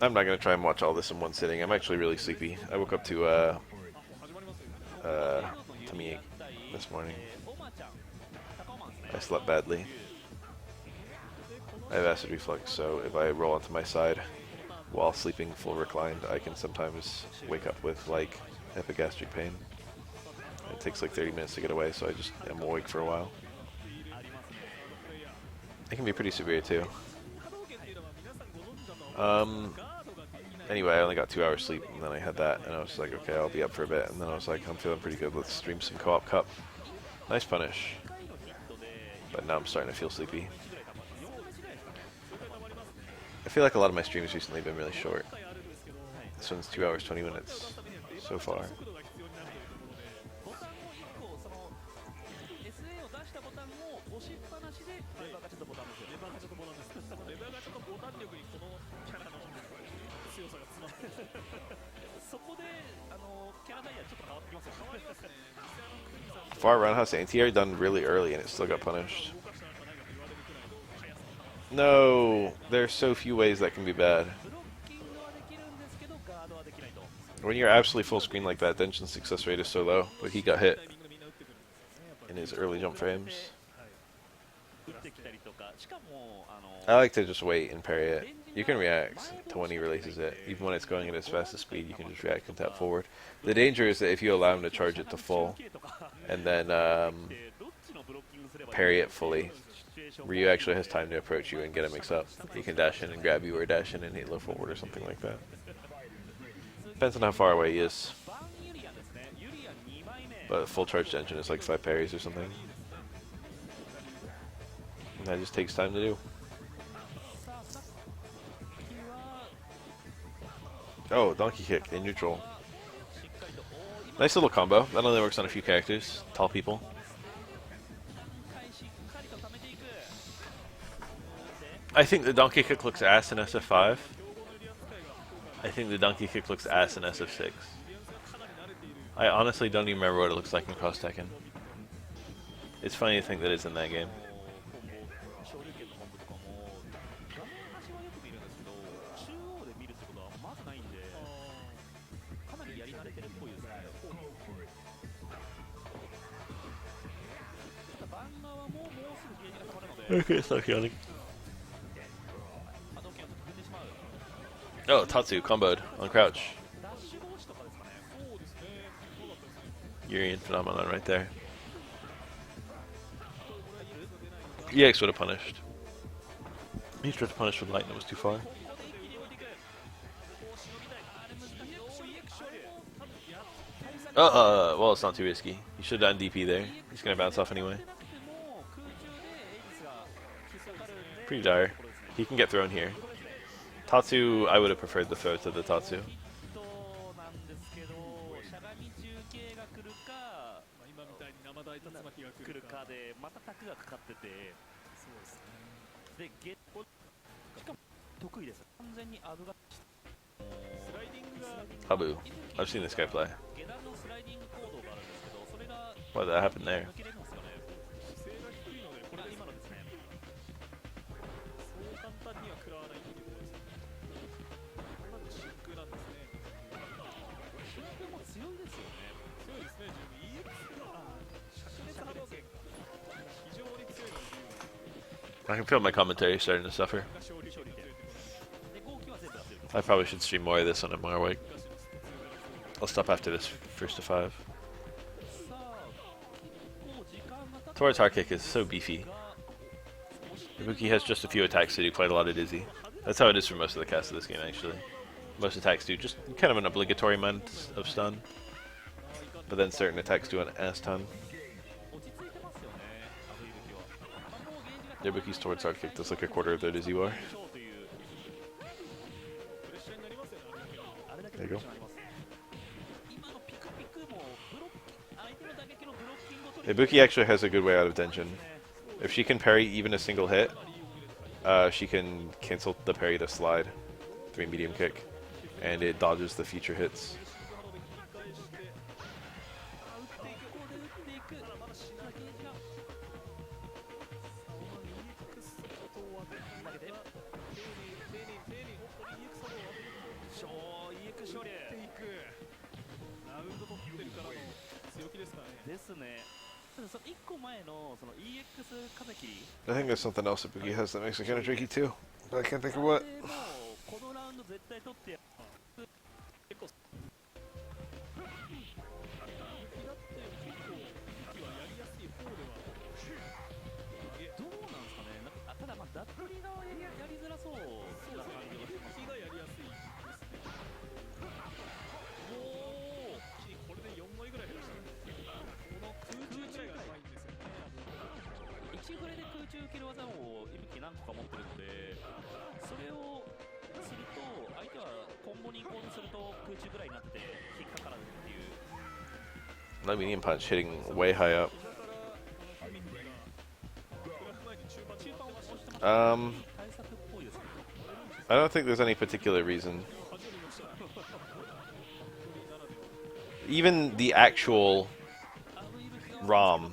I'm not going to try and watch all this in one sitting. I'm actually really sleepy. I woke up to tummy ache this morning. I slept badly. I have acid reflux, so if I roll onto my side while sleeping full reclined, I can sometimes wake up with like epigastric pain. It takes like 30 minutes to get away, so I just am awake for a while. It can be pretty severe too. Anyway, I only got 2 hours sleep, and then I had that, and I was like, okay, I'll be up for a bit, and then I was like, I'm feeling pretty good, let's stream some Co-op Cup. Nice punish. But now I'm starting to feel sleepy. feel like a lot of my streams recently have been really short. This one's 2 hours 20 minutes so far. ボタンを1個その SA を出したボタンを押しっぱなしでレバーがちょっとボタンですよね。レバーがちょっとボタンです。レバーがちょっとボタン力にこのキャラの強さが詰まってる。そこでキャラダイヤちょっと変わってきますよ。変わりますね。 Far roundhouse anti-air done really early and it still got punished. No, there are so few ways that can be bad. ブロッキングはできるんですけどガードはできないと。 When you're absolutely full screen like that, Denshin's success rate is so low, but he got hit in his early jump frames. 打ってきたりとか、しかもI like to just wait and parry it. You can react to when he releases it. Even when it's going at its fastest speed, you can just react and tap forward. The danger is that if you allow him to charge it to full, and then parry it fully, Ryu actually has time to approach you and get a mix-up. He can dash in and grab you, or dash in and hit low forward or something like that. Depends on how far away he is. But full charged engine is like 5 parries or something. And that just takes time to do. Oh, donkey kick in neutral. Nice little combo. That only works on a few characters. Tall people. I think the donkey kick looks ass in SF5. I think the donkey kick looks ass in SF6. I honestly don't even remember what it looks like in Cross Tekken. It's funny to think that it's in that game. Okay, stop yawning. Oh, Tatsu comboed on crouch. Urian phenomenon right there. EX would have punished. He tried to punish with light and it was too far. Well, it's not too risky. You should have done DP there. He's gonna bounce off anyway. Pretty dire. He can get thrown here. Tatsu, I would have preferred the throw to the Tatsu. Habu. I've seen this guy play. What did that happen there? I can feel my commentary starting to suffer. I probably should stream more of this on a more week. I'll stop after this first to 5. Towards hard kick is so beefy. Ibuki has just a few attacks to do quite a lot of dizzy. That's how it is for most of the cast of this game, actually. Most attacks do just kind of an obligatory amount of stun, but then certain attacks do an ass ton. Ibuki's towards hard kick does like a quarter of their dizzy bar. There you go. Ibuki actually has a good way out of Denshin. If she can parry even a single hit, she can cancel the parry to slide, 3 medium kick, and it dodges the future hits. I think there's something else that Ibuki has that makes it kind of tricky too, but I can't think of what. 中ぐらいになって引っかからずっていう。 That medium punch hitting way high up. 対策っぽいですね。 I don't think there's any particular reason. Even the actual ROM,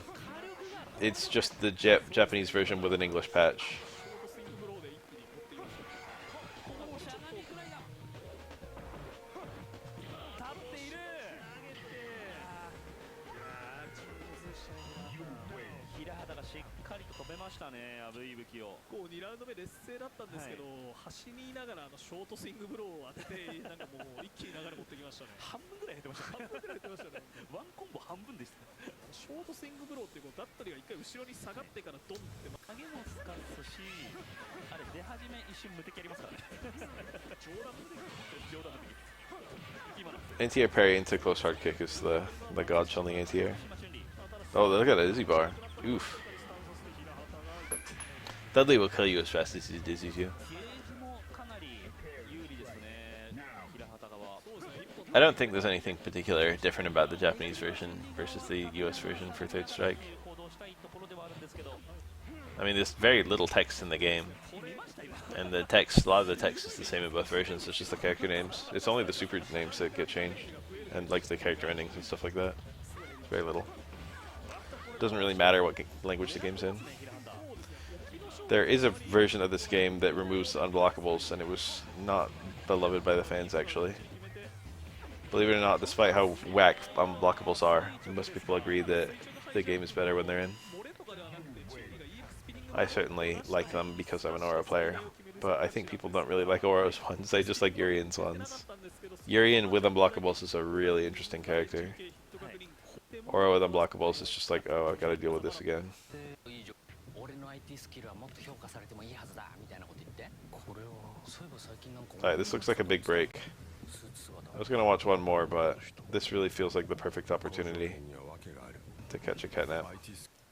it's just the Japanese version with an English patch. 立っている。平畑がしっかりと止めましたね、アブイブキを。こう2ラウンド目劣勢だったんですけど、走りながらショートスイングブローを当ててなんかもう一気に流れ持ってきましたね。半分ぐらい減ってましたね。半分ぐらい減ってましたね。ワンコンボ半分でした。ショートスイングブローってこうだったりが一回後ろに下がってからドンって影もつかすし、あれ出始め一瞬無敵ありますからね。冗談無敵。冗談無敵。今の Anti-air parry into close hard kick is the god Chun-Li anti-air. Oh, look at that Izzy bar. Oof. Dudley will kill you as fast as he dizzies you. ゲージもかなり有利ですね、平畑側。 I don't think there's anything particular different about the Japanese version versus the US version for Third Strike. 行動したいところではあるんですけど、 I mean, there's very little text in the game, 見ました今。 and the text, a lot of the text is the same in both versions. It's just the character names. It's only the super names that get changed, and like the character endings and stuff like that. It's very little. Doesn't really matter what language the game's in. There is a version of this game that removes the unblockables, and it was not beloved by the fans, actually. Believe it or not, despite how whack unblockables are, most people agree that the game is better when they're in. I certainly like them because I'm an Oro player, but I think people don't really like Oro's ones, they just like Urien's ones. Urien with unblockables is a really interesting character. Oro with unblockables is just like, oh, I gotta deal with this again. Alright, this looks like a big break. I was gonna watch one more, but this really feels like the perfect opportunity to catch a catnap.